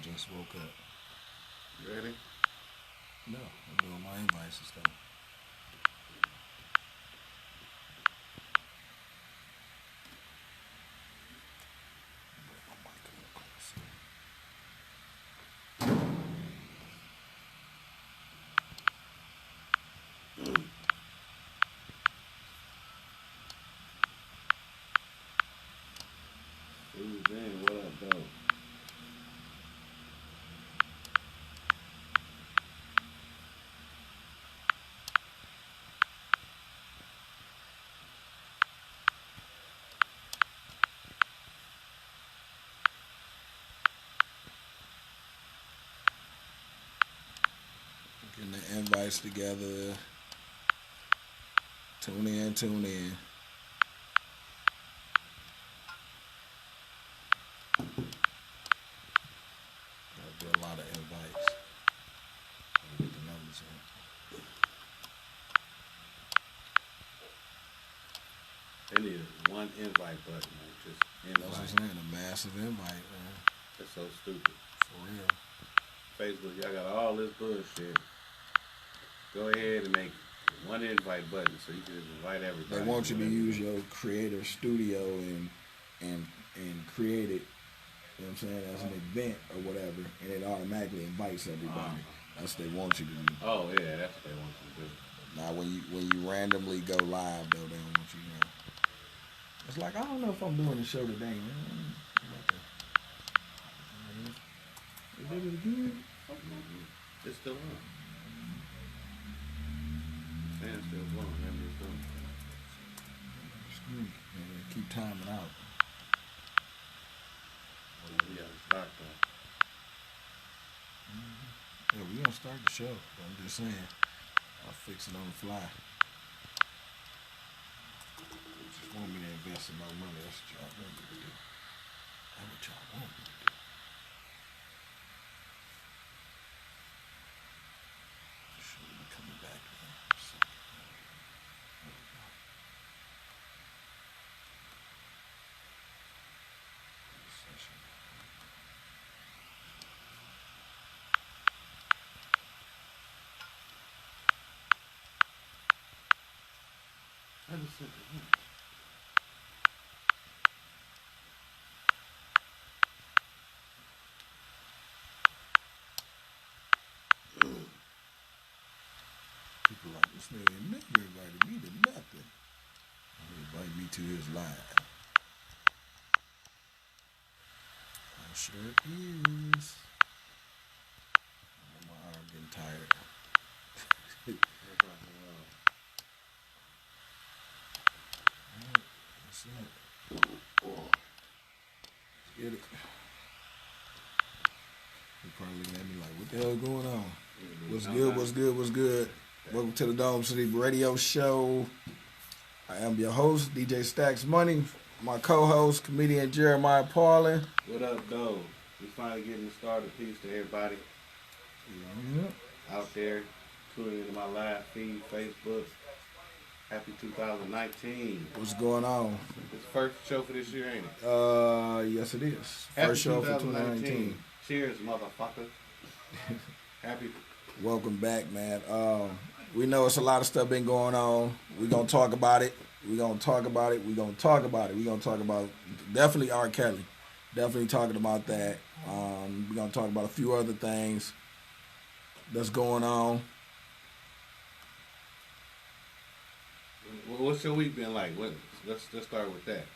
just woke up. You ready? No, I'm doing my invites and stuff. Who's in? What up, though? Getting the invites together. Tune in, tune in. Gotta do a lot of invites. Gotta get the numbers in. They need one invite button, man. Just That's what I'm invite. saying, a massive invite, man. That's so stupid. For real. Facebook, y'all got all this bullshit. Go ahead and make one invite button so you can just invite everybody. They want you to use your creator studio and create it, you know what I'm saying, as an event or whatever, and it automatically invites everybody. That's what they want you to do. Oh, yeah, that's what they want you to do. Now, when you randomly go live, though, they don't want you, you know. It's like, I don't know if I'm doing the show today, man. Is it good? It's still on. Fan's still blowing. Remember, it's blowing. Keep timing out. We got to start though. Yeah, we gonna start the show. But I'm just saying, I'll fix it on the fly. You just want me to invest in my money. That's what y'all want me to do. That's what y'all want me to do. Should be coming back in a second. There we go. Session. I just sent it in. People like, this nigga ain't never invited me to nothing. He invited me to his live. I sure is. My arm getting tired. Alright, that's it. Let's get it. He probably looking at me like, what the hell going on? What's good, what's good, what's good? Welcome to the Dome City Radio Show. I am your host, DJ Stackzs Money. My co-host, comedian Jeremiah Paulin. What up, though? We finally getting started. Peace to everybody out there tuning into my live feed, Facebook. Happy 2019. What's going on? It's the first show for this year, ain't it? Yes it is. Happy First show for 2019. Cheers, motherfucker. Happy. Welcome back, man. We know it's a lot of stuff been going on. We're going to talk about it. We're going to talk about it. We're going to talk about it. We're going to talk about definitely R. Kelly. Definitely talking about that. We're going to talk about a few other things that's going on. What's your week been like? Let's start with that.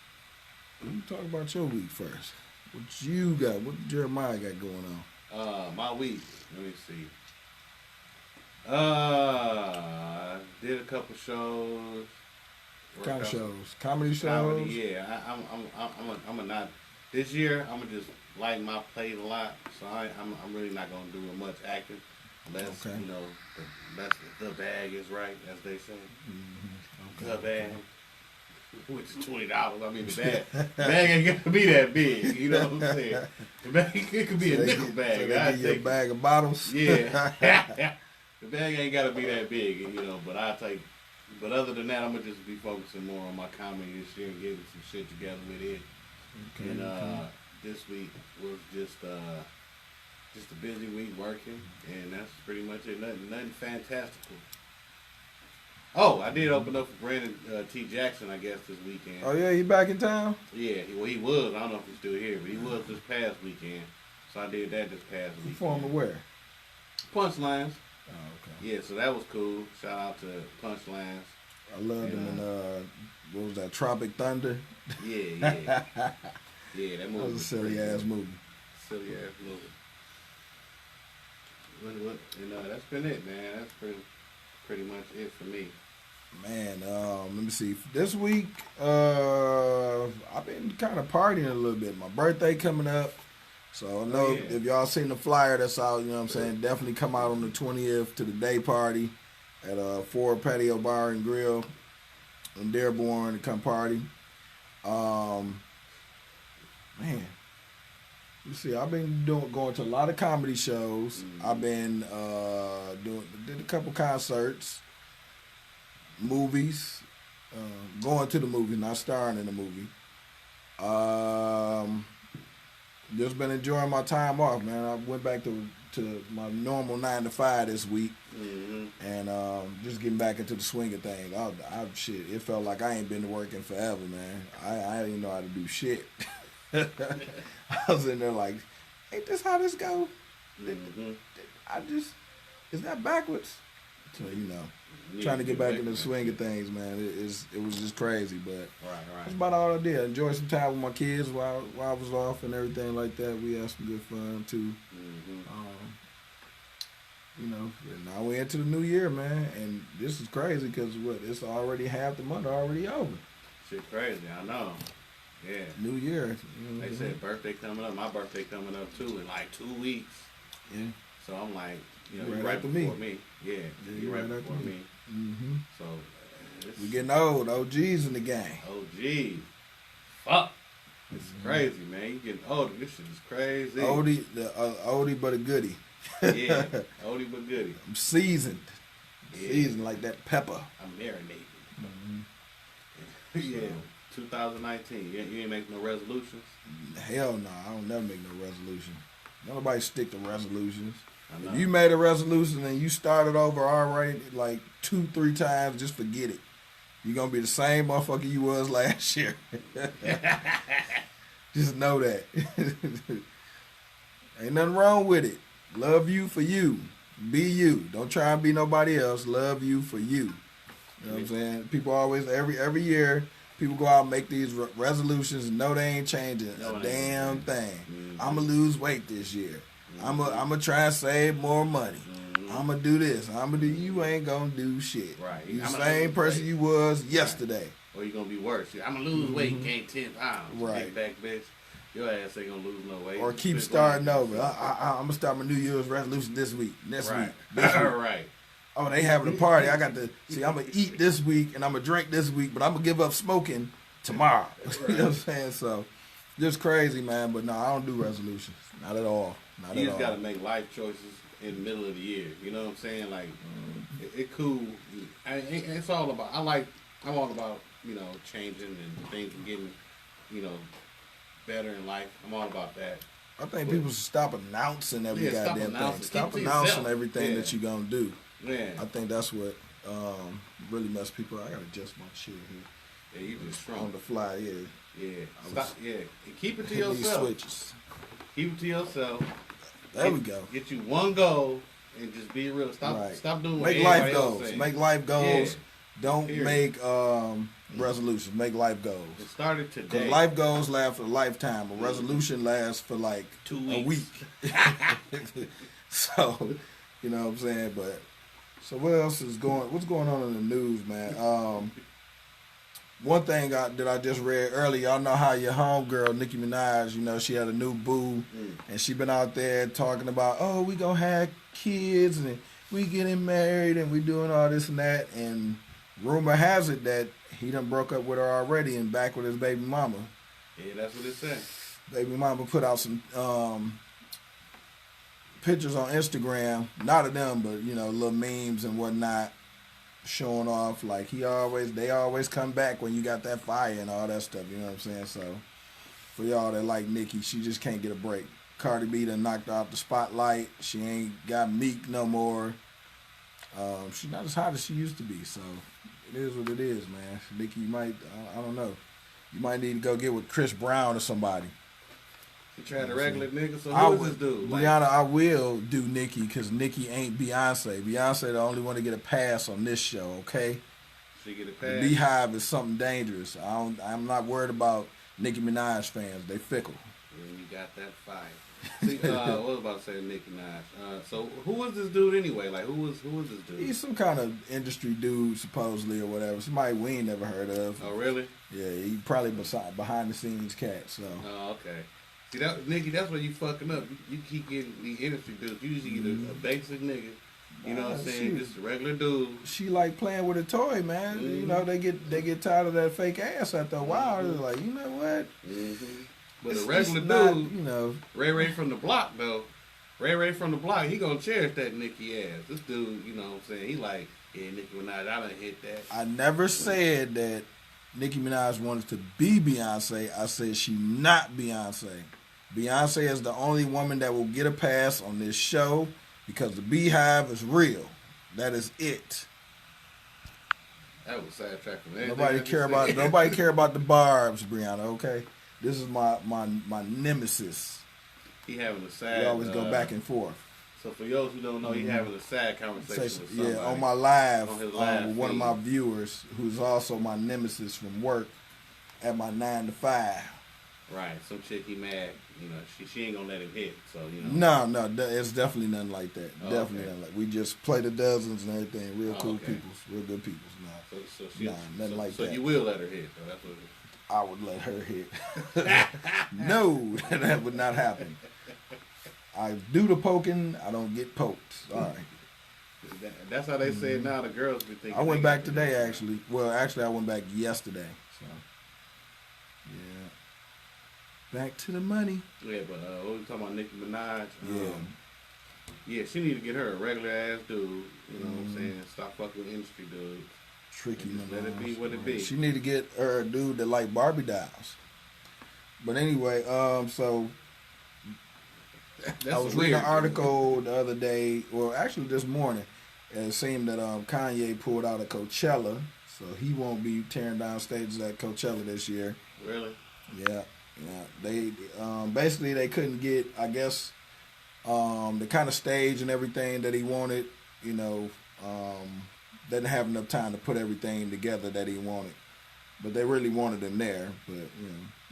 Let me talk about your week first. What you got? What Jeremiah got going on? My week. Let me see. Did a couple shows. What kind of shows? Comedy shows? Comedy, yeah. I'm a not this year. I'm gonna just lighten my plate a lot. So I'm really not gonna do much acting unless you know the bag is right, as they say. Mm-hmm. The bag, which is $20. I mean, the bag ain't gotta be that big. You know what I'm saying? The bag it could be a nickel bag. So they give you a bag of bottles. Yeah. The bag ain't gotta be that big, you know. But I take. But other than that, I'm gonna just be focusing more on my comedy this year and getting some shit together with it. Okay, and this week was just Just a busy week working, and that's pretty much it. Nothing fantastical. Oh, I did open up for Brandon T. Jackson, I guess, this weekend. Oh yeah, he back in town? Yeah, he was. I don't know if he's still here, but he was this past weekend. So I did that this past weekend. Performing where? Punchlines. Oh, okay. Yeah, so that was cool. Shout out to Punchlines. I loved him in what was that, Tropic Thunder? Yeah. Yeah, that movie. That was a silly ass movie. Silly ass movie. And that's been it, man. That's pretty much it for me. Man, let me see. This week, I've been kind of partying a little bit. My birthday coming up. So I know if y'all seen the flyer that's out, you know what I'm saying, definitely come out on the 20th to the day party at Ford Patio Bar and Grill in Dearborn to come party. Man, let me see. I've been going to a lot of comedy shows. Mm-hmm. I've been did a couple concerts, movies, going to the movie, not starring in the movie. Just been enjoying my time off, man. I went back to my normal 9 to 5 this week, and just getting back into the swing of things. Shit, it felt like I ain't been working forever, man. I didn't know how to do shit. I was in there like, ain't this how this go? Is that backwards? So, trying to get back in the swing of things, man. It was just crazy, but right. That's about all I did. Enjoy some time with my kids while I was off and everything like that. We had some good fun too. And now we're into the new year, man, and this is crazy because it's already half the month already over. Shit crazy, I know. Yeah. New year. They said birthday coming up. My birthday coming up too in like 2 weeks. Yeah. So I'm like, you're right before me. Yeah, you're right before me. So we getting old. OGs in the game. OG. Fuck. This is crazy, man. You getting older. This shit is crazy. Oldie but a goodie. Yeah, oldie but goodie. I'm seasoned. Yeah. Seasoned like that pepper. I'm marinated. Yeah. 2019. You ain't making no resolutions? Hell no. I don't never make no resolution. Nobody stick to resolutions. If you made a resolution and you started over already like 2-3 times, just forget it. You're going to be the same motherfucker you was last year. Just know that. Ain't nothing wrong with it. Love you for you. Be you. Don't try and be nobody else. Love you for you. You know what I'm saying? People always, every year, people go out and make these resolutions and know they ain't changing a damn thing. I'm going to lose weight this year. I'm going to try and save more money. I'm going to do this. You ain't going to do shit. Right. You the same person you was yesterday. Or you going to be worse. I'm going to lose weight, gain 10 pounds. Right. Big back bitch. Your ass ain't going to lose no weight. Or keep starting over. I'm going to start my New Year's resolution this week. Next week. This week. Right. Oh, they having a party. I got to see. I'm gonna eat this week and I'm gonna drink this week, but I'm gonna give up smoking tomorrow. You know what I'm saying? So, just crazy, man. But no, I don't do resolutions. Not at all. You just gotta make life choices in the middle of the year. You know what I'm saying? Like, it cool. It's all about. I'm all about changing and things and getting better in life. I'm all about that. I think people should stop announcing every goddamn thing. Stop announcing everything that you're gonna do. Yeah. I think that's what really messed people up. I gotta adjust my shit here. Yeah, you just strong. On the fly, yeah. Yeah. Stop, keep it to yourself. Switches. Keep it to yourself. There we go. Get you one goal and just be real. Stop doing what Make life goals. Else Make life goals. Yeah. Don't make resolutions. Make life goals. It started today. Because life goals last for a lifetime. A resolution lasts for like 2 weeks. A week. So, you know what I'm saying? But so what else is what's going on in the news, man? One thing that I just read earlier, y'all know how your homegirl, Nicki Minaj, she had a new boo, and she been out there talking about, oh, we gonna have kids, and we getting married, and we doing all this and that, and rumor has it that he done broke up with her already and back with his baby mama. Yeah, that's what it said. Baby mama put out some pictures on Instagram, not of them, but little memes and whatnot, showing off like they always come back when you got that fire and all that stuff. You know what I'm saying? So for y'all that like Nicki, she just can't get a break. Cardi B done knocked her off the spotlight. She ain't got Meek no more. She's not as hot as she used to be, so it is what it is, man. Nicki, you might, I don't know. You might need to go get with Chris Brown or somebody. You trying to regular nigga? So who is this dude? Brianna, I will do Nicki because Nicki ain't Beyonce. Beyonce the only one to get a pass on this show, okay? She get a pass? The Beehive is something dangerous. I'm not worried about Nicki Minaj fans. They fickle. And you got that fire. See, what was I about to say, Nicki Minaj? So who is this dude anyway? Like, who is this dude? He's some kind of industry dude, supposedly, or whatever. Somebody we ain't never heard of. Oh, really? Yeah, he probably behind the scenes cat. So. Oh, okay. See, Nicki, that's where you fucking up. You keep getting the industry dudes. You usually get a basic nigga. You know what I'm saying? Just a regular dude. She like playing with a toy, man. Mm-hmm. You know, they get tired of that fake ass after a while. They're like, you know what? Mm-hmm. But it's a regular not, dude, you know, Ray from the block though. Ray from the block, he gonna cherish that Nicki ass. This dude, you know what I'm saying? He like, yeah, Nicki Minaj, I done hit that. I never said that Nicki Minaj wanted to be Beyonce. I said she not Beyonce. Beyonce is the only woman that will get a pass on this show because the Beehive is real. That is it. That was sidetracked from everything. Nobody care about the barbs, Brianna. Okay, this is my nemesis. He having a sad. We always go back and forth. So for those who don't know, he having a sad conversation with somebody. Yeah, on my live, on his live with one of my viewers, who's also my nemesis from work at my 9 to 5. Right, some chick he mad. You know, she ain't gonna let him hit. So you know. No, it's definitely nothing like that. Oh, definitely okay. nothing like. We just play the dozens and everything. Real cool okay. peoples, real good peoples. Nothing like that. So you will let her hit, though. That's what it is. I would let her hit. No, that would not happen. I do the poking. I don't get poked. All right. That's how they say it now. The girls be thinking. I went back today, actually. Well, actually, I went back yesterday. So, yeah. Back to the money. Yeah, but what we talking about, Nicki Minaj? Yeah. Yeah, she need to get her a regular ass dude. You know what I'm saying? Stop fucking with industry dudes. Tricky. Let it be what it be. She need to get her a dude that like Barbie dolls. But anyway, so I was reading an article the other day, well, actually this morning, and it seemed that Kanye pulled out of Coachella, so he won't be tearing down stages at Coachella this year. Really? Yeah. They basically they couldn't get, I guess, the kind of stage and everything that he wanted. You know, didn't have enough time to put everything together that he wanted. But they really wanted him there. But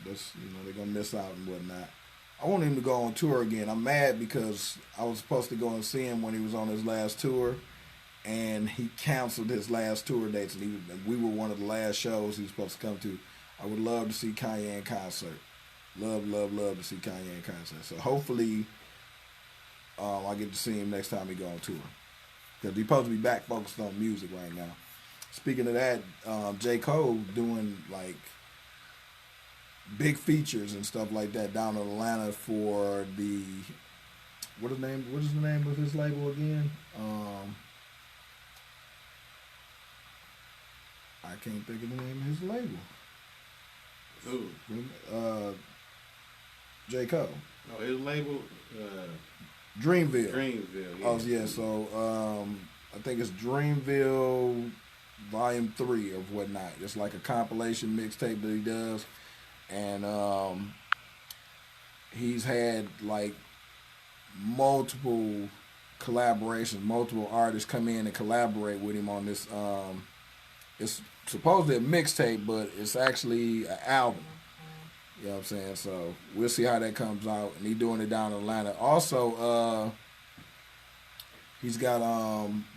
they're gonna miss out and whatnot. I want him to go on tour again. I'm mad because I was supposed to go and see him when he was on his last tour, and he canceled his last tour dates. And we were one of the last shows he was supposed to come to. I would love to see Kanye in concert. Love to see Kanye in concert. So hopefully, I get to see him next time he go on tour. Because he's supposed to be back focused on music right now. Speaking of that, J. Cole doing like big features and stuff like that down in Atlanta for the what is the name of his label again? I can't think of the name of his label. Who? J. Cole. Oh, his label. Dreamville. Dreamville. Yeah. Oh yeah, so I think it's Dreamville Volume 3 or whatnot. It's like a compilation mixtape that he does, and he's had like multiple collaborations, multiple artists come in and collaborate with him on this. It's supposedly a mixtape, but it's actually an album. You know what I'm saying? So we'll see how that comes out. And he's doing it down in Atlanta. Also, he's got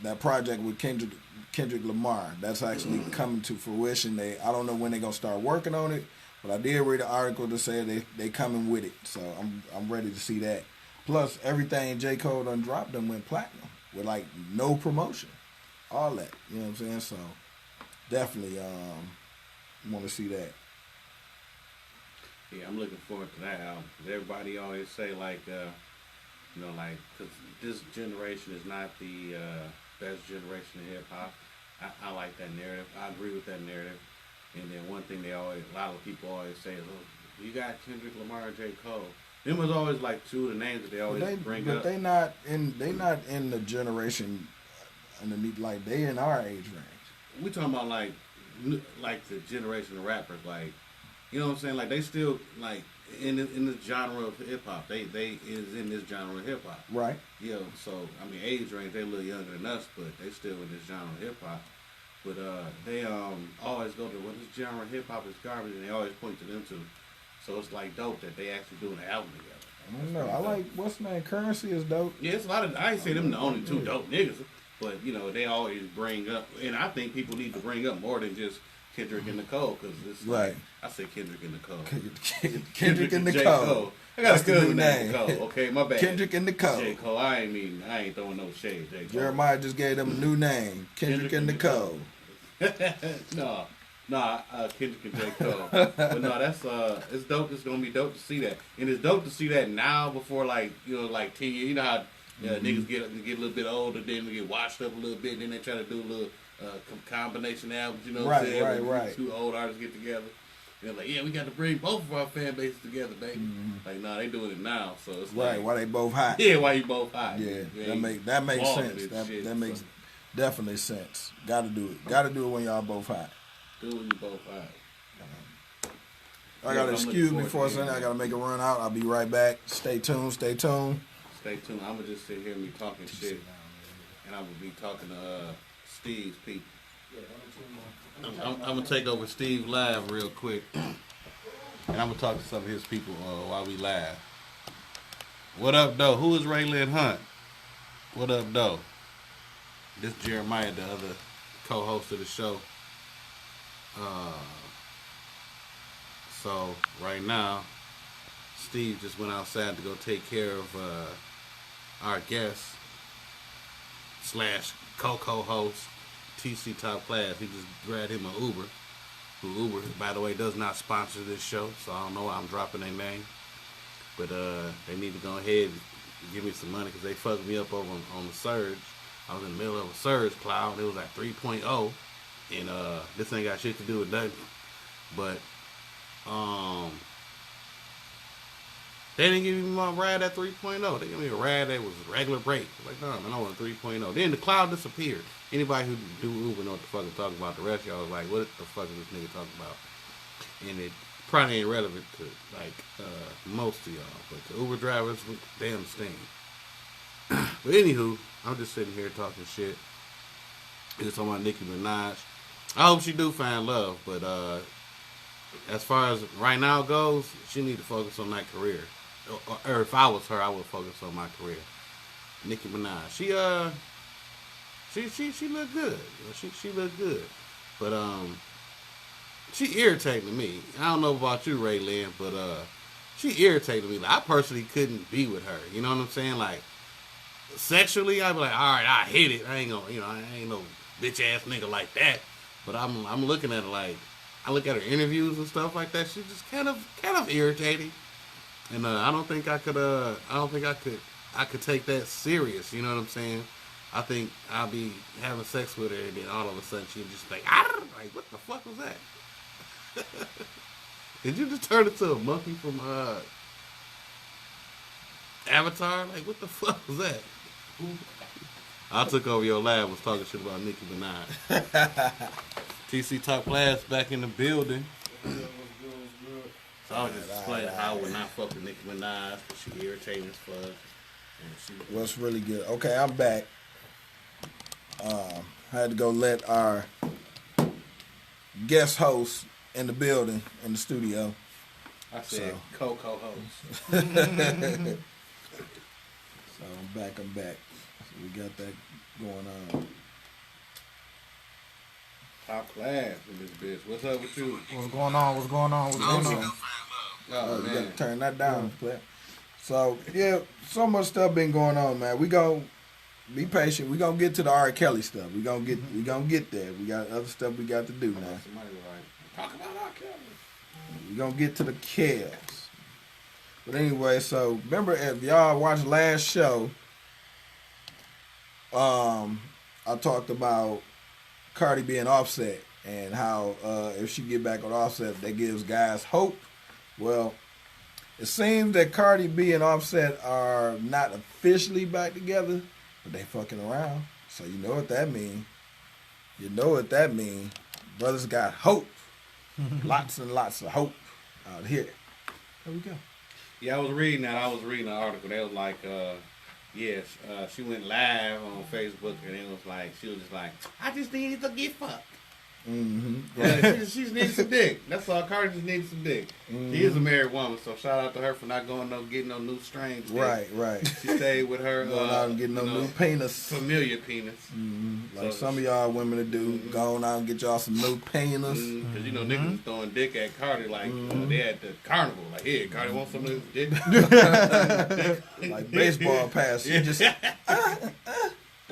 that project with Kendrick Lamar. That's actually coming to fruition. I don't know when they're gonna start working on it, but I did read an article that said they coming with it. So I'm ready to see that. Plus everything J. Cole done dropped them went platinum with like no promotion. All that. You know what I'm saying? So definitely want to see that. Yeah, I'm looking forward to that album. Everybody always say like, cause this generation is not the best generation of hip hop. I like that narrative. I agree with that narrative. And then one thing a lot of people always say is, oh, you got Kendrick Lamar and J. Cole. Them was always like two of the names that they always bring up. But they not in the generation underneath, like they in our age range. We talking about like the generation of rappers, like, you know what I'm saying? Like they still like in the genre of hip hop. They is in this genre of hip hop. Right. Yeah. So I mean, age range, they a little younger than us, but they still in this genre of hip hop. But they always go to, well, this genre of hip hop is garbage, and they always point to them too. So it's like dope that they actually doing an album together. I don't know. I like, what's the name? Currency is dope. Yeah, it's a lot of. I ain't say them the only two dope niggas, but you know they always bring up, and I think people need to bring up more than just Kendrick and Nicole, because it's like, I say Kendrick and Nicole. Kendrick and Nicole. I got a cousin named Nicole. Okay, my bad. Kendrick and Nicole. J. Cole. I ain't throwing no shade. J. Cole. Jeremiah just gave them a new name. Kendrick and Nicole. Kendrick and J. Cole. But no, that's it's dope. It's gonna be dope to see that, and it's dope to see that now before like 10 years. You know how niggas get a little bit older, then they get washed up a little bit, and then they try to do a little combination albums. You know what I'm saying? Right. Two old artists get together. They're like, yeah, we got to bring both of our fan bases together, baby. Like, nah, they doing it now, so it's like, why they both hot? Yeah, why you both hot? Yeah, that makes sense. That makes definitely sense. Got to do it. Got to do it when y'all both hot. Do it when you both hot. I gotta excuse me for a second. I gotta make a run out. I'll be right back. Stay tuned. Stay tuned. I'm gonna just sit here and be talking shit, and I'm gonna be talking to Steve's people. I'm gonna take over Steve live real quick, and I'm gonna talk to some of his people while we live. What up, though? Who is Raylan Hunt? What up, though? This Jeremiah, the other co-host of the show. So right now, Steve just went outside to go take care of our guest / co-host, TC Top Class. He just grabbed him an Uber. Who Uber, by the way, does not sponsor this show, so I don't know why I'm dropping their name. But they need to go ahead and give me some money because they fucked me up over on the surge. I was in the middle of a surge cloud. It was at 3.0. And this ain't got shit to do with nothing. But they didn't give me my ride at 3.0. They gave me a ride that was regular rate. Like, no, man, I want a 3.0. Then the cloud disappeared. Anybody who do Uber know what the fuck I'm talking about. The rest of y'all was like, what the fuck is this nigga talking about? And it probably ain't relevant to like most of y'all. But the Uber drivers, damn sting. But anywho, I'm just sitting here talking shit. It's talking about Nicki Minaj. I hope she do find love, but as far as right now goes, she need to focus on that career. Or if I was her, I would focus on my career. Nicki Minaj, she looked good. She looked good, but she irritated me. I don't know about you, Ray Lynn, but she irritated me. Like, I personally couldn't be with her. You know what I'm saying? Like sexually, I'd be like, all right, I hit it. I ain't gonna, I ain't no bitch ass nigga like that. But I'm looking at her like, I look at her interviews and stuff like that. She's just kind of irritating, and I don't think I could take that serious. You know what I'm saying? I think I'll be having sex with her, and then all of a sudden she'll just like what the fuck was that? Did you just turn into a monkey from Avatar? Like, what the fuck was that? I took over your lab, was talking shit about Nicki Minaj. TC Top Class back in the building. So I was just explaining how I would not fuck with Nicki Minaj, because she irritating as fuck. What's really good? Okay, I'm back. I had to go let our guest host in the building, in the studio. I said co-host. So I'm back. So we got that going on. Top Class in this bitch. What's up with you? What's going on? Oh, you man. gotta turn that down, player. So yeah, so much stuff been going on, man. We gonna be patient. We gonna get to the R. Kelly stuff. We gonna get there. We got other stuff we got to do now. Somebody like, talk about R. Kelly. We gonna get to the chaos. But anyway, so remember if y'all watched last show, I talked about Cardi being Offset and how if she get back on Offset, that gives guys hope. Well, It seems that Cardi B and Offset are not officially back together, but they fucking around. So you know what that mean. You know what that mean. Brothers got hope. Lots and lots of hope out here. There we go. Yeah, I was reading that. I was reading an article. They was like, she went live on Facebook, and it was like, she was just like, I just needed to get fucked. Mm-hmm. Yeah, she just needs some dick. That's all. Cardi just needs some dick. Mm-hmm. She is a married woman, so shout out to her for not getting no new strange dick. Right. She stayed with her. Going out and getting no new penis. Familiar penis. Mm-hmm. Like some of y'all women to do. Mm-hmm. Go on out and get y'all some new penis. Because you know niggas was throwing dick at Cardi like they at the carnival. Like, here, Cardi want some of this dick. Like baseball pass. She just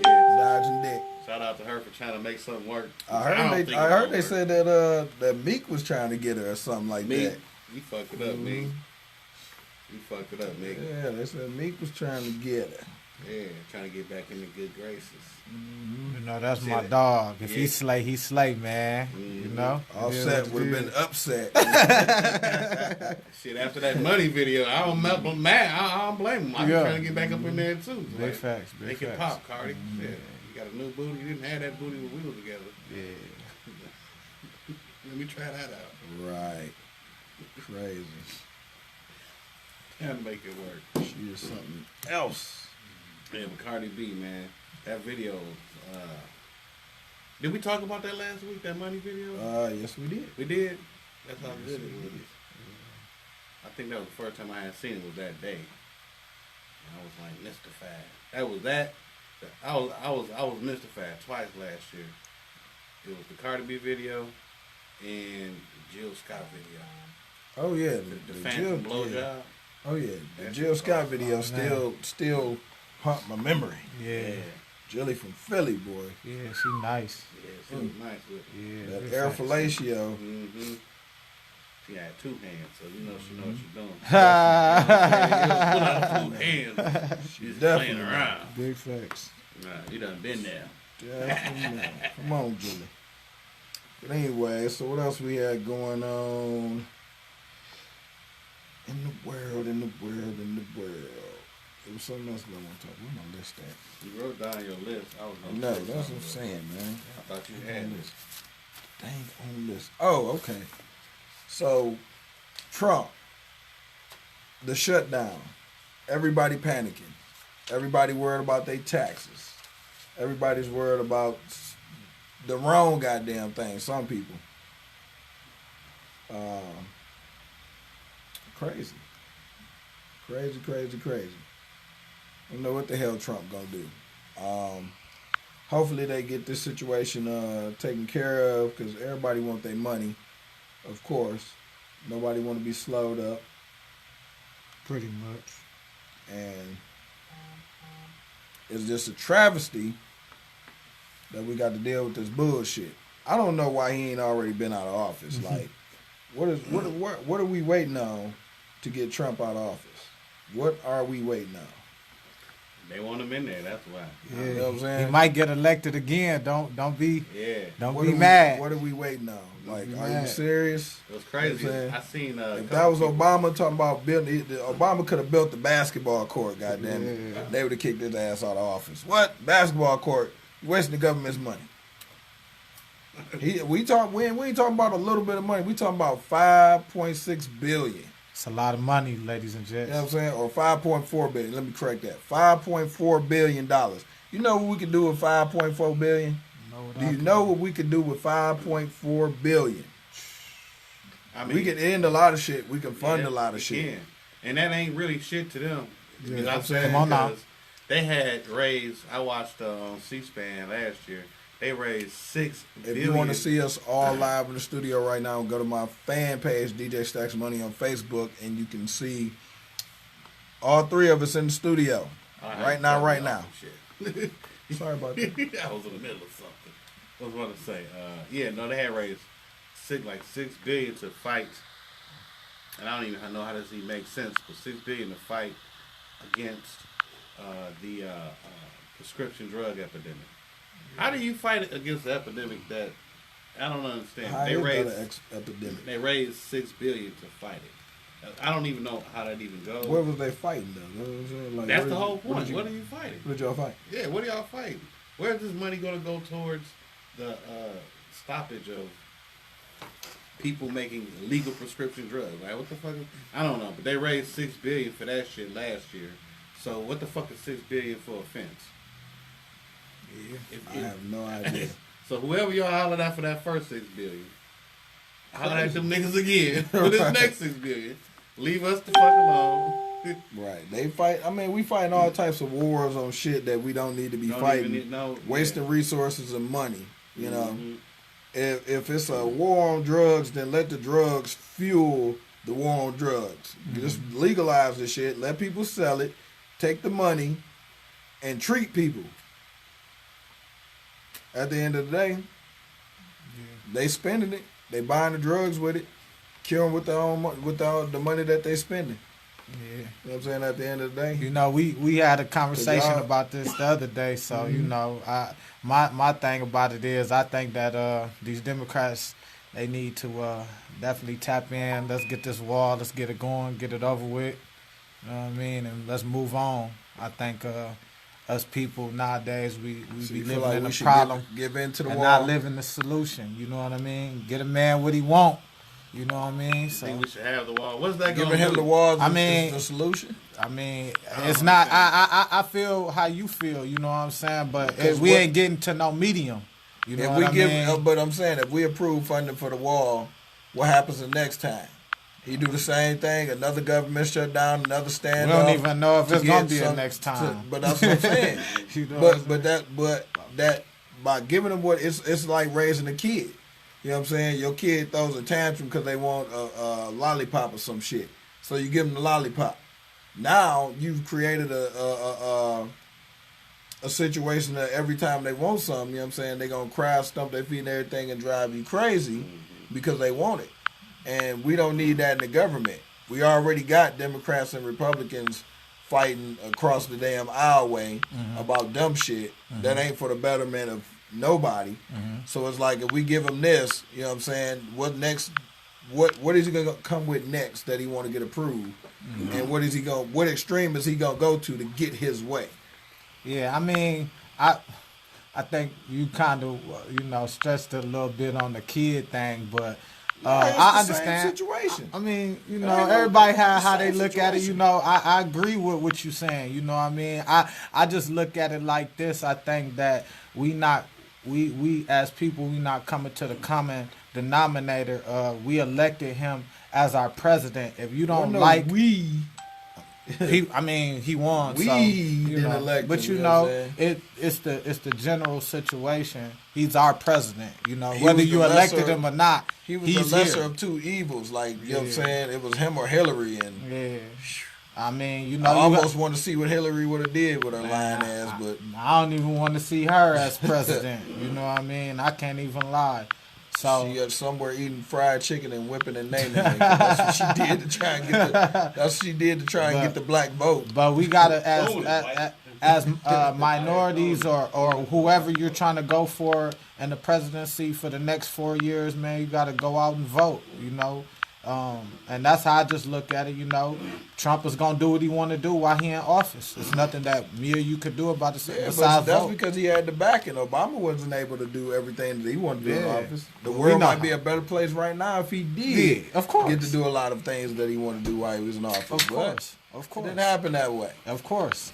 dodging dick. Shout out to her for trying to make something work. I heard they said that Meek was trying to get her or something like that. You fucked it up, Meek. You fucked it up, Meek. Yeah, they said Meek was trying to get her. Yeah, trying to get back into good graces. You know, that's my dog. If he slay, he slay, man. You know? Offset would have been upset. Shit, after that money video, I don't blame him. I'm trying to get back up in there, too. Big facts, big Make facts. it pop, Cardi. Yeah. You got a new booty. You didn't have that booty when we were together. Yeah. Let me try that out. Right. Crazy. Trying to make it work. She is something else. Yeah, but Cardi B, man, that video. Did we talk about that last week? That money video? Yes, we did. We did. That's how good it was. I think that was the first time I had seen it was that day. And I was like mystified. That was that. I was mystified twice last year. It was the Cardi B video and Jill Scott video. Oh yeah, the Phantom blowjob. Yeah. Oh yeah, the Jill Scott video still haunt my memory. Yeah. Jilly from Philly, boy. Yeah, she nice. Yeah, she was nice with it. Yeah. That air fellatio. Mm-hmm. She had two hands, so you know she know what she's doing. Put out two hands. She's playing around. Big facts. Nah, you done been there. Definitely. Come on, Jilly. But anyway, so what else we had going on in the world? There was something else that I want to talk about. Where my list at? You wrote down your list. I was No, that's what I'm saying, man. I thought you had this. Dang on list. Oh, okay. So, Trump, the shutdown, everybody panicking, everybody worried about their taxes, everybody's worried about the wrong goddamn thing. Some people, crazy. I don't know what the hell Trump gonna do. Hopefully they get this situation taken care of because everybody want their money. Of course, nobody want to be slowed up. Pretty much. And it's just a travesty that we got to deal with this bullshit. I don't know why he ain't already been out of office. Like, what are we waiting on to get Trump out of office? What are we waiting on? They want him in there. That's why. Yeah. You know what I'm saying? He might get elected again. Don't be mad. What are we waiting on? Like, be are mad. you serious? It was crazy. You know I seen. If that was Obama talking about building, Obama could have built the basketball court. Goddamn it, they would have kicked his ass out of office. What basketball court? You wasting the government's money. We ain't talking about a little bit of money. We talking about $5.6 billion. It's a lot of money, ladies and gents. You know what I'm saying? Or $5.4 billion. Let me correct that. $5.4 billion. You know what we could do with $5.4 billion? Do you know what we could do with $5.4 billion? I mean, we can end a lot of shit. We can fund a lot of shit. And that ain't really shit to them. Yeah, you know what I'm saying? Come on now. They had raised, I watched on C-SPAN last year, they raised $6 billion. If you want to see us all live in the studio right now, go to my fan page, DJ Stackzs Money on Facebook, and you can see all three of us in the studio right now. Sorry about that. I was in the middle of something. I was about to say, they had raised $6 billion to fight, and I don't even know how this even makes sense, but $6 billion to fight against the prescription drug epidemic. How do you fight against the epidemic that I don't understand? They raised $6 billion to fight it. I don't even know how that even goes. Where was they fighting though? You know what I'm saying? Like, that's the whole point. What are you fighting? What did y'all fight? Yeah, what are y'all fighting? Where's this money going to go towards the stoppage of people making legal prescription drugs? Like, what the fuck? I don't know, but they raised $6 billion for that shit last year. So what the fuck is $6 billion for offense? Yeah, I have no idea. So whoever y'all hollered at for that first $6 billion, holler at them niggas again for this next $6 billion. Leave us the fuck alone. Right. They fight. I mean, we fighting all types of wars on shit that we don't need to be fighting. Wasting resources and money. You know, if it's a war on drugs, then let the drugs fuel the war on drugs. Just legalize the shit. Let people sell it. Take the money and treat people. At the end of the day, they spending it. They buying the drugs with it. Kill them with their own with the money that they spending. Yeah. You know what I'm saying? At the end of the day. You know, we had a conversation about this the other day. So, you know, my thing about it is I think that these Democrats, they need to definitely tap in. Let's get this wall. Let's get it going. Get it over with. You know what I mean? And let's move on. I think us people nowadays, we be living like in a problem. Give in to the and wall. not living the solution. You know what I mean? Get a man what he want. You know what I mean? So I think we should have the wall. What's that going to do? Giving him the wall I mean, is the solution? I mean, it's not. I feel how you feel. You know what I'm saying? But we ain't getting to no medium. You know what I mean? But I'm saying if we approve funding for the wall, what happens the next time? He do the same thing. Another government shut down. Another standoff. We don't even know if it's gonna be a next time. But that's what I'm saying. You know but that by giving them what it's like raising a kid. You know what I'm saying? Your kid throws a tantrum because they want a lollipop or some shit. So you give them the lollipop. Now you've created a situation that every time they want something, you know what I'm saying, they're going to cry, stump their feet and everything and drive you crazy because they want it. And we don't need that in the government. We already got Democrats and Republicans fighting across the damn aisleway about dumb shit that ain't for the betterment of nobody. So it's like if we give him this, you know what I'm saying, what next, what is he going to come with next that he want to get approved? And what extreme is he going to go to get his way? Yeah, I mean, I think you kind of, you know, stressed a little bit on the kid thing, but I understand. Same situation. I mean, you know, everybody how they look at it. You know, I agree with what you're saying. You know what I mean? I just look at it like this. I think that we as people, we not coming to the common denominator. We elected him as our president. If you don't he won. We so, you know, elect but him, you know, it's the general situation. He's our president. You know, He whether was you the elected lesser- him or not. He was he's the lesser here. of two evils. Like, you know what I'm saying? It was him or Hillary. And Yeah. I mean, you know, I almost want to see what Hillary would have did with her lying ass, but I don't even want to see her as president. You know what I mean? I can't even lie. So she somewhere eating fried chicken and whipping and naming it. That's what she did to try and get get the black vote. But we gotta as minorities or whoever you're trying to go for in the presidency for the next 4 years, man, you gotta go out and vote. You know. And that's how I just look at it, you know. Trump is gonna do what he want to do while he in office. There's nothing that me or you could do about it besides but that's vote. because he had the backing. Obama wasn't able to do everything that he wanted to do in office. The We world know might be a better place right now if he did. Of course. Get to do a lot of things that he wanted to do while he was in office. Of course. It didn't happen that way. Of course.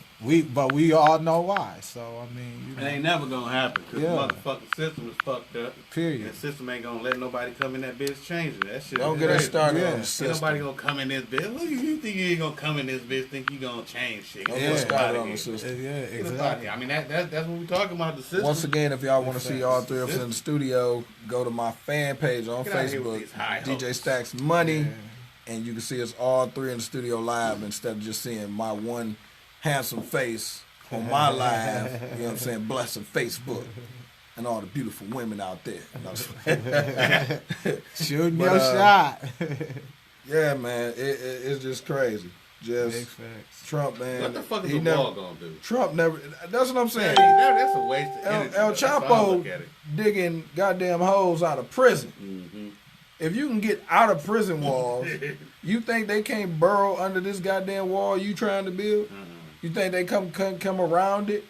But we all know why. So I mean, you know. It ain't never gonna happen because the motherfucking system is fucked up. Period. And the system ain't gonna let nobody come in that bitch change it. That shit. Don't get us started on the Ain't system. nobody gonna come in this bitch. What do you think you ain't gonna come in this bitch? Think you gonna change shit? Don't get started on the system. Yeah, Exactly. I mean that's what we talking about, the system. Once again, if y'all want to see all three of us in the studio, go to my fan page on Get out here with Facebook, these high DJ hopes. Stackzs Money, and you can see us all three in the studio live instead of just seeing my one handsome face on my live, you know what I'm saying, blessing Facebook and all the beautiful women out there. Shooting your shot. Yeah, man, it's just crazy. Just Trump, man. What the fuck is the ball gonna do? Trump never. That's what I'm saying. That's a waste of energy. El That's how I Chapo look at it. digging goddamn holes out of prison. if you can get out of prison walls, you think they can't burrow under this goddamn wall you trying to build? You think they come around it?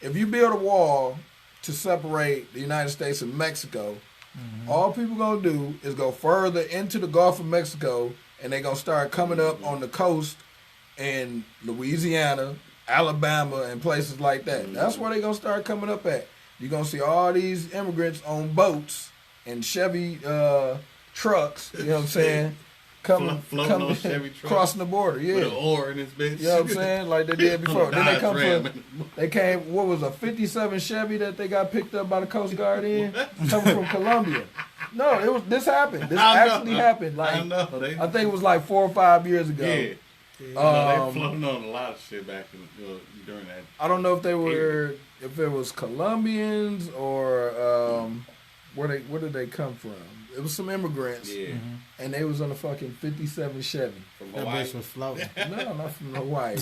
If you build a wall to separate the United States and Mexico, all people gonna do is go further into the Gulf of Mexico, and they gonna start coming up on the coast in Louisiana, Alabama, and places like that. That's where they gonna start coming up at. You're gonna see all these immigrants on boats and Chevy trucks, you know what I'm saying? Floating on Chevy trucks, crossing the border, yeah. With an oar in his bitch. You know what I'm saying? Like they did before. Then they came, what was a 57 Chevy that they got picked up by the Coast Guard in? Coming from Colombia. No, this happened. This actually happened. Like I think it was like 4 or 5 years ago. Yeah. They floating on a lot of shit back during that. I don't know if they were, if it was Colombians or where did they come from? It was some immigrants, and they was on a fucking 57 Chevy. From Hawaii. That bitch was floating. No, not from Hawaii.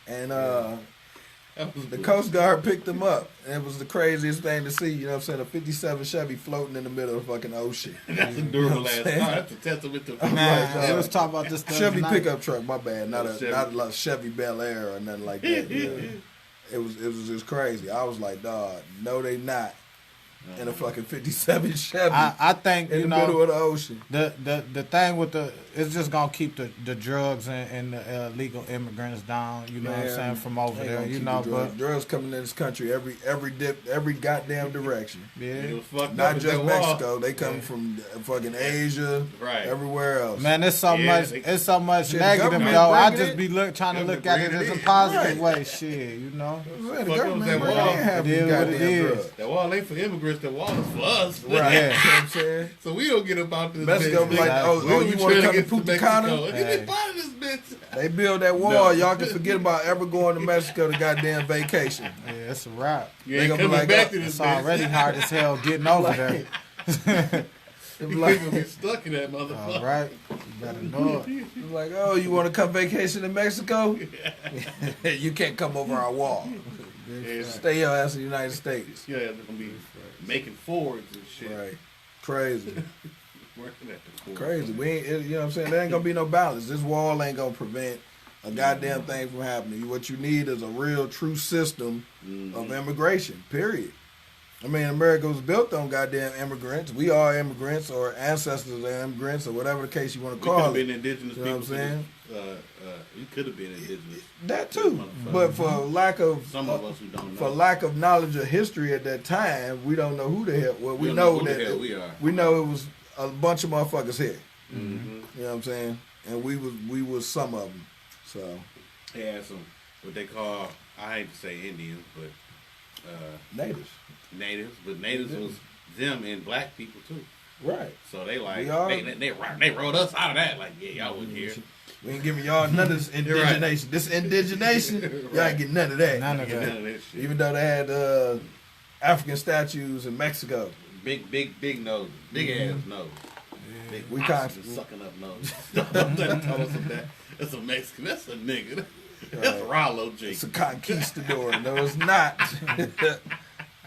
And the Coast Guard picked them up, and it was the craziest thing to see. You know what I'm saying? A 57 Chevy floating in the middle of the fucking ocean. That's a durable ass car. That's a testament to. They was talking about this Chevy pickup truck. My bad, not a Chevy Bel Air or nothing like that. It was just crazy. I was like, dog, no, they not. In a fucking 57 Chevy. I think in the middle of the ocean. The thing with it's just gonna keep the drugs and the illegal immigrants down. You know what I'm saying, from over there. You know, but drugs coming in this country every goddamn direction. Yeah, not just Mexico. They come from fucking Asia, everywhere else. Man, it's so much. It's so much negative, though. I just be trying to look at it as a positive way. Shit, you know. The government ain't have these goddamn drugs. That wall ain't for immigrants. The wall is for us. Right. Yeah. You know what I'm saying? So we don't get about this. Mexico be like, you want to come to Punta Cana? Get part of this bitch. They build that wall. Y'all can forget about ever going to Mexico to goddamn vacation. Yeah, it's a wrap. You ain't coming like, back to this. It's already hard as hell getting over there. People be stuck in that motherfucker. All right, you better know it. It's like, oh, you want to come vacation in Mexico? You can't come over our wall. Stay your ass in the United States. Yeah, they're gonna be making forwards and shit. Right, crazy. Working at the crazy. We ain't, you know what I'm saying? There ain't gonna be no balance. This wall ain't gonna prevent a goddamn thing from happening. What you need is a real, true system of immigration. Period. I mean, America was built on goddamn immigrants. We are immigrants, or ancestors of immigrants, or whatever the case you want to call it. Been indigenous. You know what I'm saying? You could have been indigenous. That too, but for lack of some of us who don't know, for lack of knowledge of history at that time, we don't know who the hell. Well, we know that we are. We know it was a bunch of motherfuckers here. Mm-hmm. You know what I'm saying? And we was some of them. So they had some what they call, I hate to say Indians, but natives. But natives was them and black people too. Right. So they like they wrote us out of that. Like, yeah, y'all wasn't here. We ain't giving y'all none of this indigenation. Right. This indigenation, y'all ain't getting none of that. None of that shit. Even though they had African statues in Mexico. Big nose. Big ass nose. Yeah. We constantly sucking up nose. Don't tell us that. That's a Mexican. That's a nigga. That's Rollo Jake. It's a conquistador. No, it's not.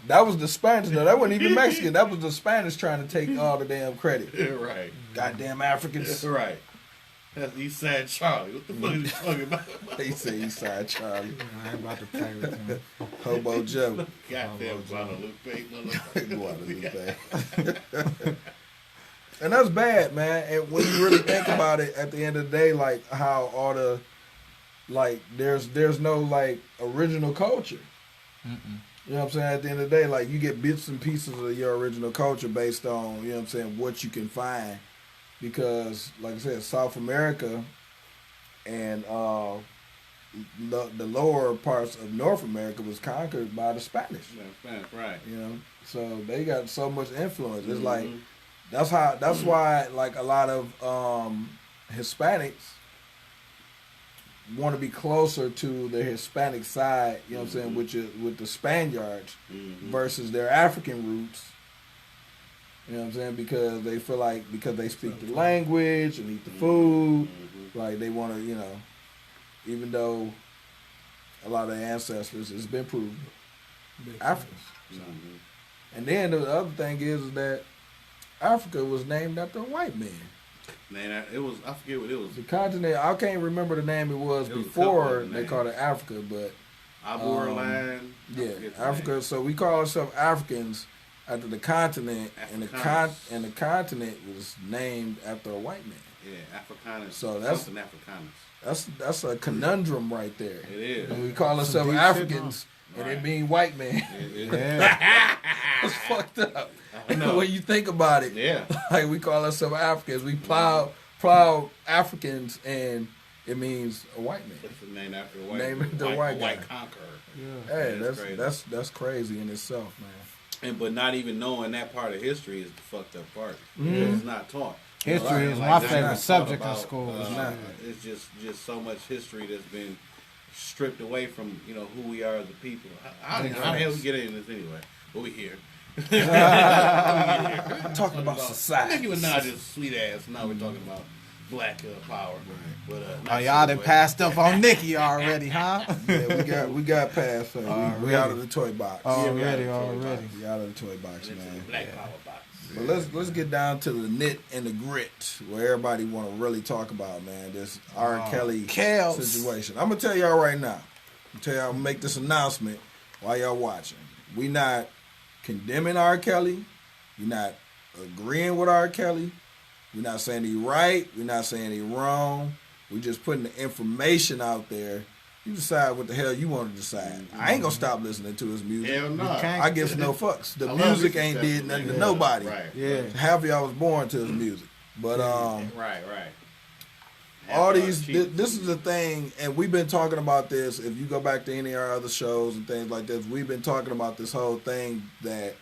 That was the Spanish. No, that wasn't even Mexican. That was the Spanish trying to take all the damn credit. Right. Goddamn Africans. Right. That's Eastside Charlie. What the fuck are you talking about? They say Eastside Charlie. I ain't about to play with him. Hobo Joe. Goddamn Guadalupe. And that's bad, man. And when you really think about it, at the end of the day, like how all the, like there's no like original culture. You know what I'm saying? At the end of the day, like you get bits and pieces of your original culture based on, you know what I'm saying, what you can find. Because, like I said, South America and the lower parts of North America was conquered by the Spanish. Yeah, Spanish, right? You know, so they got so much influence. It's like that's why like a lot of Hispanics want to be closer to the Hispanic side. You know what I'm saying, with the Spaniards versus their African roots. You know what I'm saying? Because they feel like, because they speak the language and eat the food, like they want to, you know, even though a lot of their ancestors, it's been proven, Africans. So. And then the other thing is that Africa was named after a white man. Man, it was. I forget what it was. The continent, I can't remember the name it was before they called it Africa, but Aborland. Yeah, Africa. So we call ourselves Africans after the continent, and the continent was named after a white man. Yeah, Africanus. So that's something Africanus. That's a conundrum right there. It is. And we call ourselves Africans, and it mean white man. It's fucked up. When you think about it, like we call ourselves Africans, we plow Africans, and it means a white man. It's named after a white white conqueror. Yeah. Hey, that's crazy in itself, man. But not even knowing that part of history is the fucked up part. It's not taught. History is my favorite subject in school. It's just so much history that's been stripped away from who we are as a people. How the hell we get into this anyway? But we here. Talking about society. Nicki Minaj is sweet ass. Now we're talking about black power. But y'all done passed up on Nicki already, huh? Yeah, we got past her. We out of the toy box. Already. We out of the toy box, man. Black power box. But let's get down to the nit and the grit, where everybody want to really talk about, man. This R. Kelly situation. I'm gonna tell y'all right now. I'm gonna make this announcement while y'all watching. We not condemning R. Kelly. We're not agreeing with R. Kelly. We're not saying he right. We're not saying he wrong. We're just putting the information out there. You decide what the hell you want to decide. I ain't gonna stop listening to his music. Hell no. I give no fucks. The music ain't did nothing to nobody. Right. Yeah. Half of y'all was born to his music. But right. all these this is the thing, and we've been talking about this. If you go back to any of our other shows and things like this, we've been talking about this whole thing that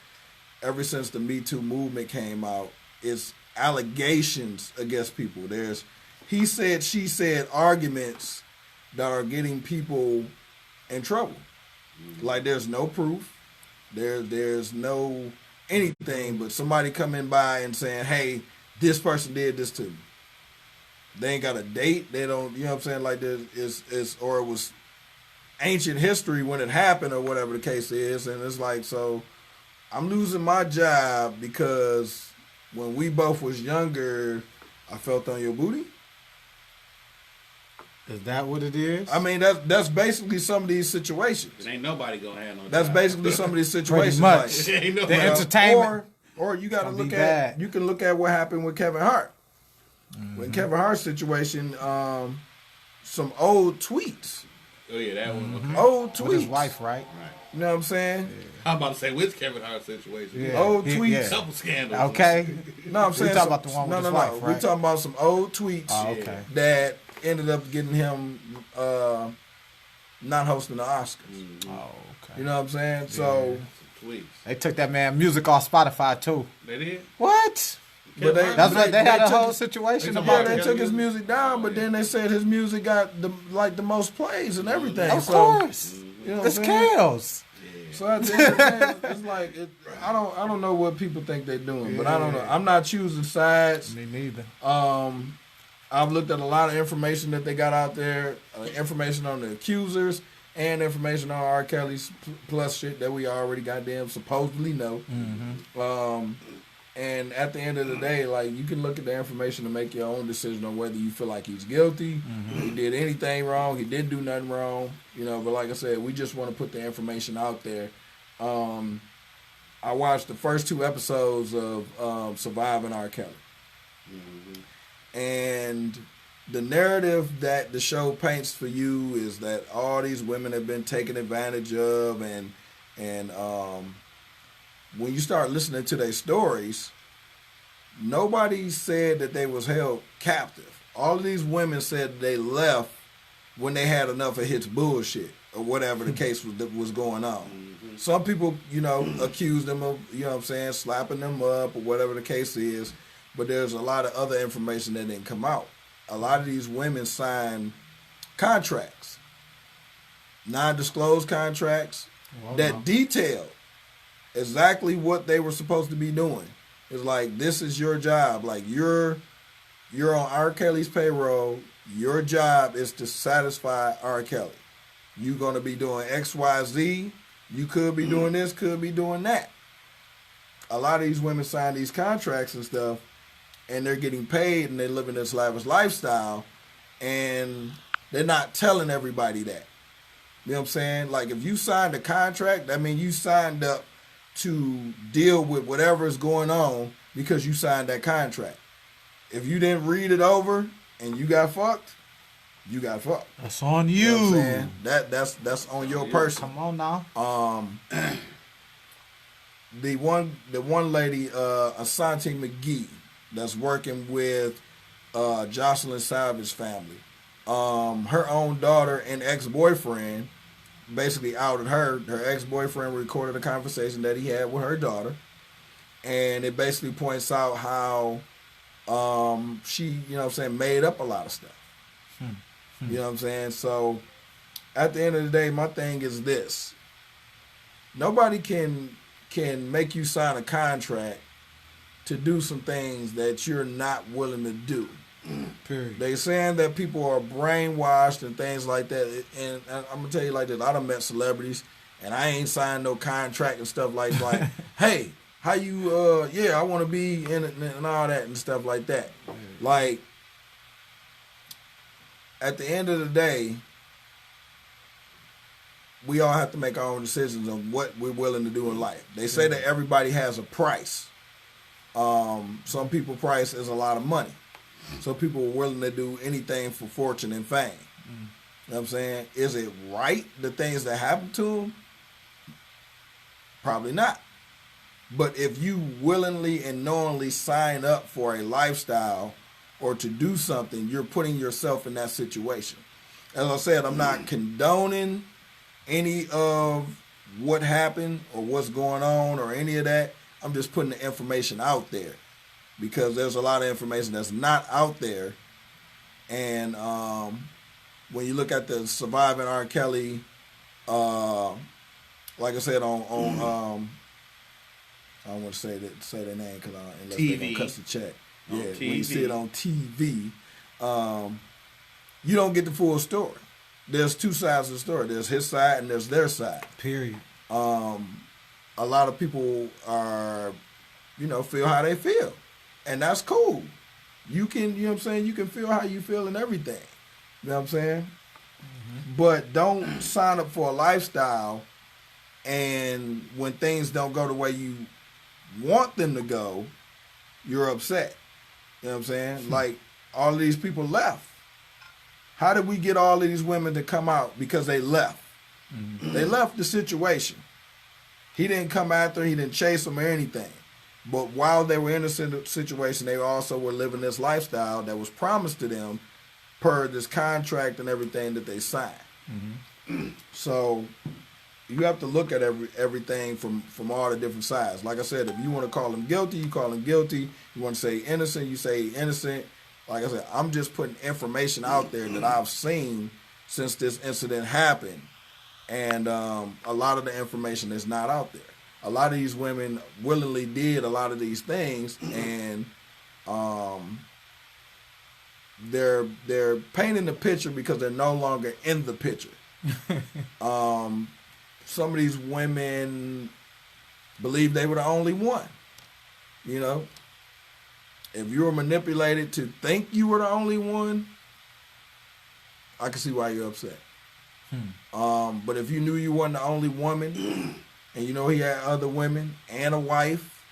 ever since the Me Too movement came out, it's allegations against people. There's he said, she said arguments that are getting people in trouble. Like there's no proof. There's no anything but somebody coming by and saying, hey, this person did this to me. They ain't got a date. They don't, you know what I'm saying? Like it's or it was ancient history when it happened or whatever the case is. And it's like, so I'm losing my job because when we both was younger, I felt on your booty. Is that what it is? I mean, that's basically some of these situations. It ain't nobody gonna have no. That's basically some of these situations. Much. Like, the entertainment, or you got to look at. You can look at what happened with Kevin Hart. When Kevin Hart's situation, some old tweets. Oh yeah, that one. Okay. Old tweets. With his wife, right? You know what I'm saying? Yeah. I'm about to say with Kevin Hart's situation. Yeah. Old tweets. Couple scandals. Okay. No, I'm saying we talking about the one with his wife, right? We talking about some old tweets. That ended up getting him not hosting the Oscars. Oh, okay. You know what I'm saying? So they took that man music off Spotify too. They did? What? But they had a whole situation about they took his music down, but then they said his music got the most plays and everything. Of course. You know it's chaos. So at the end of the day, it's like I don't know what people think they're doing, but I don't know. I'm not choosing sides. Me neither. I've looked at a lot of information that they got out there, information on the accusers and information on R. Kelly's plus shit that we already goddamn supposedly know. And at the end of the day, like, you can look at the information to make your own decision on whether you feel like he's guilty, he did anything wrong, he didn't do nothing wrong, you know. But like I said, we just want to put the information out there. I watched the first 2 episodes of Surviving R. Kelly. And the narrative that the show paints for you is that all these women have been taken advantage of, and when you start listening to their stories, nobody said that they was held captive. All of these women said they left when they had enough of his bullshit or whatever the case was going on. Some people, accused them of, slapping them up or whatever the case is. But there's a lot of other information that didn't come out. A lot of these women signed contracts, non-disclosed contracts that detailed exactly what they were supposed to be doing. It's like, this is your job. Like, you're on R. Kelly's payroll. Your job is to satisfy R. Kelly. You're going to be doing X, Y, Z. You could be doing this, could be doing that. a lot of these women sign these contracts and stuff, and they're getting paid and they're living this lavish lifestyle, and they're not telling everybody that. You know what I'm saying? Like, if you signed a contract, that means you signed up to deal with whatever is going on because you signed that contract. If you didn't read it over and you got fucked, you got fucked. That's on you. You know what I'm saying? That's on your person. Come on now. The one lady, Asante McGee, that's working with Jocelyn Savage's family. Her own daughter and ex-boyfriend basically outed her. Her ex-boyfriend recorded a conversation that he had with her daughter, and it basically points out how she, you know what I'm saying, made up a lot of stuff. You know what I'm saying? So at the end of the day, my thing is this. Nobody can make you sign a contract to do some things that you're not willing to do. Period. They saying that people are brainwashed and things like that. And I'm going to tell you like this. I done met celebrities, and I ain't signed no contract and stuff like hey, how you, I want to be in it and all that and stuff like that. Like, at the end of the day, we all have to make our own decisions on what we're willing to do in life. They say that everybody has a price. Some people's price is a lot of money. So people are willing to do anything for fortune and fame. You know what I'm saying? Is it right, the things that happen to them? Probably not. But if you willingly and knowingly sign up for a lifestyle or to do something, you're putting yourself in that situation. As I said, I'm not condoning any of what happened or what's going on or any of that. I'm just putting the information out there because there's a lot of information that's not out there. And when you look at the Surviving R. Kelly, like I said, on I don't want to say their name because unless they're going to cut the check. Yeah, when you see it on TV, you don't get the full story. There's two sides of the story. There's his side and there's their side. Period. A lot of people are, feel how they feel. And that's cool. You can, you know what I'm saying, you can feel how you feel and everything. You know what I'm saying? Mm-hmm. But don't sign up for a lifestyle and when things don't go the way you want them to go, you're upset. You know what I'm saying? Like, all of these people left. How did we get all of these women to come out? Because they left. Mm-hmm. They left the situation. He didn't come after, he didn't chase them or anything. But while they were in a situation, they also were living this lifestyle that was promised to them per this contract and everything that they signed. Mm-hmm. So you have to look at everything from all the different sides. Like I said, if you want to call him guilty, you call him guilty. You want to say innocent, you say innocent. Like I said, I'm just putting information out there that I've seen since this incident happened. And a lot of the information is not out there. A lot of these women willingly did a lot of these things, and they're painting the picture because they're no longer in the picture. Some of these women believe they were the only one. If you were manipulated to think you were the only one, I can see why you're upset. But if you knew you weren't the only woman, and he had other women and a wife,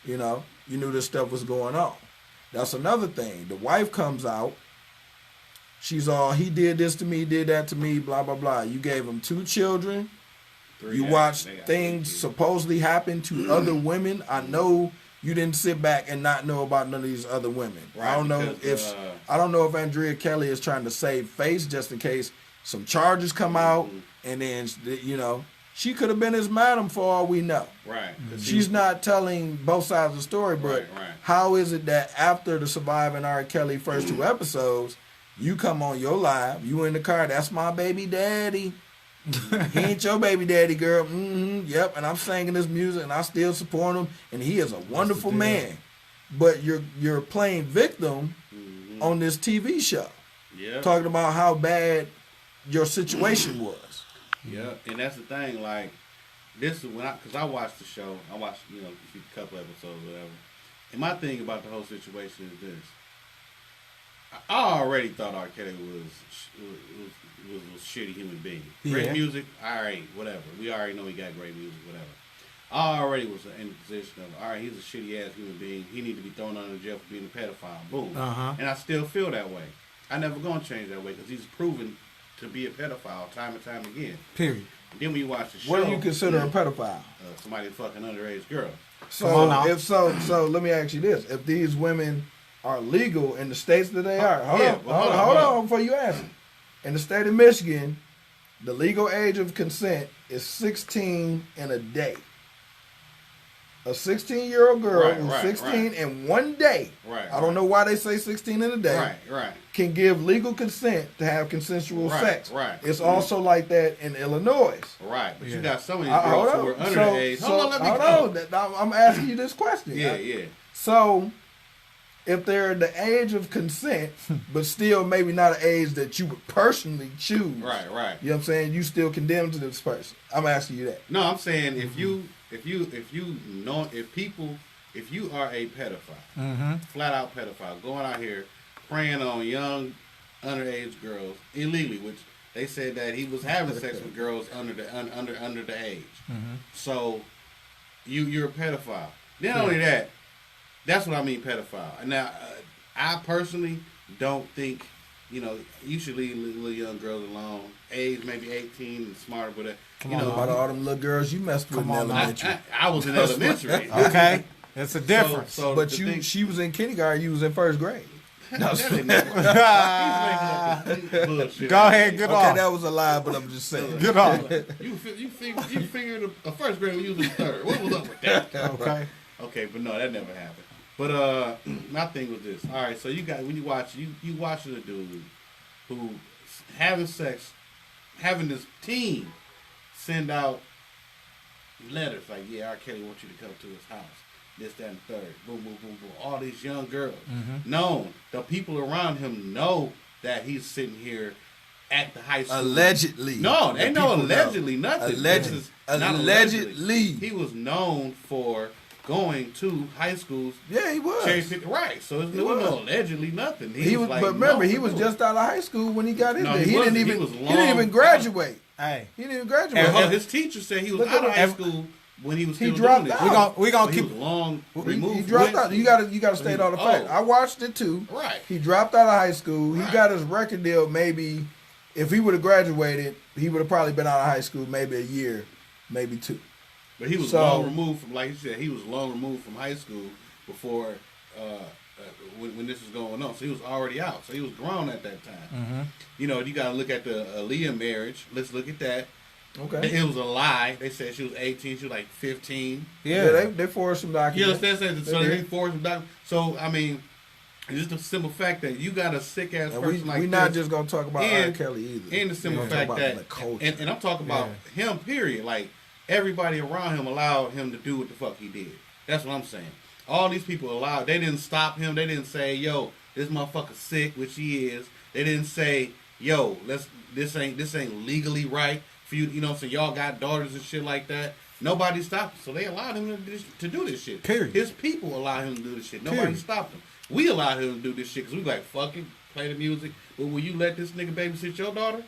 you knew this stuff was going on. That's another thing. The wife comes out. She's all, he did this to me, did that to me, blah, blah, blah. You gave him 2 children. You watched things supposedly happen to other women. I know you didn't sit back and not know about none of these other women. Right, I don't know if Andrea Kelly is trying to save face just in case some charges come out, and then she could have been his madam for all we know. Right. She's not telling both sides of the story, but how is it that after the Surviving R. Kelly first 2 episodes, you come on your live, you in the car, that's my baby daddy. He ain't your baby daddy, girl. Mm-hmm, yep, and I'm singing this music, and I still support him, and he is a wonderful man. But you're playing victim on this TV show. Yeah. Talking about how bad your situation was. Yeah, and that's the thing, like, this is when because I watched the show. I watched a couple episodes, or whatever. And my thing about the whole situation is this: I already thought R. Kelly was a shitty human being. Great music, all right, whatever. We already know he got great music, whatever. I already was in the position of, all right, he's a shitty ass human being. He need to be thrown under jail for being a pedophile. Boom. And I still feel that way. I never gonna change that way because he's proven to be a pedophile time and time again. Period. And then when you watch the show, what do you consider a pedophile? Somebody fucking underage girl. So if so, let me ask you this: if these women are legal in the states that they are, hold on before you answer. In the state of Michigan, the legal age of consent is 16 in a day. A 16-year-old girl who's 16 in one day. I don't know why they say 16 in a day. Can give legal consent to have consensual sex. It's also like that in Illinois. But you got some of these girls who are underage. Hold on. I'm asking you this question. So, if they're the age of consent, but still maybe not an age that you would personally choose. You know what I'm saying? You still condemn to this person. I'm asking you that. No, I'm saying if you are a pedophile, flat out pedophile, going out here preying on young underage girls illegally, which they said that he was having sex with girls under the age. So you're a pedophile. Not only that, that's what I mean, pedophile. Now, I personally don't think you should leave little young girls alone. Age maybe 18 and smarter, but about all them little girls you messed with in elementary. I was in elementary. Okay, it's a difference. But she was in kindergarten. You was in first grade. No, Go ahead, get on. Okay, that was a lie, but I'm just saying. Get on. You figured a first grade when you was in third. What was up with that? Okay, but no, that never happened. But my thing was this. All right, so you watching a dude who having sex, having this team send out letters like, R. Kelly wants you to come to his house. This, that, and third. Boom, boom, boom, boom. All these young girls. The people around him know that he's sitting here at the high school. Allegedly. No, they know allegedly nothing. Allegedly. He was known for going to high schools. Yeah, he was. Right. So there was no allegedly nothing. He was but remember, he was just out of high school when he got in there. He didn't even graduate. Hey. He didn't even graduate. And his teacher said he was out of high school when he was still dropped doing out. We gonna keep he was long removed. He dropped out. You gotta state all the facts. I watched it too. Right. He dropped out of high school. He got his record deal. Maybe if he would have graduated, he would have probably been out of high school maybe a year, maybe two. But he was long removed from, like you said, he was long removed from high school before when this was going on. So he was already out. So he was grown at that time. You got to look at the Aaliyah marriage. Let's look at that. Okay. It was a lie. They said she was 18. She was like 15. Yeah, they forced some documents. You understand? So they forced some documents. So, I mean, it's just a simple fact that you got a sick-ass person like this. We're not just going to talk about R. Kelly either. And the simple fact that, and I'm talking about him, period. Like, everybody around him allowed him to do what the fuck he did. That's what I'm saying. All these people allowed. They didn't stop him. They didn't say, yo, this motherfucker's sick, which he is. They didn't say, yo, this ain't legally right for you. You know what I'm saying? Y'all got daughters and shit like that. Nobody stopped him. So they allowed him to do this shit. Period. His people allowed him to do this shit. Nobody stopped him. We allowed him to do this shit because we like, fuck it, play the music. But will you let this nigga babysit your daughter?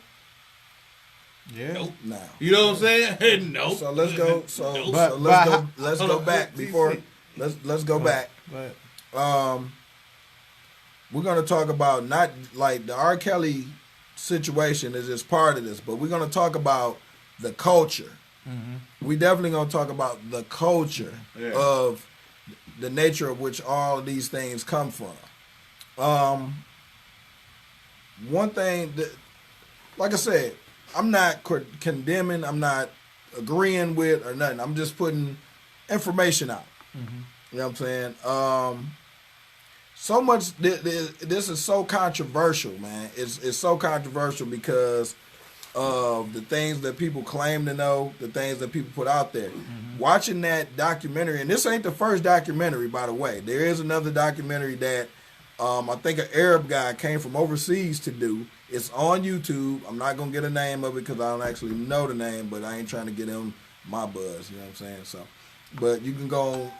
Yeah. Nope. No. You know what I'm saying? Nope. So let's go. Let's go back before. Let's go back. We're gonna talk about not like the R. Kelly situation is just part of this, but we're gonna talk about the culture. We definitely gonna talk about the culture of the nature of which all of these things come from. One thing that, like I said, I'm not condemning, I'm not agreeing with or nothing. I'm just putting information out. You know what I'm saying? So much, this is so controversial, man. It's so controversial because of the things that people claim to know, the things that people put out there. Watching that documentary, and this ain't the first documentary, by the way. There is another documentary that I think an Arab guy came from overseas to do. It's on YouTube. I'm not going to get a name of it because I don't actually know the name, but I ain't trying to get him my buzz. You know what I'm saying? So, but you can go on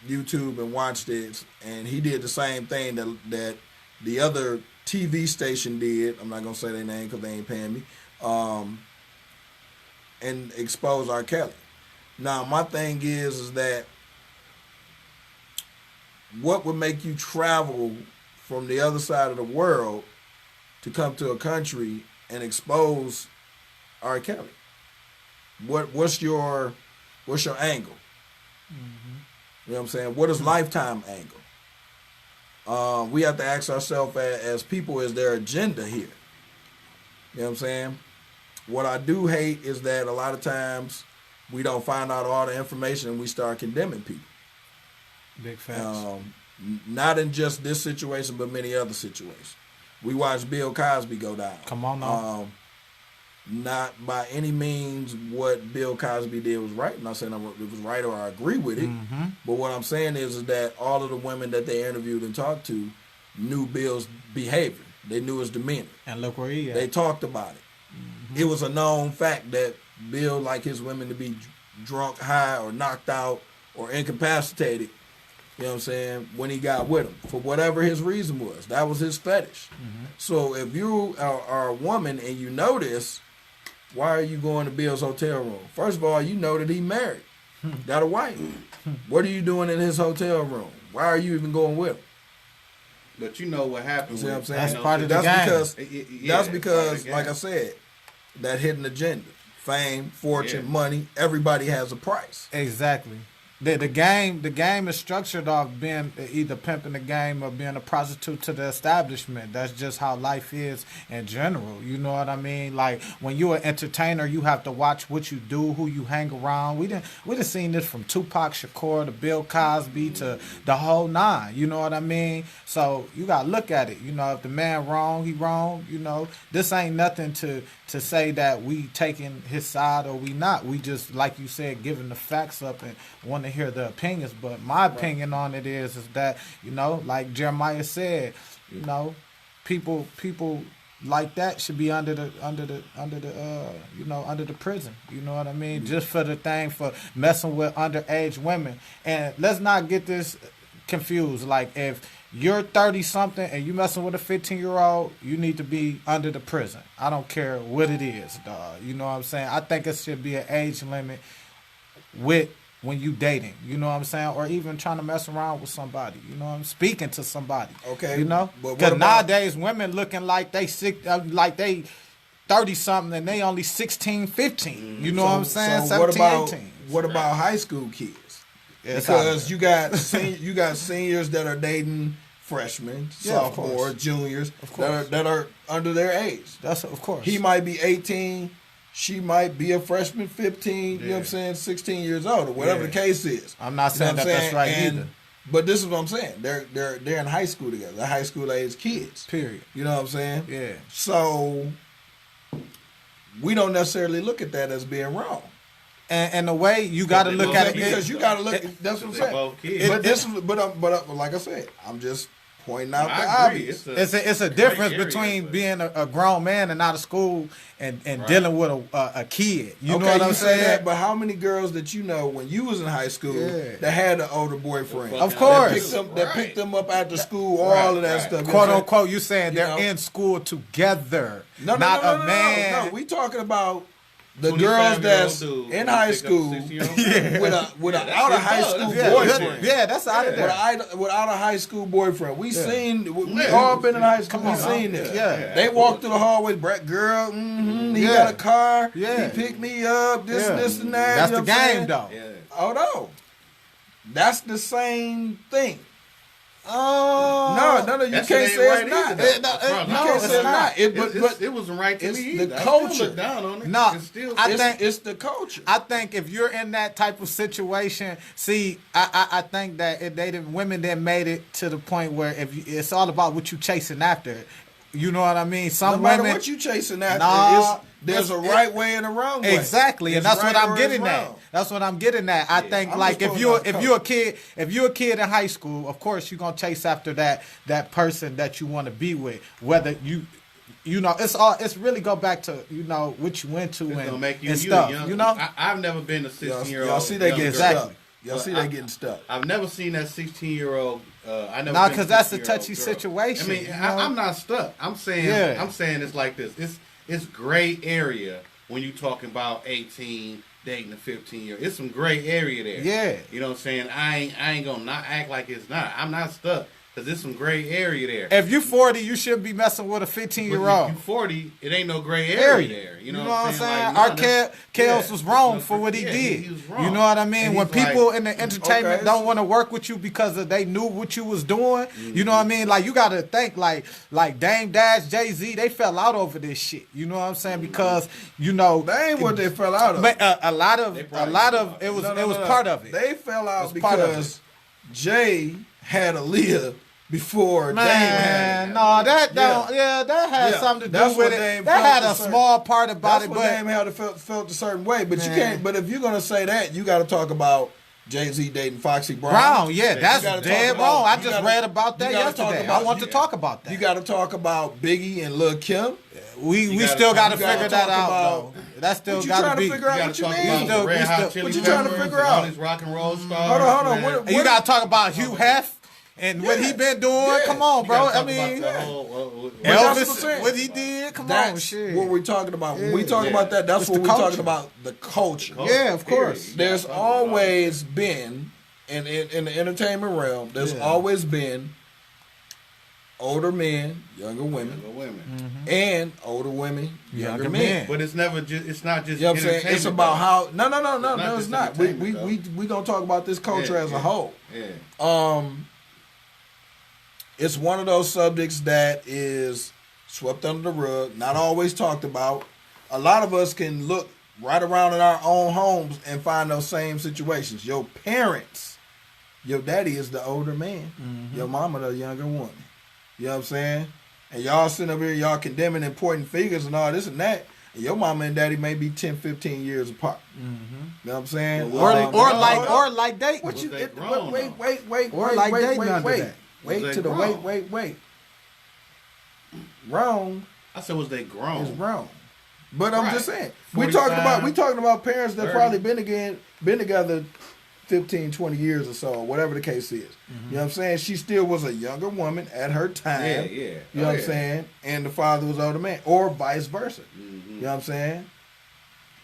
YouTube and watch this, and he did the same thing that the other TV station did. I'm not gonna say their name because they ain't paying me. And expose R. Kelly. Now, my thing is that what would make you travel from the other side of the world to come to a country and expose R. Kelly? What's your angle? Mm-hmm. You know what I'm saying? What is Lifetime angle? We have to ask ourselves as people, is there agenda here? You know what I'm saying? What I do hate is that a lot of times we don't find out all the information and we start condemning people. Big facts. Not in just this situation, but many other situations. We watched Bill Cosby go down. Come on now. Not by any means what Bill Cosby did was right. I'm not saying it was right or I agree with it. Mm-hmm. But what I'm saying is that all of the women that they interviewed and talked to knew Bill's behavior. They knew his demeanor. And look where he at. They talked about it. Mm-hmm. It was a known fact that Bill liked his women to be drunk, high, or knocked out, or incapacitated. You know what I'm saying? When he got with him, for whatever his reason was, that was his fetish. Mm-hmm. So if you are a woman and you know this, why are you going to Bill's hotel room? First of all, you know that he married, got a wife. What are you doing in his hotel room? Why are you even going with him? But you know what happened. You see what I'm saying? That's part of the game. That's because, like I said, that hidden agenda, fame, fortune, money. Everybody has a price. Exactly. The game is structured off being either pimping the game or being a prostitute to the establishment. That's just how life is in general. You know what I mean? Like when you're an entertainer, you have to watch what you do, who you hang around. We done seen this from Tupac Shakur to Bill Cosby to the whole nine. You know what I mean? So you gotta look at it. You know, if the man wrong, he wrong. You know, this ain't nothing to say that we taking his side or we not. We just, like you said, giving the facts up and want to hear the opinions. But my opinion on it is that, you know, like Jeremiah said, you know, people like that should be under the prison. You know what I mean? Just for the thing for messing with underage women. And let's not get this confused. Like if you're 30-something and you messing with a 15-year-old, you need to be under the prison. I don't care what it is, dog. You know what I'm saying? I think it should be an age limit with when you dating. You know what I'm saying? Or even trying to mess around with somebody. You know what I'm speaking to somebody. Okay. You know? Because nowadays women looking like they 30-something and they only 16, 15. You know what I'm saying? So 17, 18. What about high school kids? Because you got seniors that are dating freshmen, sophomores, juniors that are under their age. That's of course. He might be 18, she might be a freshman, 15. You know what I'm saying, 16 years old or whatever the case is. I'm not saying that's right either. But this is what I'm saying. They're in high school together. They're high school age kids. Period. You know what I'm saying? Yeah. So we don't necessarily look at that as being wrong. And the way you got to look at it, because you got to look. That's what I'm saying. But like I said, I'm just pointing out the obvious. It's a difference between being a grown man and out of school and dealing with a kid. You know what I'm saying? That, but how many girls that you know when you was in high school that had an older boyfriend? Of course, that picked them up after school. All of that stuff. Quote unquote, you saying they're in school together, not a man. No, we talking about the girls that's in high school with an out of high school boyfriend. Yeah, that's out of there. Without a high school boyfriend. We all been in high school. We seen this. Yeah. They walked through the hallway, girl, he got a car, he picked me up, this and that. That's the game, though. Yeah. Oh, no. That's the same thing. Oh no, you can't say it's not. You can't say it's not. It wasn't right to me either. The culture. Look down on it. No, I think it's the culture. I think if you're in that type of situation, see, I think that women that made it to the point where it's all about what you chasing after. You know what I mean? No matter what you chasing after, there's a right way and a wrong way. Exactly, and that's what I'm getting at. That's what I'm getting at. I think like if you're a kid in high school, of course you're gonna chase after that person that you want to be with. Whether you know, it's really go back to, you know, what you went to and stuff. You know, I've never been a 16-year-old. Y'all see they getting stuck. Y'all see they getting stuck. I've never seen that 16-year-old. I never. No, because that's a touchy situation. I mean, I'm not stuck. I'm saying it's like this. It's gray area when you talking about 18 dating a 15-year-old. It's some gray area there. Yeah. You know what I'm saying? I ain't gonna not act like it's not. I'm not stuck. Because there's some gray area there. If you 40, you shouldn't be messing with a 15-year-old. If you 40, it ain't no gray area there. You know what I'm saying? Like, Kels was wrong for what he did. He was wrong. You know what I mean? When people in the entertainment don't want to work with you because they knew what you was doing, you know what I mean? Like, you got to think, like Dame Dash, Jay-Z, they fell out over this shit. You know what I'm saying? Because, you know. They ain't what they fell out of. But a lot of it was part of it. They fell out because Jay had Aaliyah before Dame had it. No, that had something to do with it. That had a small part about it, but Dame had felt a certain way. But you can't. But if you're gonna say that, you got to talk about Jay-Z dating Foxy Brown. That's dead wrong. I just read about that yesterday. I want to talk about that. You got to talk about Biggie and Lil' Kim. We still got to figure that out, though. That still got to be. You got to figure out what you mean. What you trying to figure out? All these rock and roll stars. Hold on. You got to talk about Hugh Hef. And what he been doing, come on, bro. I mean, Elvis, what he did, come on, shit. What we're talking about. When we talk about that, that's what we're talking about, the culture. Yeah, of course. There's always been, in the entertainment realm, there's always been older men, younger women, and older women, younger men. But it's never just. It's not just. You know what I'm saying? It's about how. No, it's not. We gonna talk about this culture as a whole. Yeah. It's one of those subjects that is swept under the rug, not always talked about. A lot of us can look right around in our own homes and find those same situations. Your parents, your daddy is the older man, your mama the younger woman. You know what I'm saying? And y'all sitting up here, y'all condemning important figures and all this and that. And your mama and daddy may be 10, 15 years apart. You know what I'm saying? Or like dating. What you? Wait. Wait to the wait. Wrong. I said, was they grown? It's wrong. But I'm just saying, we talking about parents that 30. Probably been together 15, 20 years or so, or whatever the case is. You know what I'm saying? She still was a younger woman at her time. Yeah. You know what I'm saying? And the father was older man, or vice versa. You know what I'm saying?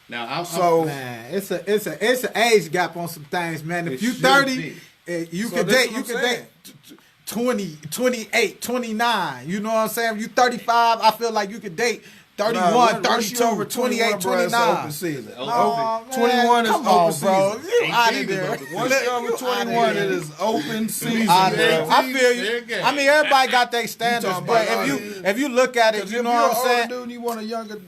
Now, man, it's an age gap on some things, man. If you 30, you can date 20, 28, 29. You know what I'm saying? If you 35, I feel like you could date 31, 32, 28, 29. Open season. 21 is open bro. season. You out of there. Once you're over 21, it is open season. I feel you. I mean, everybody got their standards, but if you look at it, you know what I'm saying? Dude, you want a younger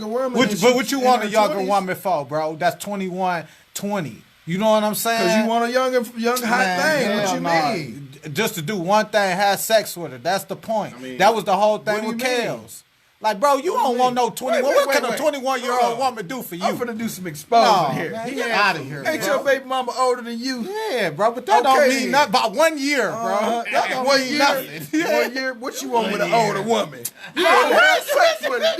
woman. But what you want a younger woman for, bro? That's 21, 20. You know what I'm saying? Because you want a young hot thing. What you mean? Just to do one thing, have sex with her. That's the point. I mean, that was the whole thing with Kels. Like, bro, you don't want no 21. What can a 21-year-old woman do for you? I'm finna do some exposing here. Man, get out of here, Ain't your baby mama older than you? Yeah, bro, but that don't mean nothing. About 1 year, bro. That don't mean nothing. 1 year? What you want with an older woman? You want to have sex with her,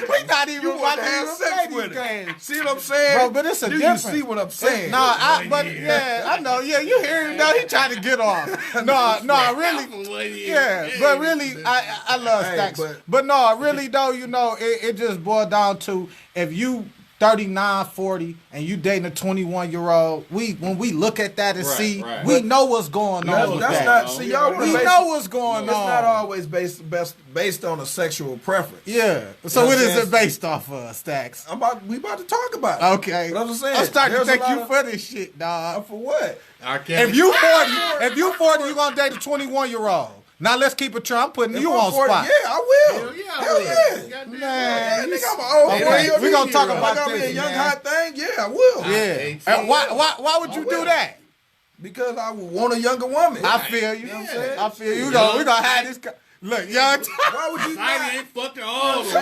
we not even want to have sex with her. See what I'm saying? Bro, but it's a difference. Do you see what I'm saying? I know. Yeah, you hear him, though. He trying to get off. No, really. Yeah, but really, I love Stackzs. But no, really though, you know, it just boiled down to if you 39, 40, and you dating a 21-year-old, when we look at that and we know what's going on. That's not. See, y'all. We know what's going on. It's not always based on a sexual preference. Yeah. So what is it based off of, Stackzs? We about to talk about it. Okay. But I'm just saying. I'm starting to thank you for this shit, dog. For what? If you 40, you gonna date a 21-year-old. Now let's keep it true. I'm putting you on spot. Yeah, I will. Hell yeah. Man, nigga, I'm an old boy. We're gonna talk about this. this, a young hot thing. Yeah, I will. Yeah. And why would you do that? Because I would want a younger woman. I feel you. I feel you. We're gonna have this. Look, young. Why would you not? ain't fucked her all the way.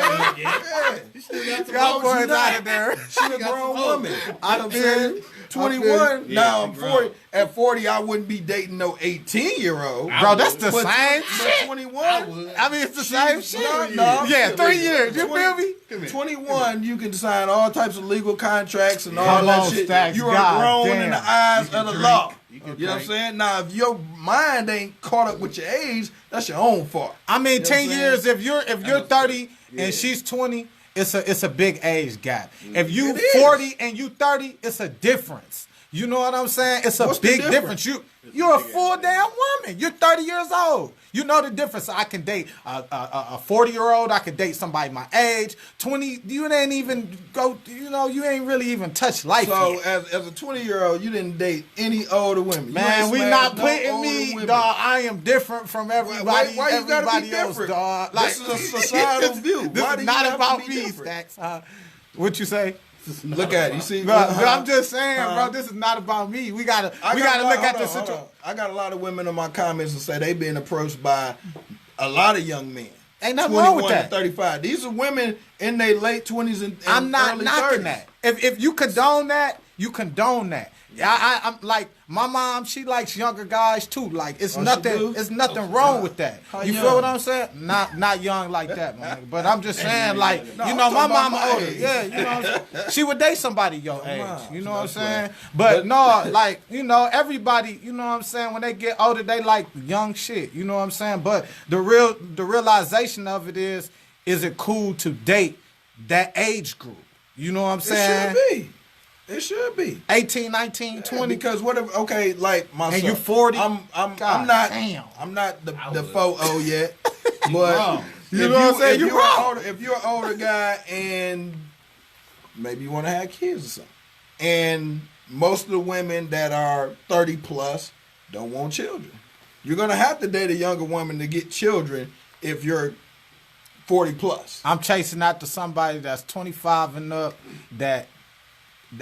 Yeah. You still got some y'all boys out of there. She's a grown woman. I feel you. 21. Yeah, Now I'm she 40. grown. At 40, I wouldn't be dating no 18-year-old. Bro, that's the But same but shit. 21. I mean, it's the same shit. No, Yeah, 3 listen, years. You feel me? Come here. 21, you can sign all types of legal contracts and all Come that on, shit. Stackzs, You are God grown damn. in the eyes You of can the drink. law. You You can know what I'm drink. saying? Now, if your mind ain't caught up with your age, that's your own fault. I mean, You know 10 what I'm years. saying? If you're 30 Yeah. and she's 20, it's a big age gap. If you It is. 40 and you 30, it's a difference. You know what I'm saying? It's a What's the big difference? difference. You're a full damn woman. You're 30 years old. You know the difference. I can date a 40-year-old. I can date somebody my age. 20, you ain't even go. You know, you ain't really even touch life So, yet. as a 20-year-old, you didn't date any older women. You Man, ain't we smashed not no putting older me, women. dog. I am different from everybody. Why you gotta be everybody else, different? dog. This is a societal view. This Why is do you not have to about be me, different? Stacks. What you say? Look at it. You see? Bro, I'm just saying, bro. This is not about me. We gotta look at the situation. I got a lot of women in my comments that say they being approached by a lot of young men. Ain't nothing wrong with 21 that. to 35. These are women in their late 20s and I'm not early knocking 30s. that. If you condone that, you condone that. Yeah, I'm like my mom. She likes younger guys too. Like it's Oh, she nothing. do? It's nothing wrong with that. How You young? feel what I'm saying? Not young like that, man. But I'm just saying, like No, you I'm know, my talking about mama my older. age. Yeah, you know, what I'm saying? She would date somebody your age. mom. You know what I'm That's saying? right. But no, like you know, everybody. You know what I'm saying? When they get older, they like young shit. You know what I'm saying? But the realization of it is it cool to date that age group? You know what I'm saying? It should be. It should be. 18, 19, 20. Because what if like myself, And you 40? I'm God not damn. I'm not the would. 4-0 yet. But wrong. You know what I'm saying? If You you're wrong. older, if you're an older guy and maybe you want to have kids or something, and most of the women that are 30 plus don't want children, you're gonna have to date a younger woman to get children if you're 40 plus. I'm chasing after somebody that's 25 and up that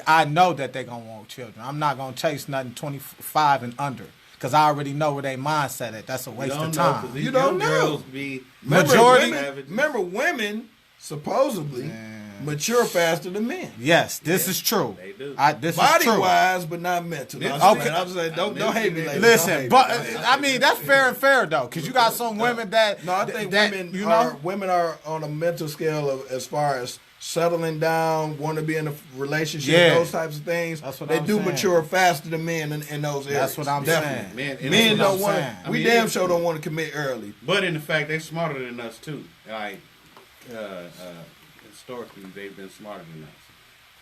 I know that they're going to want children. I'm not going to chase nothing 25 and under because I already know where their mindset at. That's a waste of time. You don't know. Girls be Majority- Remember women supposedly mature faster than men. Yes, this is true. They do. This is Body true. wise, but not mental. Okay. I'm saying, don't hate me, ladies. Listen, Don't hate but me. I mean that's fair and fair though, because you got some women that No, I think that, women you are know, women are on a mental scale of as far as settling down, want to be in a relationship, Yeah. those types of things. That's what they I'm do saying. mature faster than men in those areas. That's what I'm Definitely. saying. Men That's what don't I'm want. saying. We I mean, damn it- sure don't want to commit early. But in the fact, they're smarter than us too. Like historically, they've been smarter than us.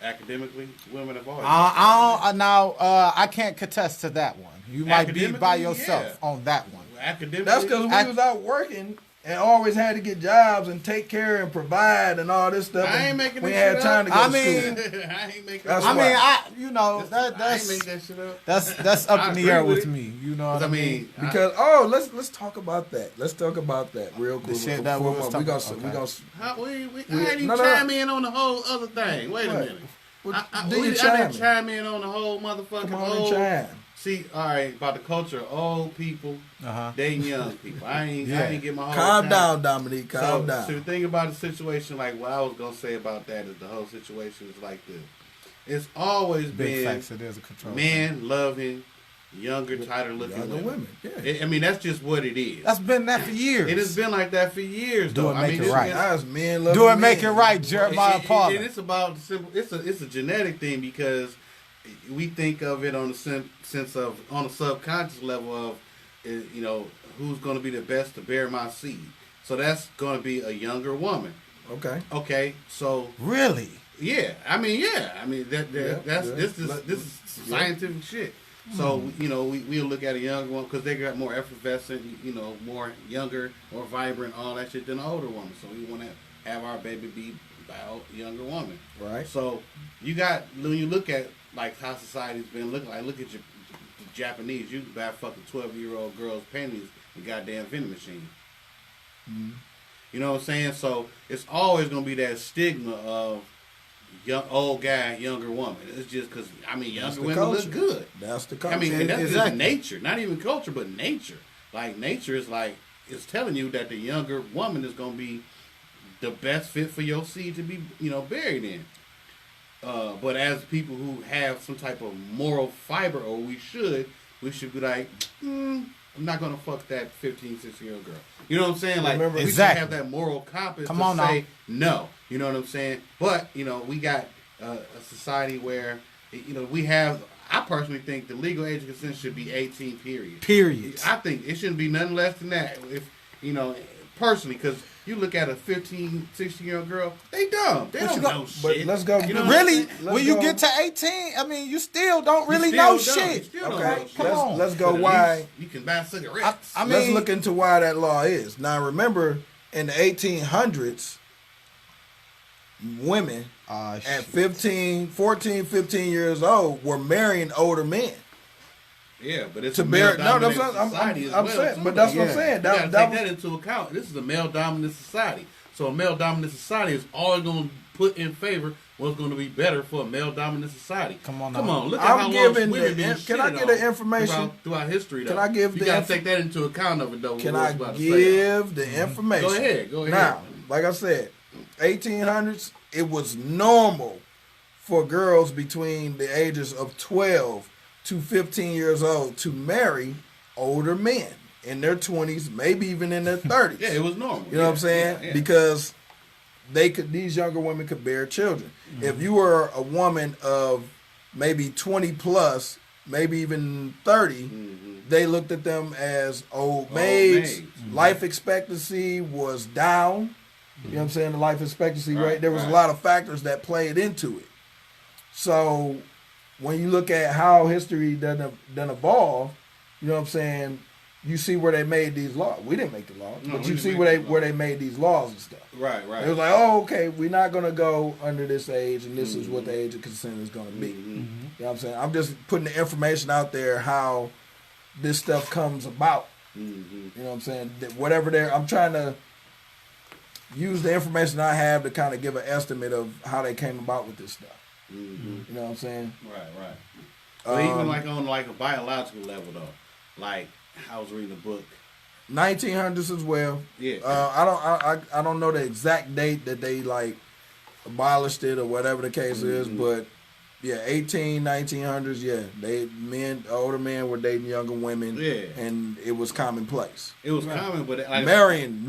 Academically, women have always. I can't contest to that one. You might be by Academically, yourself on that one. Academically, That's because we was out working and always had to get jobs and take care and provide and all this stuff. I ain't and making we this had shit time up. to go I to mean, school. I ain't making. That's I mean, why. I ain't make that shit up. that's I up in the agree air with with it. me. You know what I I mean? mean, Because let's talk about that. Let's talk about that real quick. shit that we was talking about, okay. I didn't chime in on the whole other thing. Wait a What? minute. I Do you didn't chime? chime in on the whole motherfucking Come on and old. chime. See, all right, about the culture of old people dating young people. I ain't get my whole Calm time. down, Dominique. Calm down. So the thing about the situation, like what I was gonna say about that is the whole situation is like this. It's always Big been facts. It is a control. men loving younger, tighter looking Younger women, yeah. I mean, that's just what it is. That's been that for years. It has been like that for years, Do though. it, make it it's- right. Guys, men love Do it, make it right, Jeremiah and Paul. it's about the simple. It's a genetic thing because we think of it on the sense of on a subconscious level of who's going to be the best to bear my seed. So that's going to be a younger woman. Okay. Okay, so Really? yeah, I mean this is scientific shit. So we'll look at a younger one because they got more effervescent, more younger, more vibrant, all that shit than an older woman. So we want to have our baby be by a younger woman. Right. So when you look at like how society's been looking, like look at the Japanese. You can buy fucking 12-year-old girls' panties and goddamn vending machine. Mm-hmm. You know what I'm saying? So it's always gonna be that stigma of old guy, younger woman. It's just because younger women culture. look good. That's the culture. And that's Exactly. just nature, not even culture, but nature. Like nature is like it's telling you that the younger woman is gonna be the best fit for your seed to be, buried in. But as people who have some type of moral fiber, or we should be like, I'm not gonna fuck that 15, 16-year-old girl. You know what I'm saying? Like, Remember, we should have that moral compass to say no. You know what I'm saying? But we got a society where we have. I personally think the legal age of consent should be 18. Period. I think it shouldn't be nothing less than that. If personally, because you look at a 15, 16-year-old girl, they dumb. They don't know shit. But let's go. Really? When you get to 18, I mean, you still don't really know shit. Okay, come on. Let's go. Why you can buy cigarettes? I mean, let's look into why that law is. Now, remember, in the 1800s, women at 14, 15 years old were marrying older men. Yeah, but it's to a bear. No, that's what I'm saying. But that's what I'm saying. You gotta take that into account. This is a male dominant society. So a male dominant society is always going to put in favor what's going to be better for a male dominant society. Come on. Look at how long women been Can I get the information throughout history? Though. Can I give? You got to take that into account of it, though. Can I give the information? Go ahead. Now, like I said, 1800s, it was normal for girls between the ages of 12 to 15 years old to marry older men in their 20s, maybe even in their 30s. Yeah, it was normal. You know what I'm saying? Yeah. Because these younger women could bear children. Mm-hmm. If you were a woman of maybe 20 plus, maybe even 30, they looked at them as old maids. Mm-hmm. Life expectancy was down. You know what I'm saying? The life expectancy rate. There was a lot of factors that played into it. So when you look at how history done evolve, you know what I'm saying, you see where they made these laws. We didn't make the laws, but you see where they made these laws and stuff. Right. It was like, oh, okay, we're not going to go under this age, and this is what the age of consent is going to be. You know what I'm saying? I'm just putting the information out there how this stuff comes about. You know what I'm saying? I'm trying to use the information I have to kind of give an estimate of how they came about with this stuff. You know what I'm saying? Right. But even like on like a biological level though, like I was reading a book, 1900s as well. Yeah. I don't know the exact date that they like abolished it or whatever the case is, but yeah, 1900s. Yeah, older men were dating younger women. Yeah, and it was commonplace. It was common, but like, marrying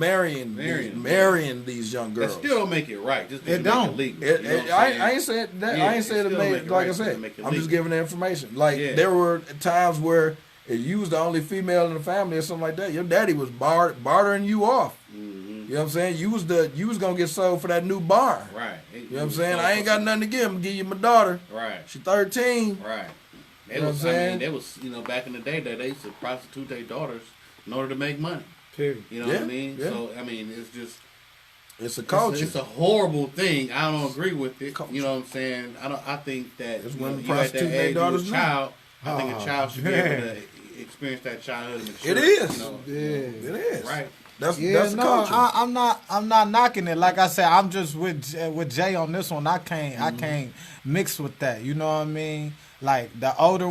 these young girls. It still don't make it right. Just it don't. Make it legal. I ain't said that. I ain't said it made. Like I said, I'm just giving the information. Like there were times where if you was the only female in the family or something like that, your daddy was bartering you off. You know what I'm saying? You was gonna get sold for that new barn. Right. You know what I'm saying? I ain't got nothing to give. I'm gonna give you my daughter. Right. She's 13. Right. You know what I'm saying? It was back in the day that they used to prostitute their daughters in order to make money. Period. You know what I mean? Yeah. So I mean, it's just it's a culture. It's a horrible thing. I don't agree with it. You know what I'm saying? I think that you at that age as a child, I think a child should be able to experience that childhood. It is. It is. Right. That's the culture. I'm not knocking it. Like I said, I'm just with Jay on this one. I can't mix with that. You know what I mean? Like the older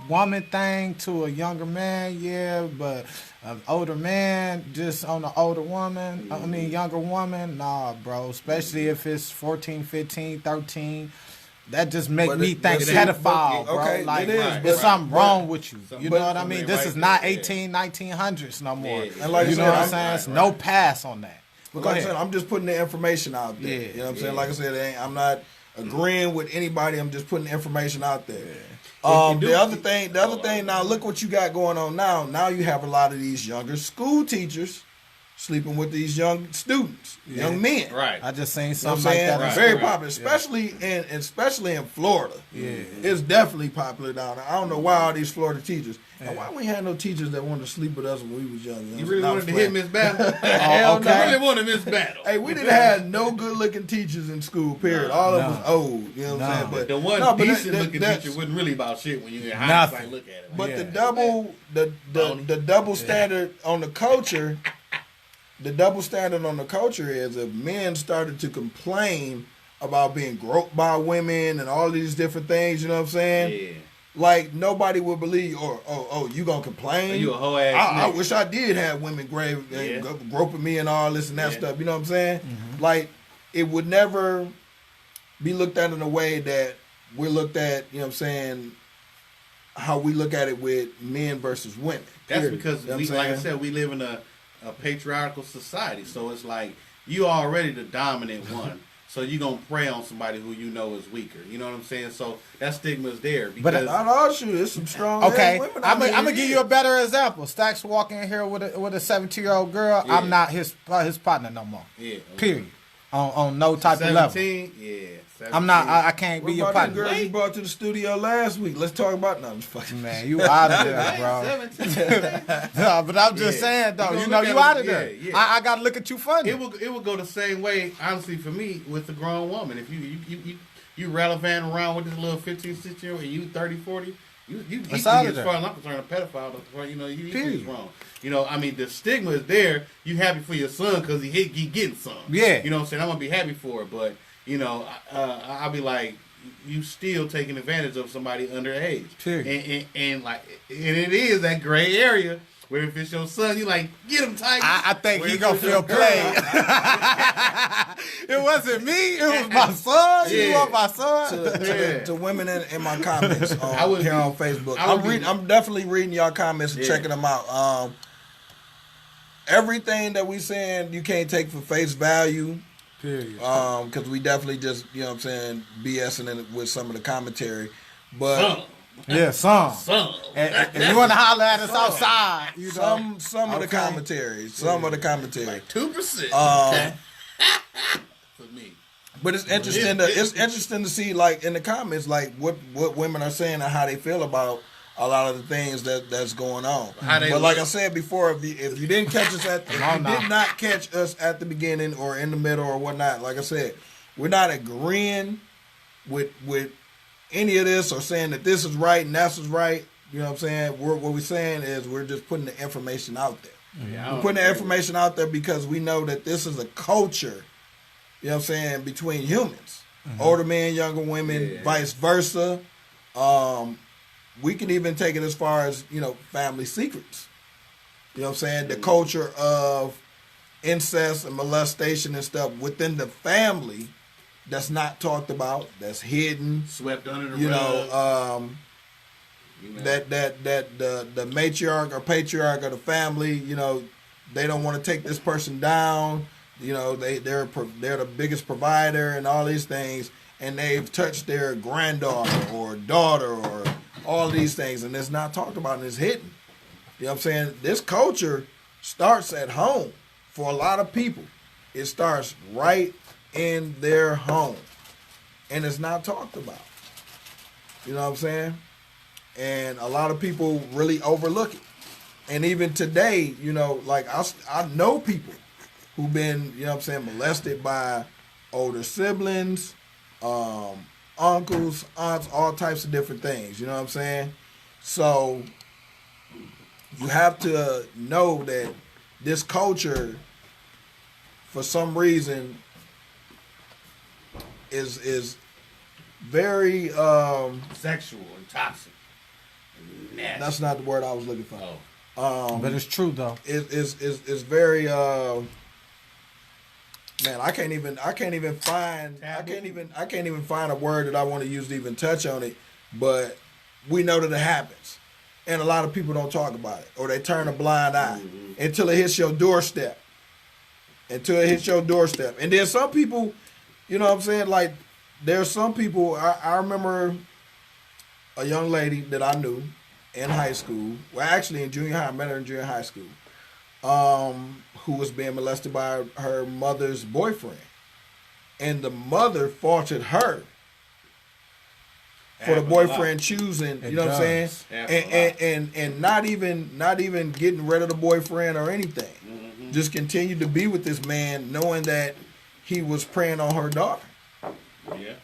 woman thing to a younger man, yeah, but an older man just on an older woman, younger woman, nah, bro. Especially if it's 14, 15, 13. That just make me think pedophile, bro. Okay, like, there's something wrong with you. You know what I mean? This is not 1900s no more. Yeah. And like you know what I'm saying? It's no pass on that. But like I said, I'm just putting the information out there. You know what I'm saying? Like I said, I'm not agreeing with anybody. I'm just putting the information out there. The other thing. Now look what you got going on now. Now you have a lot of these younger school teachers sleeping with these young students, young men. Right. I just seen something like that. Right. Very popular, especially in Florida. Yeah. It's definitely popular down there. I don't know why all these Florida teachers. And why we had no teachers that wanted to sleep with us when we was young? You really wanted to hit Miss Battle? Hell no. I really wanted Miss Battle. Hey, we didn't have no good looking teachers in school, period. All of them was old. You know what I'm saying? But the one decent looking teacher wasn't really about shit when you in hindsight look at it. But the double standard on the culture. The double standard on the culture is if men started to complain about being groped by women and all these different things, you know what I'm saying? Yeah. Like nobody would believe, you gonna complain? Are you a hoe ass I wish I did have women groping me and all this and that stuff. You know what I'm saying? Like it would never be looked at in a way that we're looked at, you know what I'm saying, how we look at it with men versus women. That's period. because, You know what we, I'm like I saying? said, we live in a patriarchal society. So it's like you already the dominant one. So you're going to prey on somebody who you know is weaker. You know what I'm saying? So that stigma is there. Because But Not all shoot. There's some strong okay, women. I'm gonna give you a better example. Stackzs walking in here with a 17-year-old girl. Yeah. I'm not his partner no more. Yeah. Okay. Period. On no type of level. 17? Yeah. 17. I'm not. I can't What be your about that partner. girl you brought to the studio last week? Let's talk about no, I'm just fucking. Man, you out of there, bro. 17. No, but I'm just saying though. You You gonna know, look you at out it, of there. yeah, yeah. I gotta look at you funny. It will go the same way, honestly, for me with the grown woman. If you relevant around with this little 15, 16-year-old and you 30, 40, you It's can out get, of as there. far as I'm concerned, a pedophile. You know, you Period. is wrong. You know, I mean, the stigma is there. You happy for your son because he getting some. Yeah. You know what I'm saying? I'm gonna be happy for it, but you know, I'll be like, you still taking advantage of somebody underage. Period. And it is that gray area where if it's your son, you like get him tight. I think Where he if gonna it's your feel girl, played. It wasn't me. It was my son. You Yeah. want my son? To women in my comments I would here be- on Facebook. I would be- I'm definitely reading y'all comments and Yeah. checking them out. Everything that we saying you can't take for face value. Period. Because we definitely just, you know what I'm saying, BSing in it with some of the commentary. But Yeah, some. son. And you want to holler at us outside, you know. some of the Okay. commentary. Some of the commentary. 2%. For me. But it's interesting to see, like, in the comments, like, what women are saying and how they feel about a lot of the things that's going on. How they But like look. I said before, if you didn't catch us did not catch us at the beginning or in the middle or whatnot, like I said, we're not agreeing with any of this or saying that this is right and that's is right. You know what I'm saying? What we're saying is we're just putting the information out there. Yeah, We're putting the information out there because we know that this is a culture, you know what I'm saying, between humans. Older men, younger women, vice versa. We can even take it as far as, you know, family secrets. You know what I'm saying? The culture of incest and molestation and stuff within the family that's not talked about, that's hidden. Swept under the You rug. know, You know. that the matriarch or patriarch of the family, you know, they don't want to take this person down. You know, they're the biggest provider and all these things, and they've touched their granddaughter or daughter or all these things, and it's not talked about and it's hidden. You know what I'm saying? This culture starts at home for a lot of people. It starts right in their home, and it's not talked about. You know what I'm saying? And a lot of people really overlook it. And even today, you know, like I know people who've been, you know what I'm saying, molested by older siblings, uncles, aunts, all types of different things. You know what I'm saying? So you have to know that this culture, for some reason, is very Sexual and toxic. Nasty. that's not the word I was looking for. But it's true though. It's very man, I can't even find a word that I want to use to even touch on it, but we know that it happens. And a lot of people don't talk about it, or they turn a blind eye until it hits your doorstep. And then some people, you know what I'm saying, like there's some people, I remember a young lady that I knew in high school, well actually in junior high, I met her in junior high school, who was being molested by her mother's boyfriend. And the mother faulted her for the boyfriend choosing, you know what I'm saying? And not even getting rid of the boyfriend or anything. Mm-hmm. Just continued to be with this man knowing that he was preying on her daughter. Yeah. You know what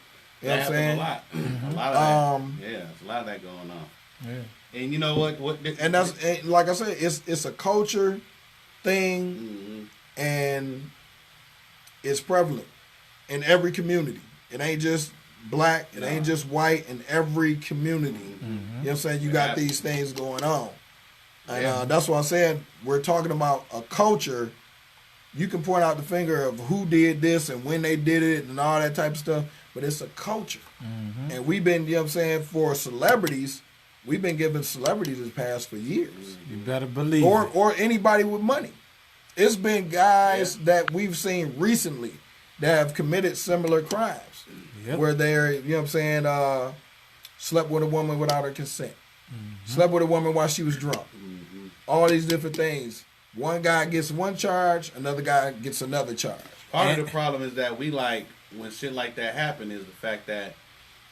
That I'm happens saying? a lot. A lot of that. Yeah, there's a lot of that going on. Yeah. And you know what? And that's, and like I said, it's a culture thing, and it's prevalent in every community. It ain't just black, it ain't just white, in every community. You know what I'm saying? You got these things going on. And that's why I said we're talking about a culture you can point out the finger of who did this and when they did it and all that type of stuff, but it's a culture. Mm-hmm. And we've been, you know what I'm saying, for celebrities, we've been giving celebrities this pass for years. You better believe or anybody with money. It's been guys that we've seen recently that have committed similar crimes. Yep. Where they're, you know what I'm saying, slept with a woman without her consent. Mm-hmm. Slept with a woman while she was drunk. Mm-hmm. All these different things. One guy gets one charge, another guy gets another charge. Part of the problem is that we like, when shit like that happen, is the fact that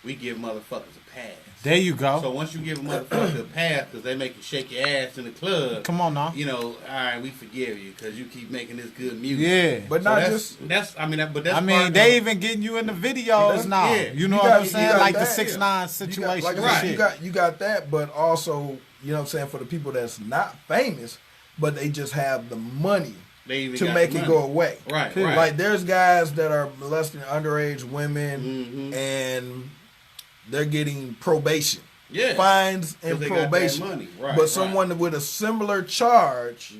we give motherfuckers a pass. There you go. So once you give a motherfucker a pass because they make you shake your ass in the club. Come on now. You know, all right, we forgive you because you keep making this good music. Yeah. But so not just... That's they even getting you in the videos now. Yeah. You know what I'm saying? Like the 6ix9ine situation. You got that, but also, you know what I'm saying, for the people that's not famous, but they just have the money to make it go away. Right. Like there's guys that are molesting underage women and they're getting probation. Yeah. Fines and probation. Got that money. Right, but someone with a similar charge,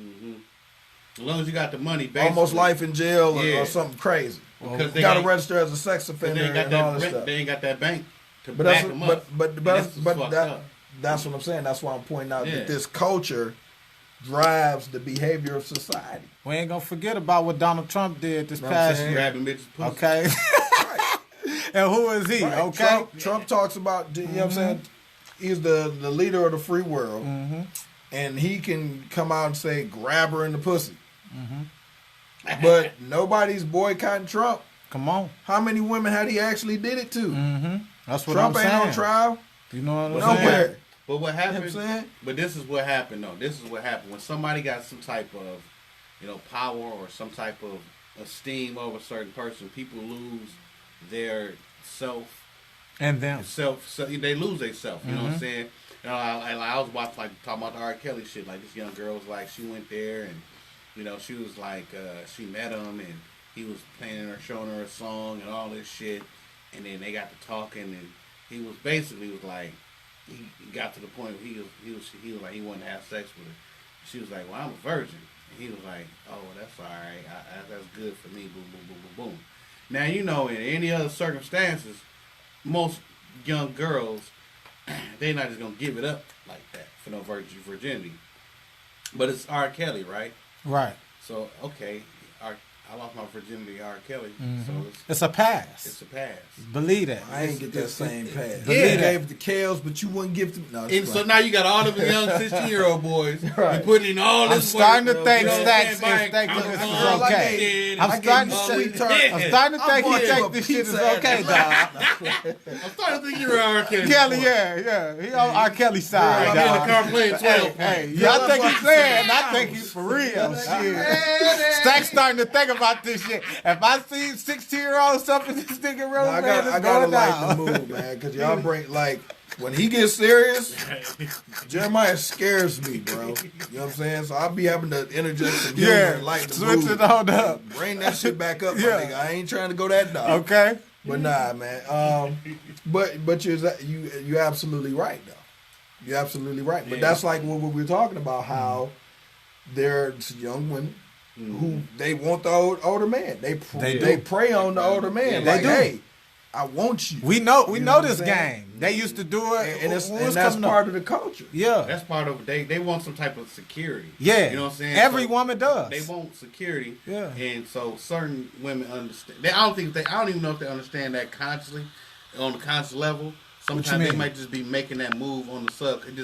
as long as you got the money, basically, almost life in jail or something crazy. Because they got to register as a sex offender and all this stuff. They ain't got that bank to back them up. But that's what I'm saying. That's why I'm pointing out that this culture drives the behavior of society. We ain't gonna forget about what Donald Trump did this past year. Grabbing bitches' pussy. Okay. And who is he? Right. Okay. Trump talks about, you know what I'm saying? He's the leader of the free world. Mm-hmm. And he can come out and say, grab her in the pussy. Mm-hmm. But nobody's boycotting Trump. Come on. How many women had he actually did it to? Mm-hmm. That's what Trump I'm saying. Trump ain't on trial. You know what I'm saying? Nowhere. But what happened? You know what I'm saying? But this is what happened, though. This is what happened. When somebody got some type of, power or some type of esteem over a certain person, people lose their self. And them. So they lose their self. You know what I'm saying? I was watching, talking about the R. Kelly shit. Like, this young girl was like, she went there and, she was like, she met him and he was playing her, showing her a song and all this shit. And then they got to talking and he was basically like, he got to the point where he was like, he wanted to have sex with her. She was like, well, I'm a virgin. And he was like, oh, that's all right. That's good for me. Boom, boom, boom, boom, boom. Now, in any other circumstances, most young girls, they're not just going to give it up like that for no virginity. But it's R. Kelly, right? Right. So, okay, I lost my virginity to R. Kelly. Mm-hmm. So it's a pass. It's a pass. Believe that. I ain't get that same pass. Believe You gave the Kales, but you wouldn't give them. No, and so now you got all of the young 16-year-old boys putting in all this work. I'm starting to think Stackzs this is okay. I'm starting to think this shit is okay, dog. I'm starting to think you're R. Kelly. Kelly, yeah. He on R. Kelly's side. I'm in the car playing 12. Hey, I think he's playing. I think he's for real. Shit. Stack's starting to think about this shit. If I see 16-year-olds up in this nigga room, I gotta like the move, man, because y'all bring when he gets serious, Jeremiah scares me, bro. You know what I'm saying? So I'll be having to interject some humor and lighten the mood. Switch it on up. Bring that shit back up, my nigga. I ain't trying to go that dark. Okay. But nah, man. But you're absolutely right, though. You're absolutely right. But that's like what we were talking about, how there's young women who they want the older man. They prey on the older man. They do. Hey, I want you. We know this game. They used to do it, and that's part of the culture. Yeah, that's part of they want some type of security. Yeah, you know what I'm saying. Every woman does. They want security. Yeah, and so certain women understand. I don't even know if they understand that consciously, on the conscious level. Sometimes they might just be making that move on the sub. They're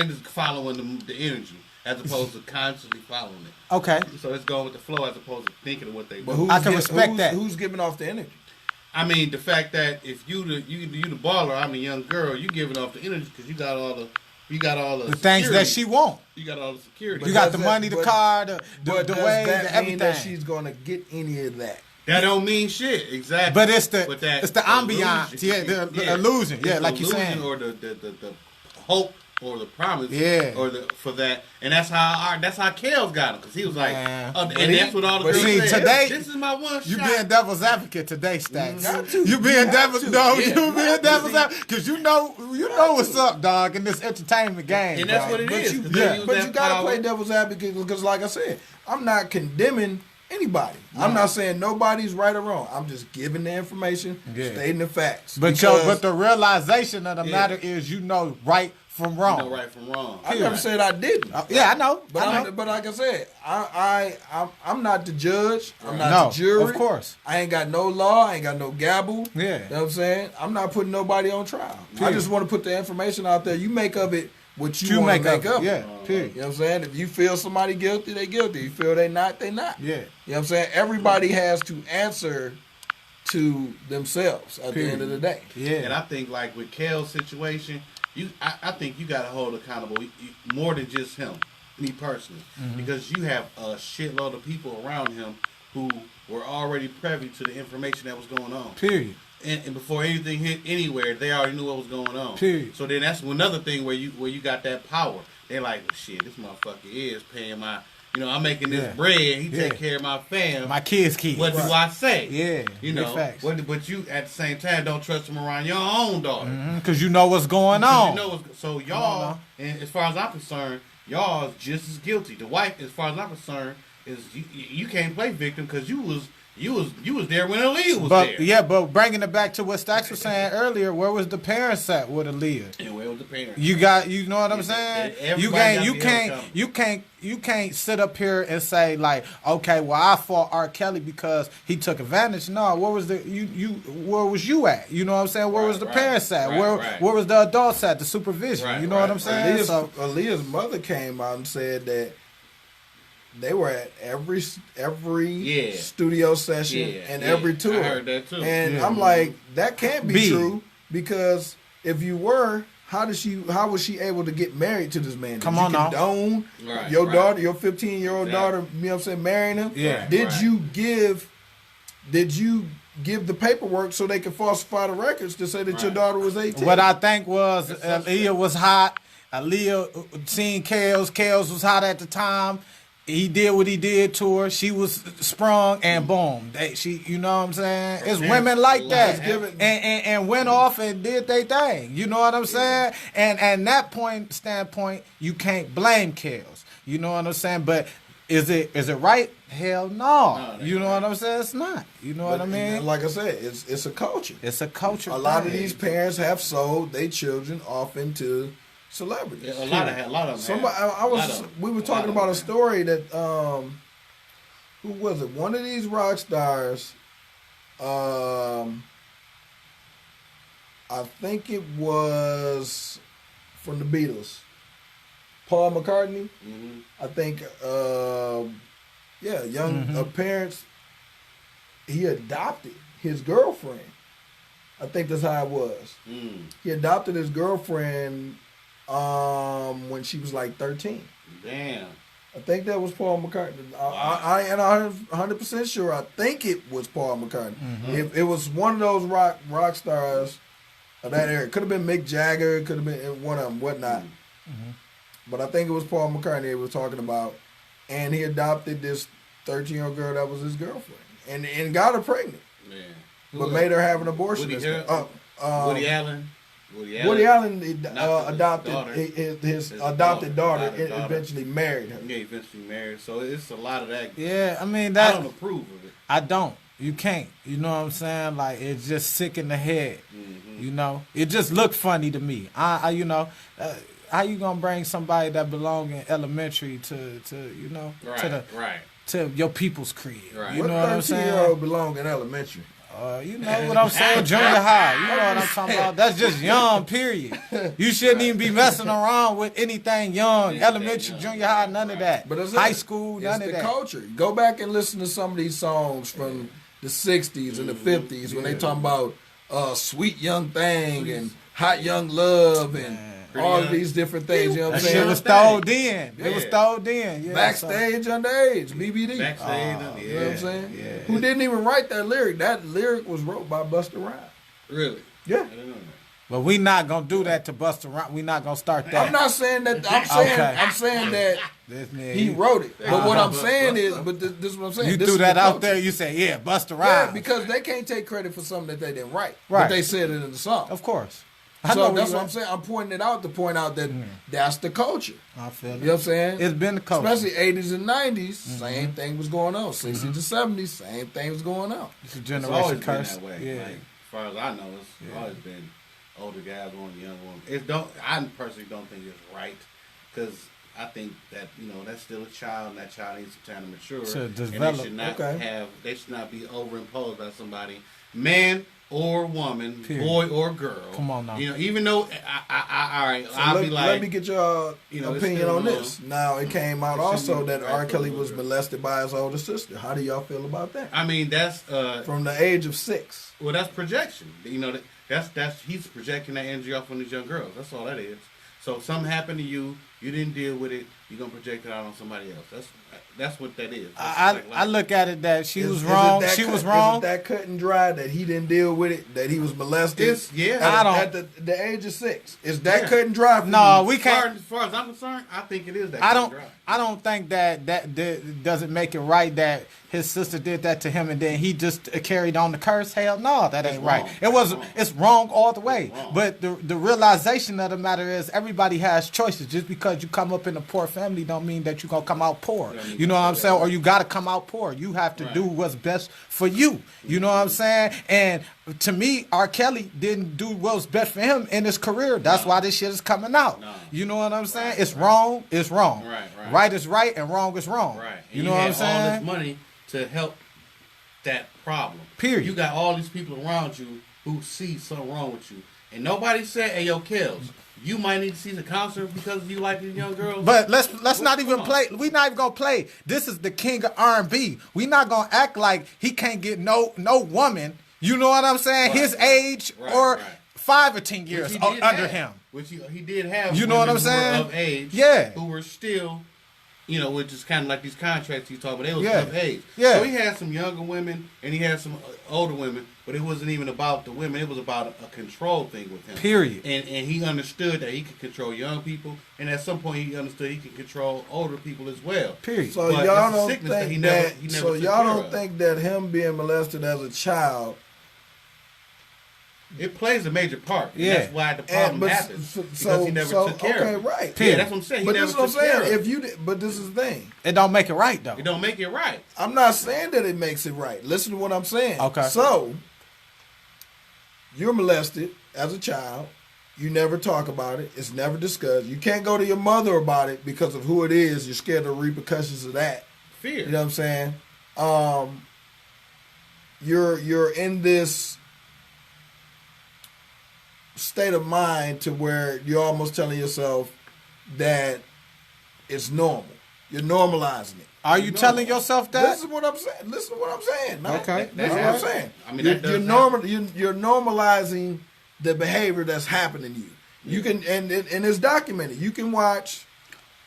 just following the energy, as opposed to consciously following it. Okay. So it's going with the flow as opposed to thinking of what they. I can respect that. Who's giving off the energy? I mean, the fact that if you the baller, I'm the young girl, you giving off the energy because you got all the things that she want. You got all the security. You got the money, the car, the way, that everything. Mean that she's gonna get any of that? That don't mean shit, exactly. But it's the ambiance, the illusion, like you're saying, or the hope. Or the promise, for that, and that's how Kels got him, because he was like, and that's what all the girls say. Today, this is my one shot. You being devil's advocate today, Stackzs. You being devil's advocate because you know what's up, dog, in this entertainment game. And that's what it is. But you gotta play devil's advocate because, like I said, I'm not condemning anybody. No. I'm not saying nobody's right or wrong. I'm just giving the information, stating the facts. But the realization of the matter is, right from wrong. You know right from wrong. I never said I didn't. I know. But like I said, I'm not the judge. I'm not the jury. Of course. I ain't got no law. I ain't got no gavel. Yeah. You know what I'm saying? I'm not putting nobody on trial. Period. I just want to put the information out there. You make of it what you want to make of it. Yeah. Period. You know what I'm saying? If you feel somebody guilty, they guilty. You feel they not, they not. Yeah. You know what I'm saying? Everybody has to answer to themselves at the end of the day. Yeah. And I think like with Kel's situation, I think you got to hold accountable more than just him, me personally, because you have a shitload of people around him who were already privy to the information that was going on. Period. And before anything hit anywhere, they already knew what was going on. Period. So then that's another thing where you got that power. They're like, well, shit, this motherfucker is paying my. I'm making this bread. He take care of my fam. My kids. What do I say? Yeah. Facts. But you at the same time don't trust him around your own daughter. Because you know what's going on. So y'all, and as far as I'm concerned, y'all is just as guilty. The wife, as far as I'm concerned, is you can't play victim because you was there when Aaliyah was there. Yeah, but bringing it back to what Stackzs was saying earlier, where was the parents at with Aaliyah? And where was the parents? You know what I'm saying? You can't sit up here and say like, okay, well I fought R. Kelly because he took advantage. No, where was where was you at? You know what I'm saying? Where was the parents at? Where was the adults at? The supervision? You know what I'm saying? Aaliyah's mother came out and said that they were at every studio session and every tour. I heard that too. And I'm like, that can't be true, because if you were, how was she able to get married to this man? Come on now. Condone your daughter, your 15-year-old daughter, you know what I'm saying, marrying him? Yeah. Did you give the paperwork so they could falsify the records to say that your daughter was 18? What I think was Aaliyah was hot. Aaliyah seen Kels. Kels was hot at the time. He did what he did to her. She was sprung, and boom. You know what I'm saying? It's women like that. And went off and did their thing. You know what I'm saying? And that standpoint, you can't blame Kels. You know what I'm saying? But is it right? Hell no. You know what I'm saying? It's not. You know what I mean? Like I said, it's a culture. It's a culture. A lot of these parents have sold their children off into celebrities. A lot of them. We were talking about a story that who was it? One of these rock stars. I think it was from the Beatles. Paul McCartney. Mm-hmm. I think. Parents. He adopted his girlfriend. I think that's how it was. Mm. He adopted his girlfriend when she was like 13. Damn. I think that was Paul McCartney. I'm 100% sure. I think it was Paul McCartney. Mm-hmm. It was one of those rock stars of that era. It could have been Mick Jagger. It could have been one of them, whatnot. Mm-hmm. But I think it was Paul McCartney they were talking about. And he adopted this 13-year-old girl that was his girlfriend. And got her pregnant. Man. But made her have an abortion. Woody Allen? Woody Allen adopted his adopted daughter and eventually married her. Yeah, eventually married. So it's a lot of that. Yeah, I mean I don't approve of it. I don't. You can't. You know what I'm saying? Like, it's just sick in the head. Mm-hmm. You know, it just looked funny to me. How you gonna bring somebody that belong in elementary to your people's crib? Right. You know what I'm saying? 13-year-old belong in elementary. You know what I'm saying? Junior high. You know what I'm talking about? That's just young, period. You shouldn't even be messing around with anything young. Elementary, junior high, none of that. But high school, none of that. It's the culture. Go back and listen to some of these songs from the 60s and the 50s when they talking about Sweet Young Thing and Hot Young Love and all of these different things. You know what I'm saying? It was thrown in. It was thrown in. Yeah, Backstage Underage, BBD. Backstage, you know what I'm saying? Yeah. Who didn't even write that lyric? That lyric was wrote by Busta Rhymes. Really? Yeah. I didn't know that. But we not gonna do that to Busta Rhymes. We not gonna start that. I'm not saying that. I'm saying that he wrote it. But what I'm saying is, this is what I'm saying. You threw that out there. You say, Busta Rhymes. Yeah, because they can't take credit for something that they didn't write. Right. But they said it in the song. Of course. So that's what I'm saying. I'm pointing it out to point out that that's the culture. I feel it. You know what I'm saying? It's been the culture. Especially 80s and 90s, same thing was going on. 60s and 70s, same thing was going on. It's a It's generation always curse. been that way. Yeah. Like, as far as I know, it's always been older guys wanting younger women. I personally don't think it's right because I think that that's still a child, and that child needs some time to mature. To develop. And they should not be overimposed by somebody, man or woman, boy or girl. Come on now. Even though all right, So I'll be like, let me get your opinion on this. Now it came out also that R. Kelly was molested by his older sister. How do y'all feel about that? I mean, that's from the age of 6. Well, that's projection. That's he's projecting that energy off on these young girls. That's all that is. So if something happened to you, you didn't deal with it, you're gonna project it out on somebody else. That's what that is. I look at it that she was wrong. She was wrong. Is it that cut and dry that he didn't deal with it? That he was molested? At the age of 6. Is that cut and dry? No, we can't. As far as I'm concerned, I think it is that. Cut and dry. I don't think that doesn't make it right that his sister did that to him and then he just carried on the curse. Hell no, that ain't right. It's wrong all the way. But the realization of the matter is everybody has choices. Just because you come up in a poor family don't mean that you're gonna come out poor. You know what I'm saying? Or you gotta come out poor. You have to do what's best for you. You know what I'm saying? And to me, R. Kelly didn't do what's best for him in his career. That's why this shit is coming out. You know what I'm saying? It's wrong. It's wrong. Right is right and wrong is wrong. Right. You know what I'm saying? All this money to help that problem. Period. You got all these people around you who see something wrong with you, and nobody said, "Hey, yo, Kels, you might need to see the counselor because you like these young girls." But let's not even play. We're not even gonna play. This is the king of R&B. We're not gonna act like he can't get no woman. You know what I'm saying? His age or 5 or 10 years under him. Which he did have. You know what I'm saying? Of age. Yeah. Who were still. Which is kind of like these contracts you talk about. They was of age. Yeah. So he had some younger women and he had some older women, but it wasn't even about the women. It was about a control thing with him. Period. And he understood that he could control young people, and at some point he understood he could control older people as well. Period. So but y'all don't think that him being molested as a child. It plays a major part. Yeah, that's why the problem happens because he never took care of it. Right. Yeah, that's what I'm saying. But this is what I'm saying. But this is the thing. It don't make it right though. It don't make it right. I'm not saying that it makes it right. Listen to what I'm saying. Okay. So you're molested as a child. You never talk about it. It's never discussed. You can't go to your mother about it because of who it is. You're scared of the repercussions of that. Fear. You know what I'm saying? You're in this state of mind to where you're almost telling yourself that it's normal. You're normalizing it. Are you telling yourself that? This is what I'm saying. Listen to what I'm saying. No, okay. That's what I'm saying. I mean, you're normalizing the behavior that's happening to you. You can and it's documented. You can watch.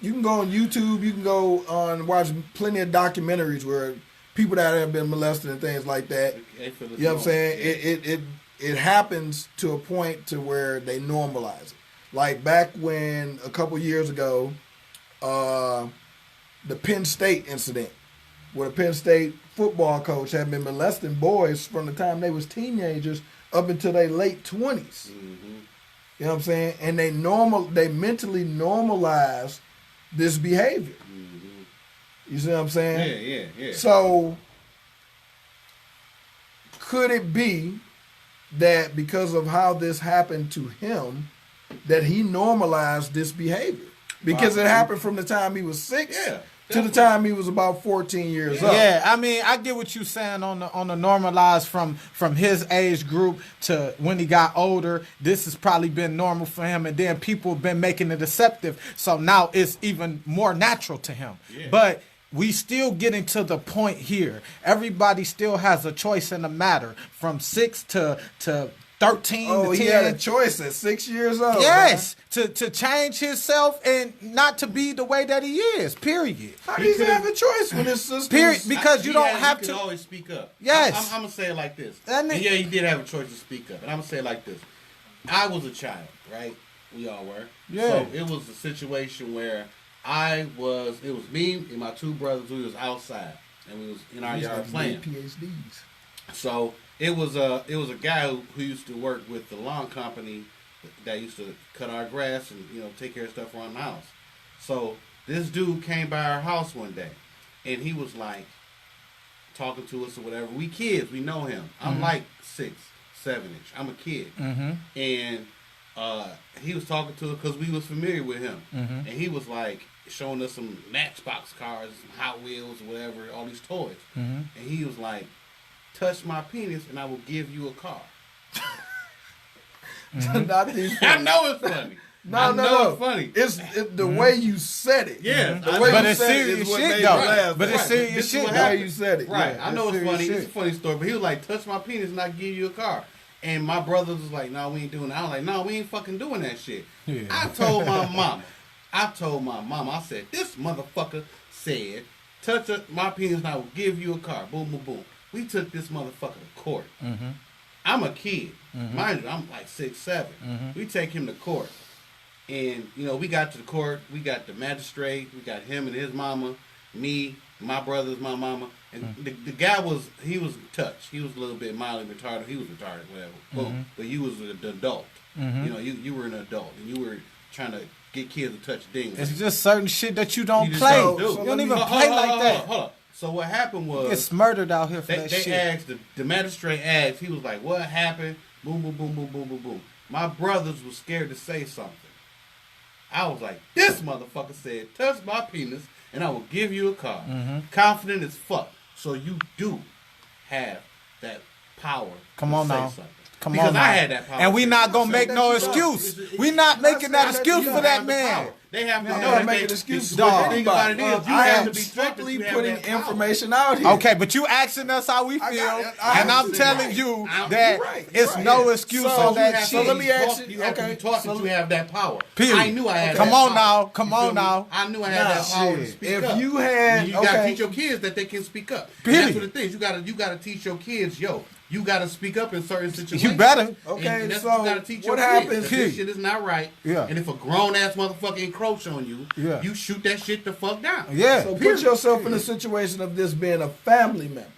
You can go on YouTube. You can go on watch plenty of documentaries where people that have been molested and things like that. You know what I'm saying? It happens to a point to where they normalize it. Like back when a couple years ago, the Penn State incident, where the Penn State football coach had been molesting boys from the time they was teenagers up until their late 20s. Mm-hmm. You know what I'm saying? And they mentally normalize this behavior. Mm-hmm. You see what I'm saying? Yeah. So could it be that because of how this happened to him, that he normalized this behavior? Because it happened from the time he was 6 to the time he was about 14 years old. Yeah, I mean, I get what you're saying on the normalized from his age group to when he got older. This has probably been normal for him, and then people have been making it deceptive. So now it's even more natural to him. Yeah. But we still getting to the point here. Everybody still has a choice in the matter from 6 to 13 to 10. Oh, he had a choice at 6 years old. Yes, to change himself and not to be the way that he is, period. How does he have a choice when his sister... Period, because you don't have to... He could always speak up. Yes. I'm going to say it like this. And yeah, he did have a choice to speak up. And I'm going to say it like this. I was a child, right? We all were. Yeah. So it was a situation where it was me and my two brothers. We was outside and we was in our yard playing. PhDs. So it was a guy who used to work with the lawn company that used to cut our grass and take care of stuff around the house. So this dude came by our house one day, and he was like talking to us or whatever. We kids, we know him. I'm like 6, 7-ish. I'm a kid, and he was talking to us because we was familiar with him, and he was like showing us some Matchbox cars, some Hot Wheels, whatever, all these toys, and he was like, "Touch my penis, and I will give you a car." I know it's funny. No. It's funny. It's the way you said it. Yeah, the way but you it's said it serious is what shit made though. me laugh. But it's serious shit. The way you said it. Right. Yeah. I know it's funny. Shit. It's a funny story. But he was like, "Touch my penis and I give you a car." And my brothers was like, "No, we ain't doing that." I was like, "No, we ain't fucking doing that shit." Yeah. I told my mama. I said, "This motherfucker said, touch my penis and I will give you a car." Boom, boom, boom. We took this motherfucker to court. I'm a kid. Mind you, I'm like 6, 7. We take him to court. And, we got to the court. We got the magistrate. We got him and his mama. Me, my brothers, my mama. And the guy was touched. He was a little bit mildly retarded. He was retarded, whatever. But you was an adult. You were an adult. And you were trying to get kids to touch dings. It's just certain shit that you don't You just play. don't do. You don't even play like that. Hold on. So what happened was... It's murdered out here for that shit. They asked, the magistrate asked, he was like, "What happened?" Boom, boom, boom, boom, boom, boom, boom. My brothers were scared to say something. I was like, "This motherfucker said, touch my penis and I will give you a car." Confident as fuck. So you do have that power Come to on say now. something. Come because on now. I had that power. And we not gonna make that no you don't. excuse. We not making that excuse for that man. They have to No, know I'm that making they, excuses dog. for The thing about it anybody. is, you I have am to be strictly strictly putting that power. information out here. Okay, but you asking us how we feel, and I'm telling you that You're right, it's right. no excuse So on that you have- shit. so let me ask you, You have to okay, be taught so that you have that power. Period. I knew I had Come that on power. now, come You on feel me? now. I knew I had that power to shit. speak If up. you had- you gotta okay. teach your kids that they can speak up. And Period. that's what it is. You gotta teach your kids, you gotta speak up in certain situations. You better. Okay, And that's so what you gotta teach your what kids. happens- That this shit is not right. Yeah. And if a grown ass motherfucker encroach on you, Yeah. you shoot that shit the fuck down. Yeah. So put yourself in a situation of this being a family member.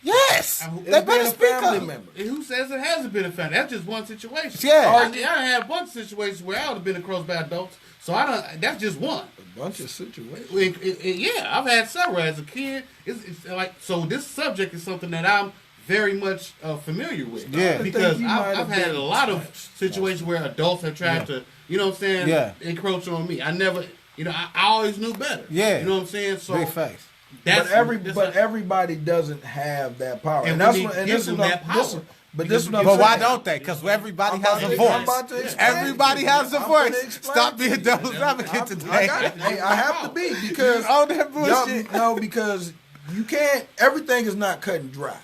Yes. It's They better being a speak family up. member. And who says it hasn't been a family? That's just one situation. Yeah. I had a bunch of situations where I would have been encroached by adults. So I don't. That's just one. A bunch of situations. Yeah, I've had several as a kid. It's like, so this subject is something that I'm very much familiar with. Yeah. Because you might I've have had been a lot of touched. situations where adults have tried to, you know what I'm saying, Yeah. encroach on me. I never, I always knew better. Yeah. You know what I'm saying? So Big facts. that's But everybody doesn't have that power, And that's we what. And give this is them what that I'm- this power. is- But this is what I'm But why saying. don't they? Because everybody I'm has about a to- I'm voice. about to explain Everybody it. has a I'm gonna voice. explain Stop it. being devil's advocate I today. got it. Hey, I have to be because On that bullshit. No, because you can't. Everything is not cut and dry.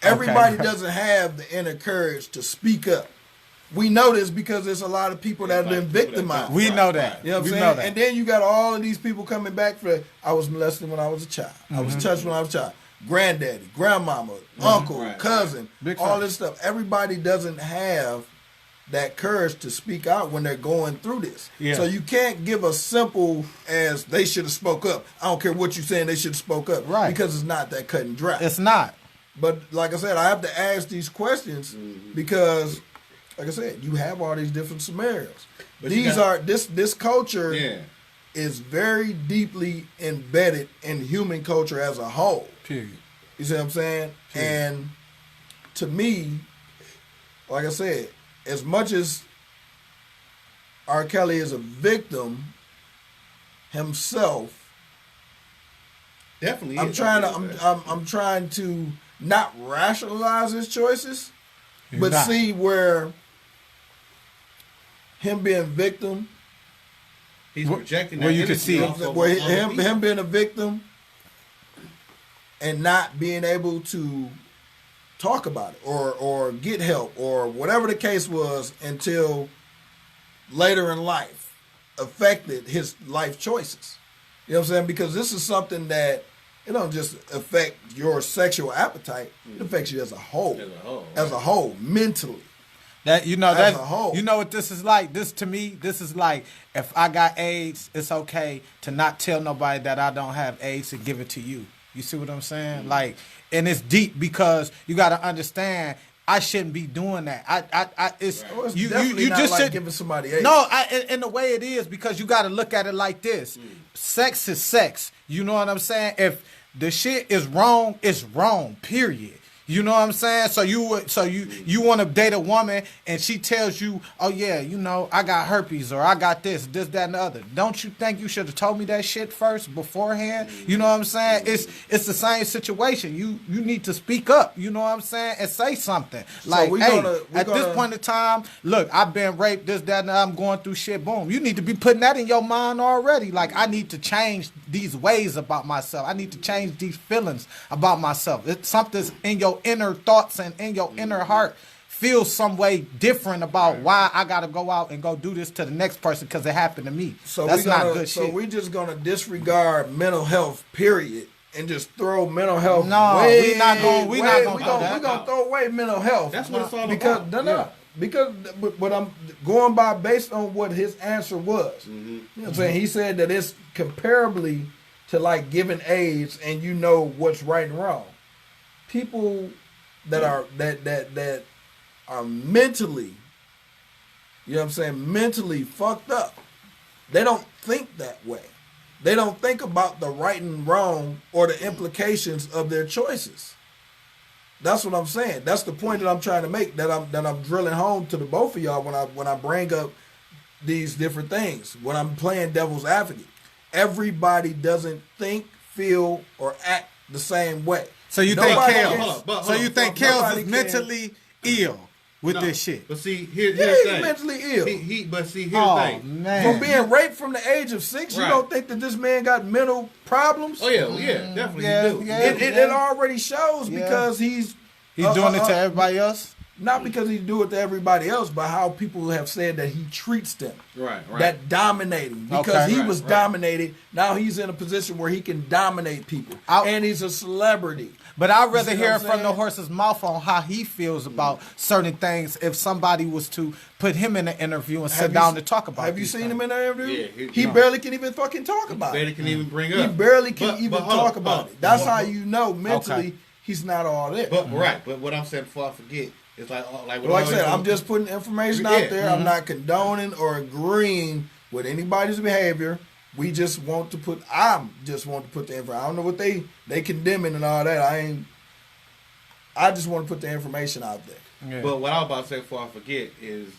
Everybody doesn't have the inner courage to speak up. We know this because there's a lot of people that have been victimized. We know that. You know what I'm We saying? know that. And then you got all of these people coming back for, I was molested when I was a child. I was touched when I was a child. Granddaddy, grandmama, uncle, Right, cousin, Big all facts. this stuff. Everybody doesn't have that courage to speak out when they're going through this. Yeah. So you can't give a simple as they should have spoke up. I don't care what you're saying, they should have spoke up. Right. Because it's not that cut and dry. It's not. But like I said, I have to ask these questions because, like I said, you have all these different scenarios. But you These got- are this culture Yeah. is very deeply embedded in human culture as a whole. Period. You see what I'm saying? And to me, like I said, as much as R. Kelly is a victim himself, Definitely. I'm is. trying to I agree with that. I'm trying to not rationalize his choices, You're but not. see where him being victim, He's projecting where that you can energy see it. off of where other people. him being a victim and not being able to talk about it or get help or whatever the case was until later in life affected his life choices. You know what I'm saying? Because this is something that it don't just affect your sexual appetite, it affects you as a whole. As a whole, Mentally. That you know As that a whole. you know what this is like. This to me, this is like if I got AIDS, it's okay to not tell nobody that I don't have AIDS and give it to you. You see what I'm saying? Like, and it's deep because you got to understand I shouldn't be doing that. It's Well, it's you definitely not just like should giving somebody AIDS. No, and the way it is, because you got to look at it like this: sex is sex. You know what I'm saying? If the shit is wrong, it's wrong. Period. You know what I'm saying? So you want to date a woman and she tells you, oh yeah, you know, I got herpes or I got this, that, and the other. Don't you think you should have told me that shit first beforehand? You know what I'm saying? It's the same situation. You need to speak up. You know what I'm saying? And say something. Like, this point in time, look, I've been raped, this, that, and I'm going through shit. Boom. You need to be putting that in your mind already. Like, I need to change these ways about myself. I need to change these feelings about myself. It's something's in your inner thoughts and in your inner heart feels some way different about why I gotta go out and go do this to the next person because it happened to me. So that's not good shit. So we just gonna disregard mental health, period, and just throw mental health. No, we not gonna throw away mental health. That's what it's all about. Because what I'm going by based on what his answer was. You know what I'm saying? He said that it's comparably to like giving AIDS, and you know what's right and wrong. People that are that are mentally, you know what I'm saying, mentally fucked up. They don't think that way. They don't think about the right and wrong or the implications of their choices. That's what I'm saying. That's the point that I'm trying to make. That I'm drilling home to the both of y'all when I bring up these different things. When I'm playing devil's advocate, everybody doesn't think, feel, or act the same way. So you think Kels is mentally ill with this shit? But see, here's yeah, the he's thing. mentally ill. Here's the thing. Man. From being raped from the age of 6, you don't think that this man got mental problems? Oh yeah, definitely he do. It already shows because he's doing it to everybody else. Not because he do it to everybody else, but how people have said that he treats them. Right. That dominating. Because he was dominated. Now he's in a position where he can dominate people. And he's a celebrity. But I'd rather hear from the horse's mouth on how he feels about certain things if somebody was to put him in an interview and sit down to talk about it. Have you seen him in an interview? Yeah, he barely can even fucking talk about it. He barely can even bring up. He barely can even talk about it. That's how you know mentally he's not all there. But what I'm saying before I forget, it's like I said, I'm just putting information out there. I'm not condoning or agreeing with anybody's behavior. I just want to put the information. I don't know what they condemning and all that. I just want to put the information out there. Yeah. But what I was about to say before I forget is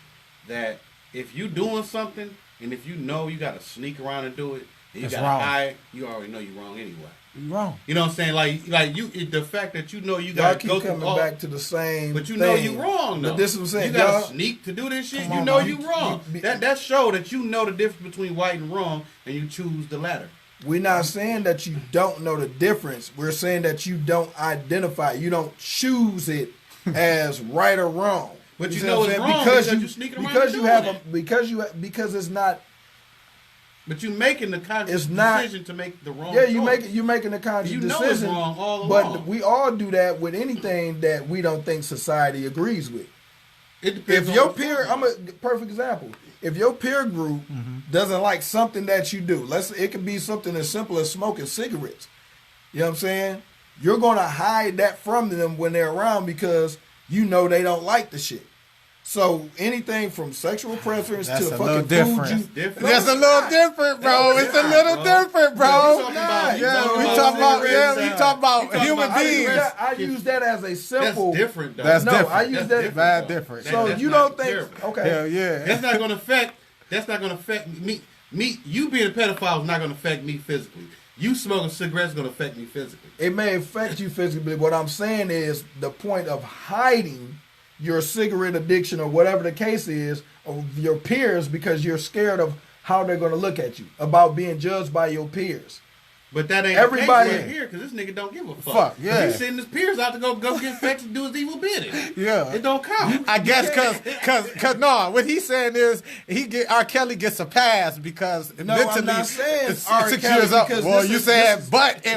that if you doing something and if you know you got to sneak around and do it, and you got to hide, you already know you're wrong anyway. You're wrong. You know what I'm saying? Like you, the fact that you know you got to go through coming back to the same. But you know you wrong though. But this is what I'm saying. You got to sneak to do this shit. You know you wrong. That show that you know the difference between right and wrong, and you choose the latter. We're not saying that you don't know the difference. We're saying that you don't identify. You don't choose it as right or wrong. But you know it's wrong because you sneaking around because it's not. But you making the conscious decision to make the wrong choice. You're making the conscious decision. You know it's wrong all along. But we all do that with anything that we don't think society agrees with. It depends. If your peer, I'm a perfect example. If your peer group doesn't like something that you do, it could be something as simple as smoking cigarettes. You know what I'm saying? You're gonna hide that from them when they're around because you know they don't like the shit. So anything from sexual preference to fucking food, that's a little different, bro. It's a little different, bro. We talk about human beings. I use that as a simple. That's different, though. I use that bad different. So you don't think? Okay. Hell yeah. That's not gonna affect me. You being a pedophile is not gonna affect me physically. You smoking cigarettes is gonna affect me physically. It may affect you physically. What I'm saying is the point of hiding your cigarette addiction or whatever the case is of your peers because you're scared of how they're going to look at you, about being judged by your peers. But that ain't everybody the case right here because this nigga don't give a fuck. Yeah. He's sending his peers out to go get infected and do his evil bidding. Yeah. It don't count. I guess because no, what he's saying is R. Kelly gets a pass because mentally I'm not saying it's R. 6 Kelly years up. Well, you said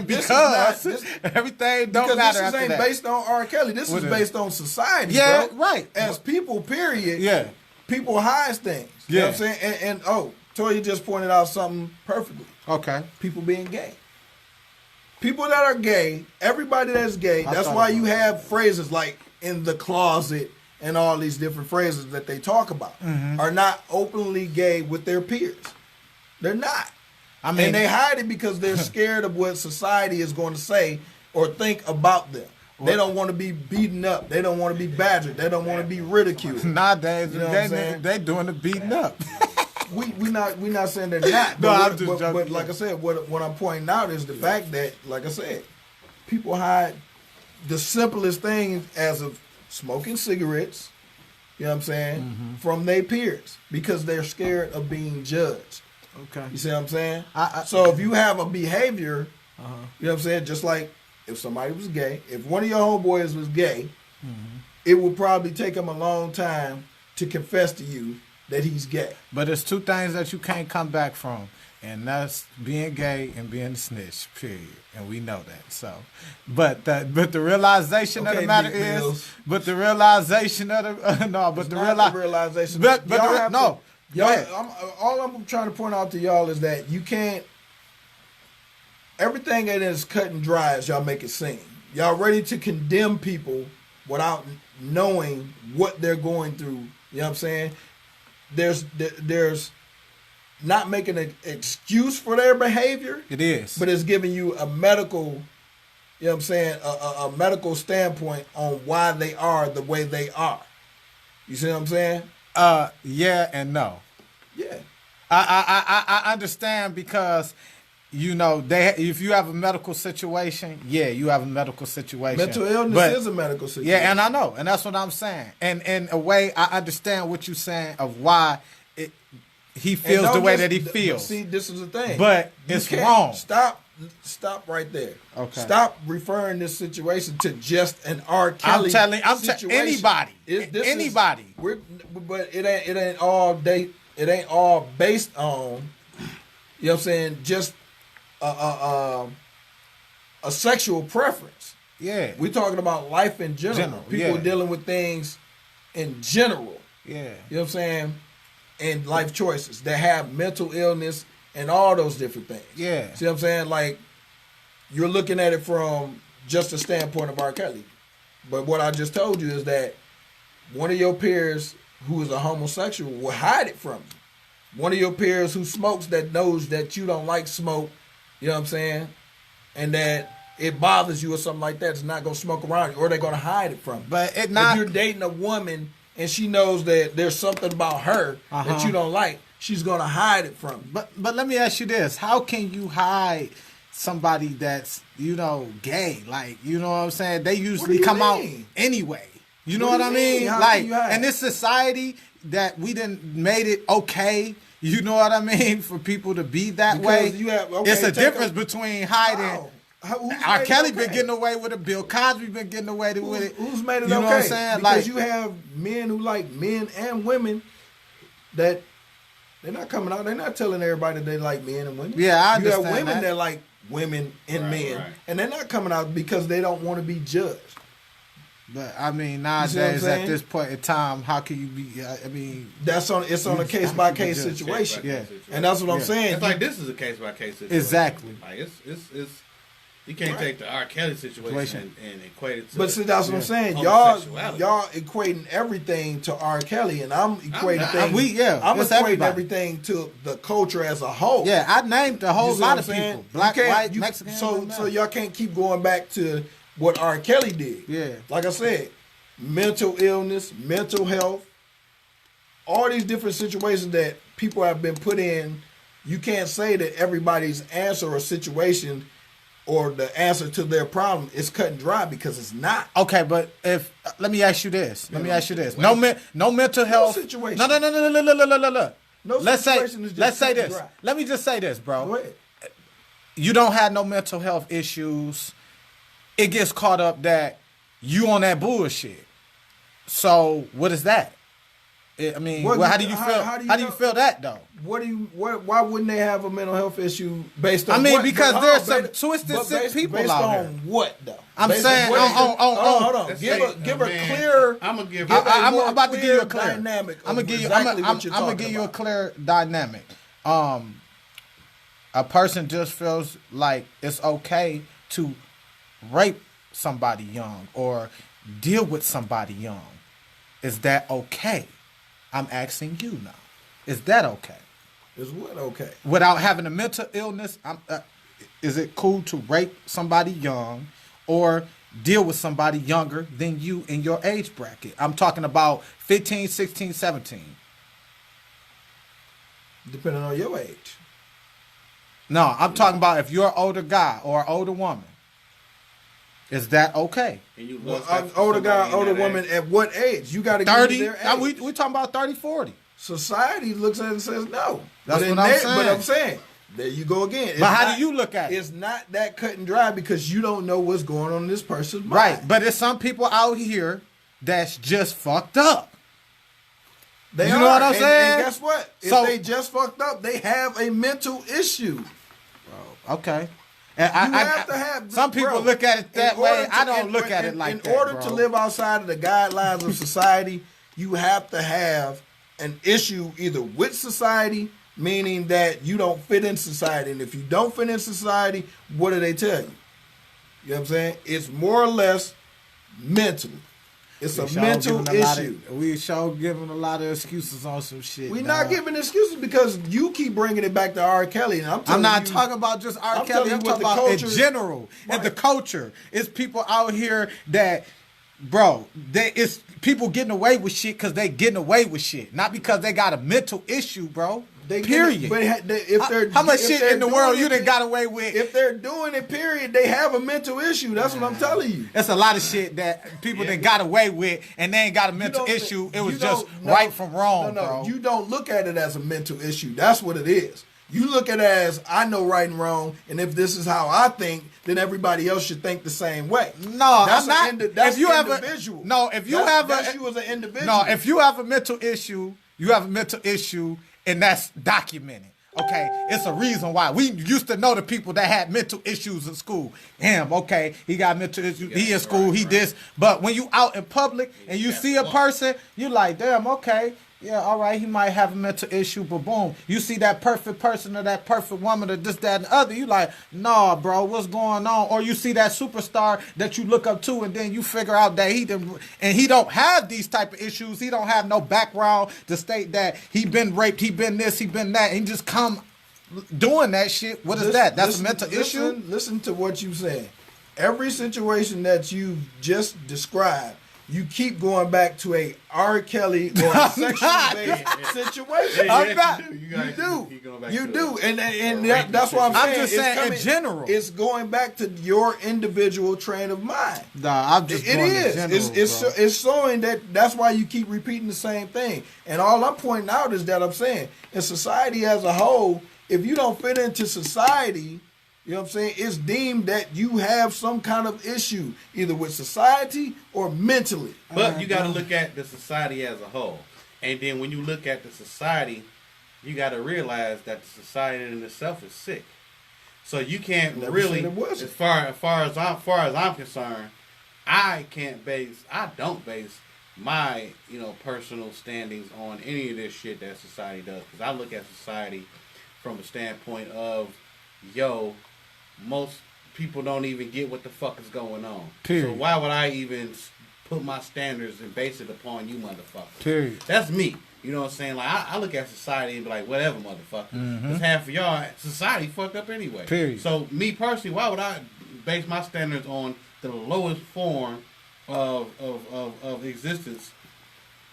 because everything don't matter after that. This ain't based on R. Kelly. This is based on society. Yeah, bro. right. As people, period. Yeah. People hide things. You know what I'm saying? And Toya just pointed out something perfectly. Okay. People being gay. People that are gay, everybody that's gay, that's why you have phrases like in the closet and all these different phrases that they talk about are not openly gay with their peers. They're not. I mean, and they hide it because they're scared of what society is going to say or think about them. They don't want to be beaten up. They don't want to be badgered. They don't want to be ridiculed. Nowadays, they doing the beating up. we not saying they're not. No, I'm just joking. But like I said, what I'm pointing out is the fact that, like I said, people hide the simplest things as of smoking cigarettes, you know what I'm saying, from their peers because they're scared of being judged. Okay. You see what I'm saying? So if you have a behavior, you know what I'm saying, just like if somebody was gay, if one of your homeboys was gay, it would probably take him a long time to confess to you that he's gay. But there's two things that you can't come back from, and that's being gay and being a snitch, period. And we know that. So, but the realization of the matter is, but the realization of the realization. All I'm trying to point out to y'all is that you can't. Everything that is cut and dry as y'all make it seem. Y'all ready to condemn people without knowing what they're going through. You know what I'm saying? There's not making an excuse for their behavior. It is. But it's giving you a medical, you know what I'm saying, a medical standpoint on why they are the way they are. You see what I'm saying? Yeah and no. Yeah. I understand because, you know, if you have a medical situation, you have a medical situation. Mental illness is a medical situation. Yeah, and I know, and that's what I'm saying. And in a way, I understand what you're saying of why he feels the way that he feels. See, this is the thing. But it's wrong. Stop right there. Okay. Stop referring this situation to just an R. Kelly situation. I'm telling anybody. Anybody. But it ain't all it ain't all based on, you know what I'm saying, just a sexual preference. Yeah. We're talking about life in general. People dealing with things in general. Yeah. You know what I'm saying? And life choices that have mental illness and all those different things. Yeah. See what I'm saying? Like, you're looking at it from just a standpoint of R. Kelly. But what I just told you is that one of your peers who is a homosexual will hide it from you. One of your peers who smokes that knows that you don't like smoke, you know what I'm saying? And that it bothers you or something like that is not going to smoke around you, or they're going to hide it from you. But if you're dating a woman and she knows that there's something about her that you don't like, she's going to hide it from you. But let me ask you this. How can you hide somebody that's, you know, gay? Like, you know what I'm saying? They usually come out anyway. You know what I mean? Like, in this society that we done made it okay, you know what I mean, for people to be that way. It's a difference between hiding. R. Kelly been getting away with it. Bill Cosby been getting away with it. Who's made it okay? You know what I'm saying? Because like, you have men who like men and women that they're not coming out. They're not telling everybody they like men and women. Yeah, I understand. You have women that like women and men, and they're not coming out because they don't want to be judged. But I mean, nowadays at this point in time, how can you be? I mean, it's on a case by case situation. Yeah, and that's what I'm saying. It's like this is a case by case situation. Exactly. Like it's you can't take the R. Kelly situation and equate it to. But see, that's what I'm saying. Y'all equating everything to R. Kelly, and I'm equating I'm equating everything to the culture as a whole. Yeah, I named a whole lot of people, black, white, Mexican. So y'all can't keep going back to what R. Kelly did. Yeah. Like I said, mental illness, mental health, all these different situations that people have been put in. You can't say that everybody's answer or situation or the answer to their problem is cut and dry, because it's not. Okay, but let me ask you this. No mental health. No situation. No. Let's say this. Dry. Let me just say this, bro. Go ahead. You don't have no mental health issues. It gets caught up that you on that bullshit. So what is that? I mean, how do you feel? How do you feel that though? Why wouldn't they have a mental health issue based on? I mean, what? because there's some twisted, sick people based out on there. What though? I'm saying, hold on. Give a clear. I'm gonna give. I'm about to give you a clear dynamic. I'm gonna give you a clear dynamic. A person just feels like it's okay to rape somebody young or deal with somebody young. Is that okay? I'm asking you now. Is that okay? Is what okay? Without having a mental illness, is it cool to rape somebody young or deal with somebody younger than you in your age bracket? I'm talking about 15, 16, 17. Depending on your age. No, I'm talking about if you're an older guy or an older woman. Is that okay? Older guy, older woman, at what age? You got to give them their age. We talking about 30, 40. Society looks at it and says no. That's what I'm saying. But I'm saying, there you go again. But how do you look at it? It's not that cut and dry because you don't know what's going on in this person's mind. Right, but there's some people out here that's just fucked up. You know what I'm saying? And guess what? If they just fucked up, they have a mental issue. Bro, okay. And some people look at it that way. I don't look at it like that. In order to live outside of the guidelines of society, you have to have an issue either with society, meaning that you don't fit in society. And if you don't fit in society, what do they tell you? You know what I'm saying? It's more or less mental. It's a mental issue. We sure giving a lot of excuses on some shit. We're not giving excuses because you keep bringing it back to R. Kelly. And I'm not talking about just R. Kelly. I'm talking about in general. Right. And the culture. It's people out here that, bro, it's people getting away with shit because they getting away with shit. Not because they got a mental issue, bro. Period. But if they're how much shit in the world you done got away with? If they're doing it, period, they have a mental issue. That's what I'm telling you. That's a lot of shit that people done got away with, and they ain't got a mental issue. It was just right from wrong, bro. You don't look at it as a mental issue. That's what it is. You look at it as, I know right and wrong, and if this is how I think, then everybody else should think the same way. No, that's I'm not. That's if you individual. That's you as an individual. No, if you have a mental issue, you have a mental issue, and that's documented. Okay, it's a reason why. We used to know the people that had mental issues in school. Him, okay, he got mental issues. He in school, he this. But when you out in public and you see a person, you like, damn, okay, yeah, all right, he might have a mental issue, but boom, you see that perfect person or that perfect woman or this, that, and the other, you like, nah, bro, what's going on? Or you see that superstar that you look up to and then you figure out that he don't have these type of issues. He don't have no background to state that he been raped, he been this, he been that. And he just come doing that shit. What is that? That's a mental issue? Listen to what you saying. Every situation that you just described, you keep going back to a R. Kelly or a sexual-based situation. I'm not. You do. And that's why I'm just saying in general. It's going back to your individual train of mind. Nah, I'm just going in general, it's showing that's why you keep repeating the same thing. And all I'm pointing out is that I'm saying, in society as a whole, if you don't fit into society, you know what I'm saying, it's deemed that you have some kind of issue, either with society or mentally. But you got to look at the society as a whole. And then when you look at the society, you got to realize that the society in itself is sick. So you can't really, as far as I'm concerned, I don't base my personal standings on any of this shit that society does. Because I look at society from a standpoint of, most people don't even get what the fuck is going on. Period. So why would I even put my standards and base it upon you motherfuckers? Period. That's me. You know what I'm saying? Like, I look at society and be like, whatever, motherfucker. Because half of y'all, society fucked up anyway. Period. So me personally, why would I base my standards on the lowest form of existence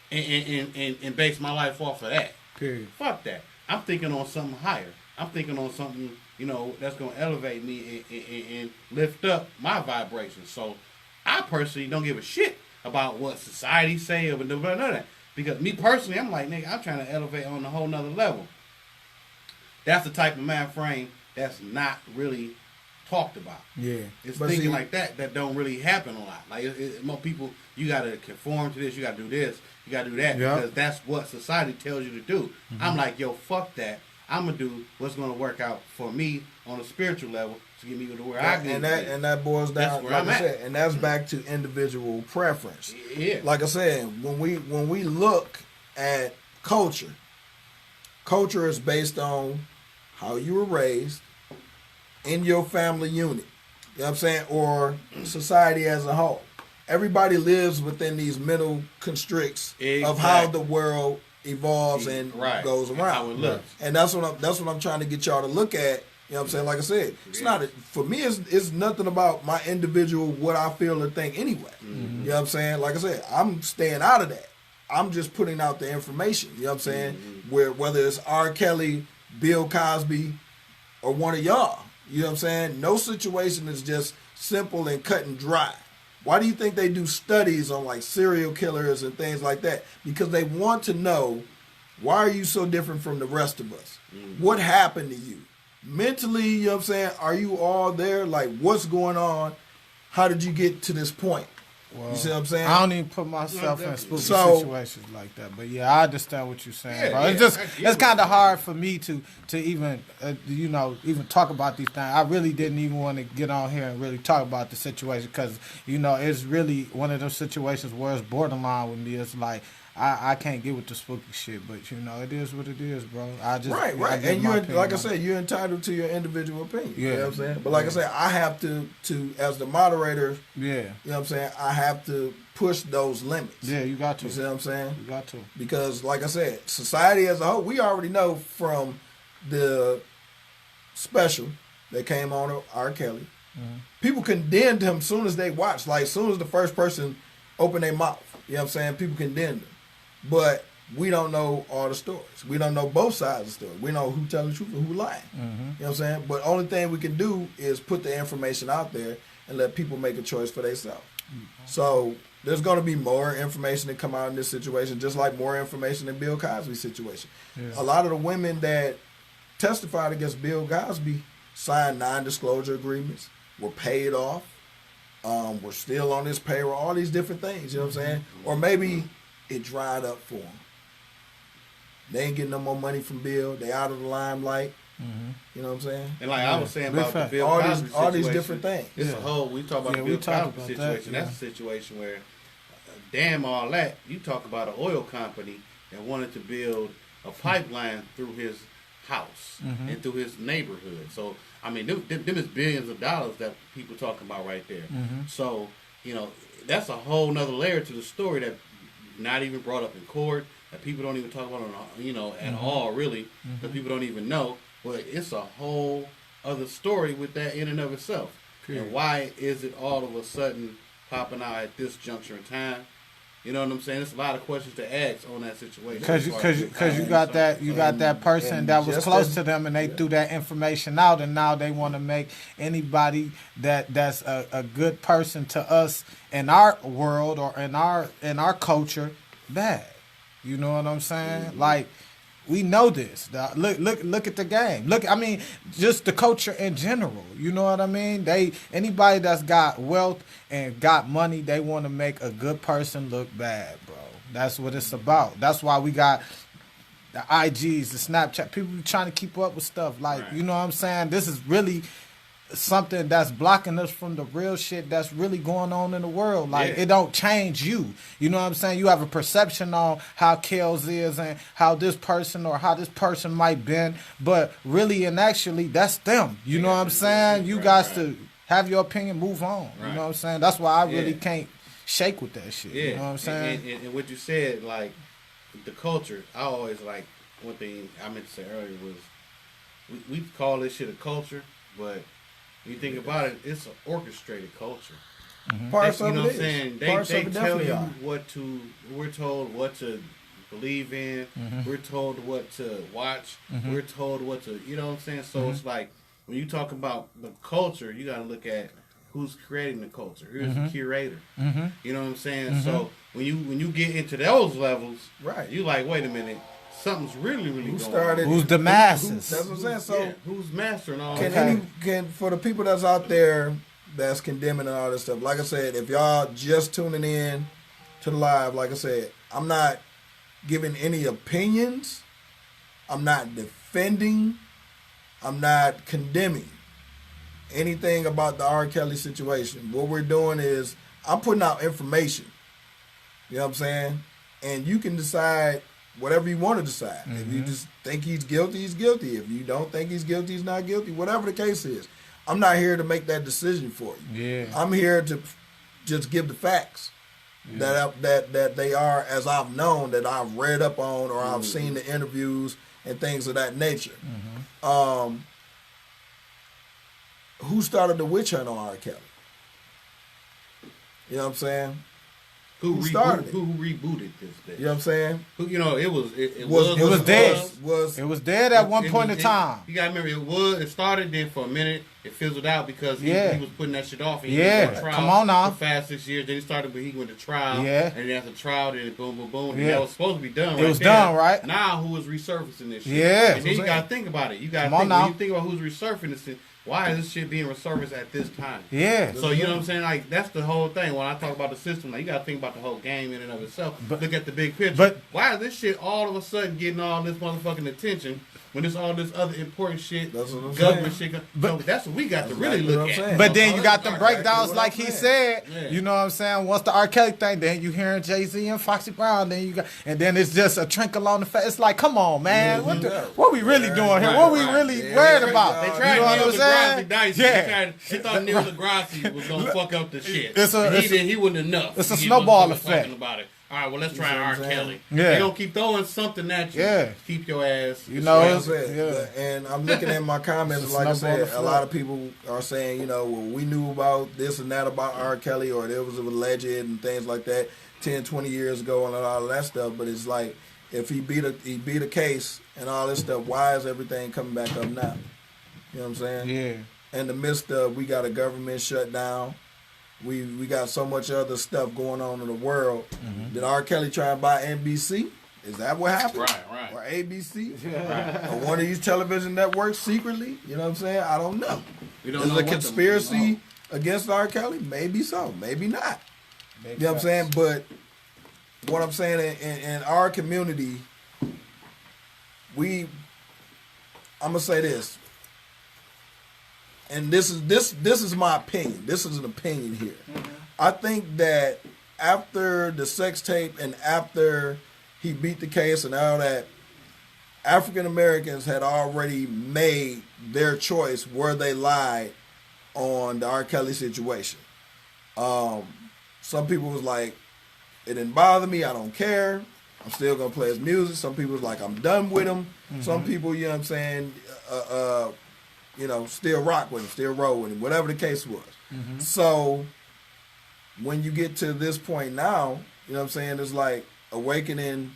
and base my life off of that? Period. Fuck that. I'm thinking on something higher. I'm thinking on something, that's going to elevate me and lift up my vibrations. So I personally don't give a shit about what society say or none of that. Because me personally, I'm like, nigga, I'm trying to elevate on a whole nother level. That's the type of mind frame that's not really talked about. Yeah. It's thinking like that don't really happen a lot. Like, more people, you got to conform to this, you got to do this, you got to do that, because that's what society tells you to do. Mm-hmm. I'm like, fuck that. I'm going to do what's going to work out for me on a spiritual level to get me to where I can. And that boils down, like I said, and that's back to individual preference. Yeah. Like I said, when we look at culture is based on how you were raised in your family unit. You know what I'm saying? Or society as a whole. everybody lives within these mental constricts of how the world evolves and goes around. How it looks. And that's what I'm trying to get y'all to look at. You know what I'm saying? Like I said, it's not for me. It's nothing about my individual what I feel or think anyway. Mm-hmm. You know what I'm saying? Like I said, I'm staying out of that. I'm just putting out the information. You know what I'm saying? Mm-hmm. Whether it's R. Kelly, Bill Cosby, or one of y'all. You know what I'm saying? No situation is just simple and cut and dry. Why do you think they do studies on like serial killers and things like that? Because they want to know, why are you so different from the rest of us? Mm-hmm. What happened to you? Mentally, you know what I'm saying? Are you all there? Like, what's going on? How did you get to this point? Well, you see what I'm saying? I don't even put myself in spooky situations like that. But yeah, I understand what you're saying, bro. It's kind of hard for me to even, even talk about these things. I really didn't even want to get on here and really talk about the situation because, it's really one of those situations where it's borderline with me. It's like, I can't get with the spooky shit, but it is what it is, bro. Right. And you're like I said, you're entitled to your individual opinion. Yeah. You know what I'm saying? But like I said, I have to as the moderator, you know what I'm saying, I have to push those limits. Yeah, you got to. You see what I'm saying? You got to. Because like I said, society as a whole, we already know from the special that came on R. Kelly, people condemned him as soon as they watched. Like as soon as the first person opened their mouth, you know what I'm saying, people condemned him. But we don't know all the stories. We don't know both sides of the story. We know who telling the truth and who lying. Mm-hmm. You know what I'm saying? But only thing we can do is put the information out there and let people make a choice for themselves. Mm-hmm. So there's going to be more information that come out in this situation, just like more information in Bill Cosby's situation. Yeah. A lot of the women that testified against Bill Cosby signed non-disclosure agreements, were paid off, were still on his payroll, all these different things. You know what I'm saying? Mm-hmm. Or maybe it dried up for them. They ain't getting no more money from Bill. They out of the limelight. Mm-hmm. You know what I'm saying? And like I was saying about the Bill Cosby situation, all these different things. It's a whole. We talk about the Bill Cosby situation. That's a situation where, damn all that. You talk about an oil company that wanted to build a pipeline through his house and through his neighborhood. So I mean, them is billions of dollars that people talking about right there. Mm-hmm. So that's a whole nother layer to the story that not even brought up in court, that people don't even talk about, at all, really, because people don't even know. But it's a whole other story with that in and of itself. Period. And why is it all of a sudden popping out at this juncture in time? You know what I'm saying? There's a lot of questions to ask on that situation. Because you got that person that was close to them, and they threw that information out, and now they want to make anybody that's a good person to us in our world or in our culture bad. You know what I'm saying? Mm-hmm. Like, we know this. Look at the game. Just the culture in general. You know what I mean? Anybody that's got wealth and got money, they want to make a good person look bad, bro. That's what it's about. That's why we got the IGs, the Snapchat. People trying to keep up with stuff. Like, right. You know what I'm saying? This is really something that's blocking us from the real shit that's really going on in the world. Like, It don't change you. You know what I'm saying? You have a perception on how Kels is and how this person or how this person might been, but really and actually, that's them. You know what I'm saying? You guys to have your opinion, move on. Right. You know what I'm saying? That's why I really can't shake with that shit. You know what I'm saying? And what you said, like, the culture, I always like, one thing I meant to say earlier was, we call this shit a culture, but when you think about it, it's an orchestrated culture. Mm-hmm. Parts of it, you know what I'm saying? They tell you we're told what to believe in. Mm-hmm. We're told what to watch. Mm-hmm. We're told what to, you know what I'm saying? So it's like, when you talk about the culture, you got to look at who's creating the culture. Who's the curator? Mm-hmm. You know what I'm saying? Mm-hmm. So when you get into those levels, right? You like, wait a minute. Something's really going on. Who's the masses? That's what I'm saying. So who's mastering all can for the people that's out there that's condemning and all this stuff, like I said, if y'all just tuning in to the live, like I said, I'm not giving any opinions. I'm not defending. I'm not condemning anything about the R. Kelly situation. What we're doing is I'm putting out information. You know what I'm saying? And you can decide whatever you want to decide. Mm-hmm. If you just think he's guilty, he's guilty. If you don't think he's guilty, he's not guilty. Whatever the case is. I'm not here to make that decision for you. Yeah. I'm here to just give the facts that they are, as I've known, that I've read up on, or I've seen the interviews and things of that nature. Who started the witch hunt on R. Kelly? You know what I'm saying? Who started it? Who rebooted this bitch? You know what I'm saying? Who, you know, it was dead. Was It was dead at one point in time. You gotta remember, it started then for a minute. It fizzled out because he was putting that shit off. And he went to trial come on now. for 5-6 years. Then he started, but he went to trial. Yeah. And then after trial, then boom, boom, boom. And that was supposed to be done. It was done, right? Now who is resurfacing this shit? Yeah. And then you gotta think about it. You gotta think when you think about who's resurfacing this shit. Why is this shit being resurfaced at this time? Yeah. So you know what I'm saying? Like that's the whole thing. When I talk about the system, like you gotta think about the whole game in and of itself. But look at the big picture. But why is this shit all of a sudden getting all this motherfucking attention when there's all this other important shit, government shit? But that's what we got to really look at. But then you got the breakdowns, like he said. Yeah. You know what I'm saying? Once the R. Kelly thing, then you hearing Jay-Z and Foxy Brown, then you got, and then it's just a trinkle on the face. It's like, come on, man, what we really doing here? What we really worried about? They tried Neil deGrasse Tyson. Yeah. He thought Neil deGrasse was gonna fuck up the shit. He wasn't enough. It's a snowball effect. About it. All right, well, let's try R. Kelly. Yeah. They gonna keep throwing something at you. Yeah. Keep your ass. You know, and I'm looking at my comments. Like I said, a lot of people are saying, you know, well, we knew about this and that about R. Kelly, or there was a alleged and things like that 10, 20 years ago and all of that stuff. But it's like, if he beat a case and all this stuff, why is everything coming back up now? You know what I'm saying? Yeah. In the midst of, we got a government shutdown. We got so much other stuff going on in the world. Did R. Kelly try and buy NBC? Is that what happened? Right. Or ABC? Or one of these television networks secretly? You know what I'm saying? I don't know. Is it a conspiracy against R. Kelly? Maybe so. Maybe not. You know what I'm saying? But what I'm saying, in our community, I'm gonna say this. And this is my opinion. This is an opinion here. I think that after the sex tape and after he beat the case and all that, African Americans had already made their choice where they lied on the R. Kelly situation. Some people was like, it didn't bother me, I don't care, I'm still gonna play his music. Some people was like, I'm done with him. Some people, you know what I'm saying, you know, still rock with him, still roll with him, whatever the case was. So when you get to this point now, you know what I'm saying, it's like awakening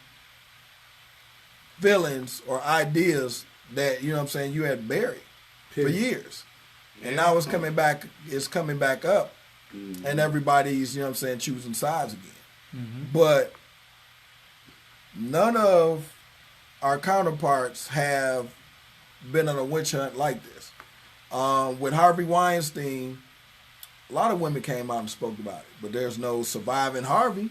feelings or ideas that, you know what I'm saying, you had buried for years. And now it's coming back up, and everybody's, you know what I'm saying, choosing sides again. But none of our counterparts have been on a witch hunt like this. With Harvey Weinstein, a lot of women came out and spoke about it, but there's no surviving Harvey.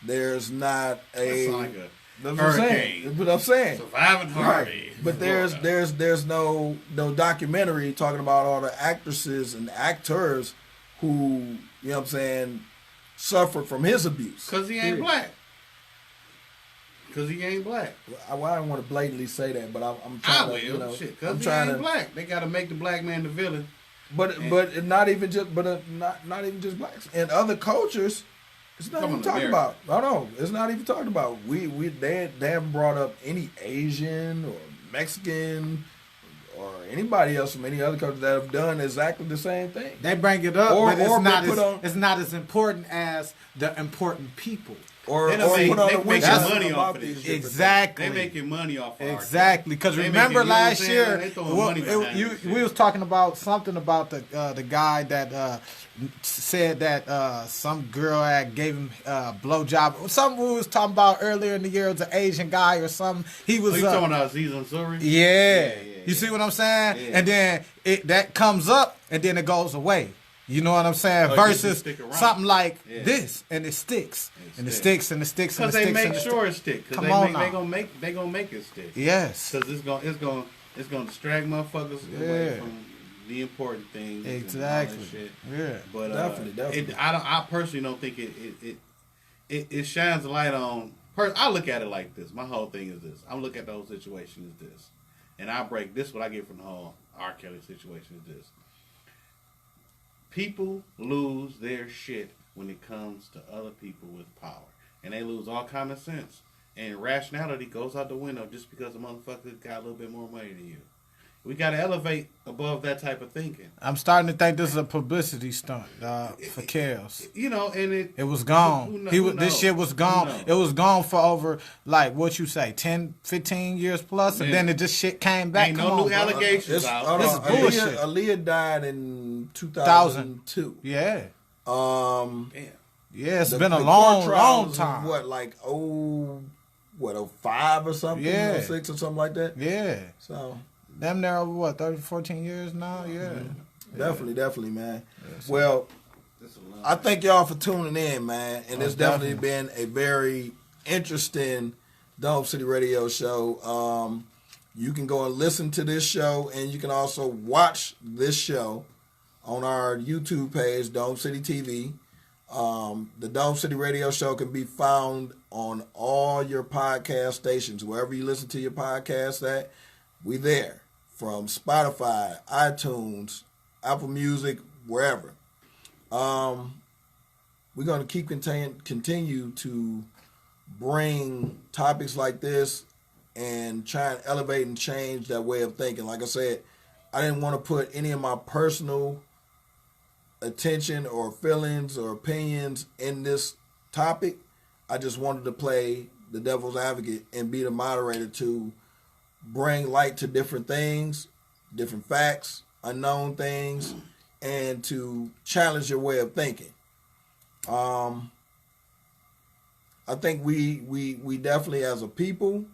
There's not a hurricane. That's what I'm saying. Surviving Harvey. Right. But there's no documentary talking about all the actresses and actors who, you know what I'm saying, suffered from his abuse. Because he ain't black. Because he ain't black. Well, I don't want to blatantly say that, but I'm trying to, you know, shit. Because he ain't black. They got to make the black man the villain. But not even just not even just blacks. In other cultures, it's not even talked about. No, it's not even talked about. They haven't brought up any Asian or Mexican or anybody else from any other country that have done exactly the same thing. They bring it up, but it's not as important as the important people. They making money off of this. Exactly. They making money off of it. Exactly. Because remember last year, we was talking about something about the guy that said that some girl gave him a blowjob. Something we was talking about earlier in the year. It was an Asian guy or something. He was you talking about Aziz Ansari? Yeah. You see what I'm saying? Yeah. And then that comes up and then it goes away. You know what I'm saying? Versus something like this, and it sticks, and it sticks, and it sticks, and it sticks. Because they make sure it sticks. They gonna make it stick. Yes. Because it's gonna distract motherfuckers away from the important things. Exactly. And all that shit. Yeah. But definitely. I personally don't think it shines a light on. I look at it like this. My whole thing is this. I look at the whole situation as this, and I break this. What I get from the whole R. Kelly situation is this. People lose their shit when it comes to other people with power. And they lose all common sense. And rationality goes out the window just because a motherfucker got a little bit more money than you. We got to elevate above that type of thinking. I'm starting to think this is a publicity stunt for Kels. And it was gone. This shit was gone. It was gone for over, like, what you say, 10, 15 years plus, and then this shit came back. Ain't no new allegations out. This is bullshit. Aaliyah died in 2002. Yeah. Damn. Yeah, it's been a long time. What, like, 05 or something? Yeah. 06 or something like that? Yeah. So... Them there over, what, 30, 14 years now? Yeah. Definitely, man. Well, I thank y'all for tuning in, man. And it's definitely been a very interesting Dome City Radio show. You can go and listen to this show, and you can also watch this show on our YouTube page, Dome City TV. The Dome City Radio Show can be found on all your podcast stations. Wherever you listen to your podcast at, we there. From Spotify, iTunes, Apple Music, wherever. We're going to keep continue to bring topics like this and try and elevate and change that way of thinking. Like I said, I didn't want to put any of my personal attention or feelings or opinions in this topic. I just wanted to play the devil's advocate and be the moderator to bring light to different things, different facts, unknown things, and to challenge your way of thinking. I think we definitely as a people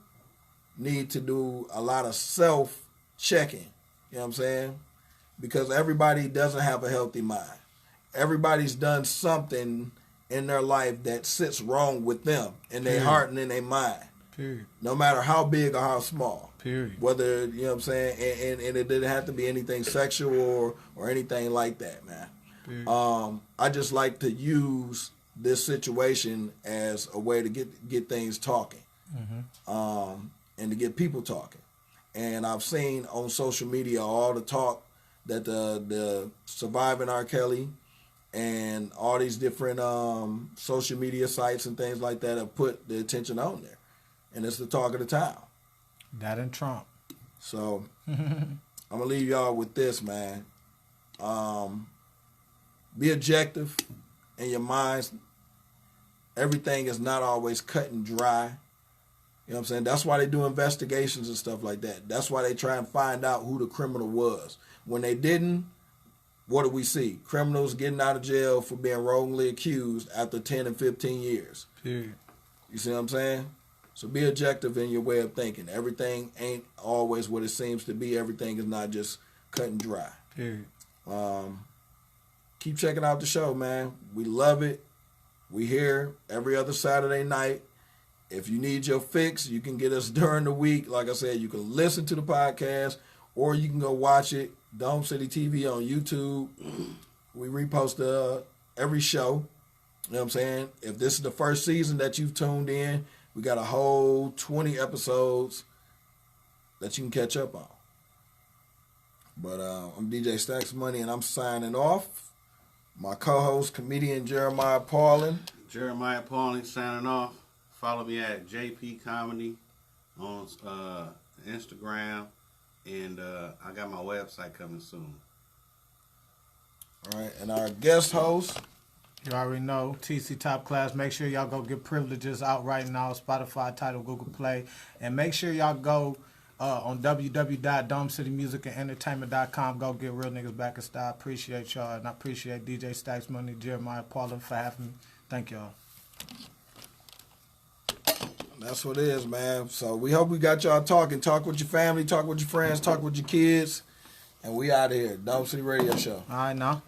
need to do a lot of self-checking, you know what I'm saying? Because everybody doesn't have a healthy mind. Everybody's done something in their life that sits wrong with them in their heart and in their mind. Period. No matter how big or how small. Period. Whether, you know what I'm saying, and it didn't have to be anything sexual or anything like that, man. Period. I just like to use this situation as a way to get things talking. And to get people talking. And I've seen on social media all the talk that the Surviving R. Kelly and all these different social media sites and things like that have put the attention on there. And it's the talk of the town. That and Trump. So, I'm going to leave y'all with this, man. Be objective in your minds. Everything is not always cut and dry. You know what I'm saying? That's why they do investigations and stuff like that. That's why they try and find out who the criminal was. When they didn't, what do we see? Criminals getting out of jail for being wrongly accused after 10 and 15 years. Period. You see what I'm saying? So be objective in your way of thinking. Everything ain't always what it seems to be. Everything is not just cut and dry. Period. Keep checking out the show, man. We love it. We here every other Saturday night. If you need your fix, you can get us during the week. Like I said, you can listen to the podcast or you can go watch it. Dome City TV on YouTube. We repost every show. You know what I'm saying? If this is the first season that you've tuned in, we got a whole 20 episodes that you can catch up on. But I'm DJ Stackzs Money, and I'm signing off. My co-host, comedian Jeremiah Paulin. Jeremiah Paulin signing off. Follow me at JP Comedy on Instagram, and I got my website coming soon. All right, and our guest host. You already know, TC Top Class. Make sure y'all go get Privileges out right now, Spotify, Tidal, Google Play. And make sure y'all go on www.DomeCityMusic&Entertainment.com. Go get Real Niggas Back in Style. Appreciate y'all. And I appreciate DJ Stackzs Money, Jeremiah Paulin for having me. Thank y'all. That's what it is, man. So we hope we got y'all talking. Talk with your family, talk with your friends, talk with your kids. And we out of here. Dome City Radio Show. All right, now.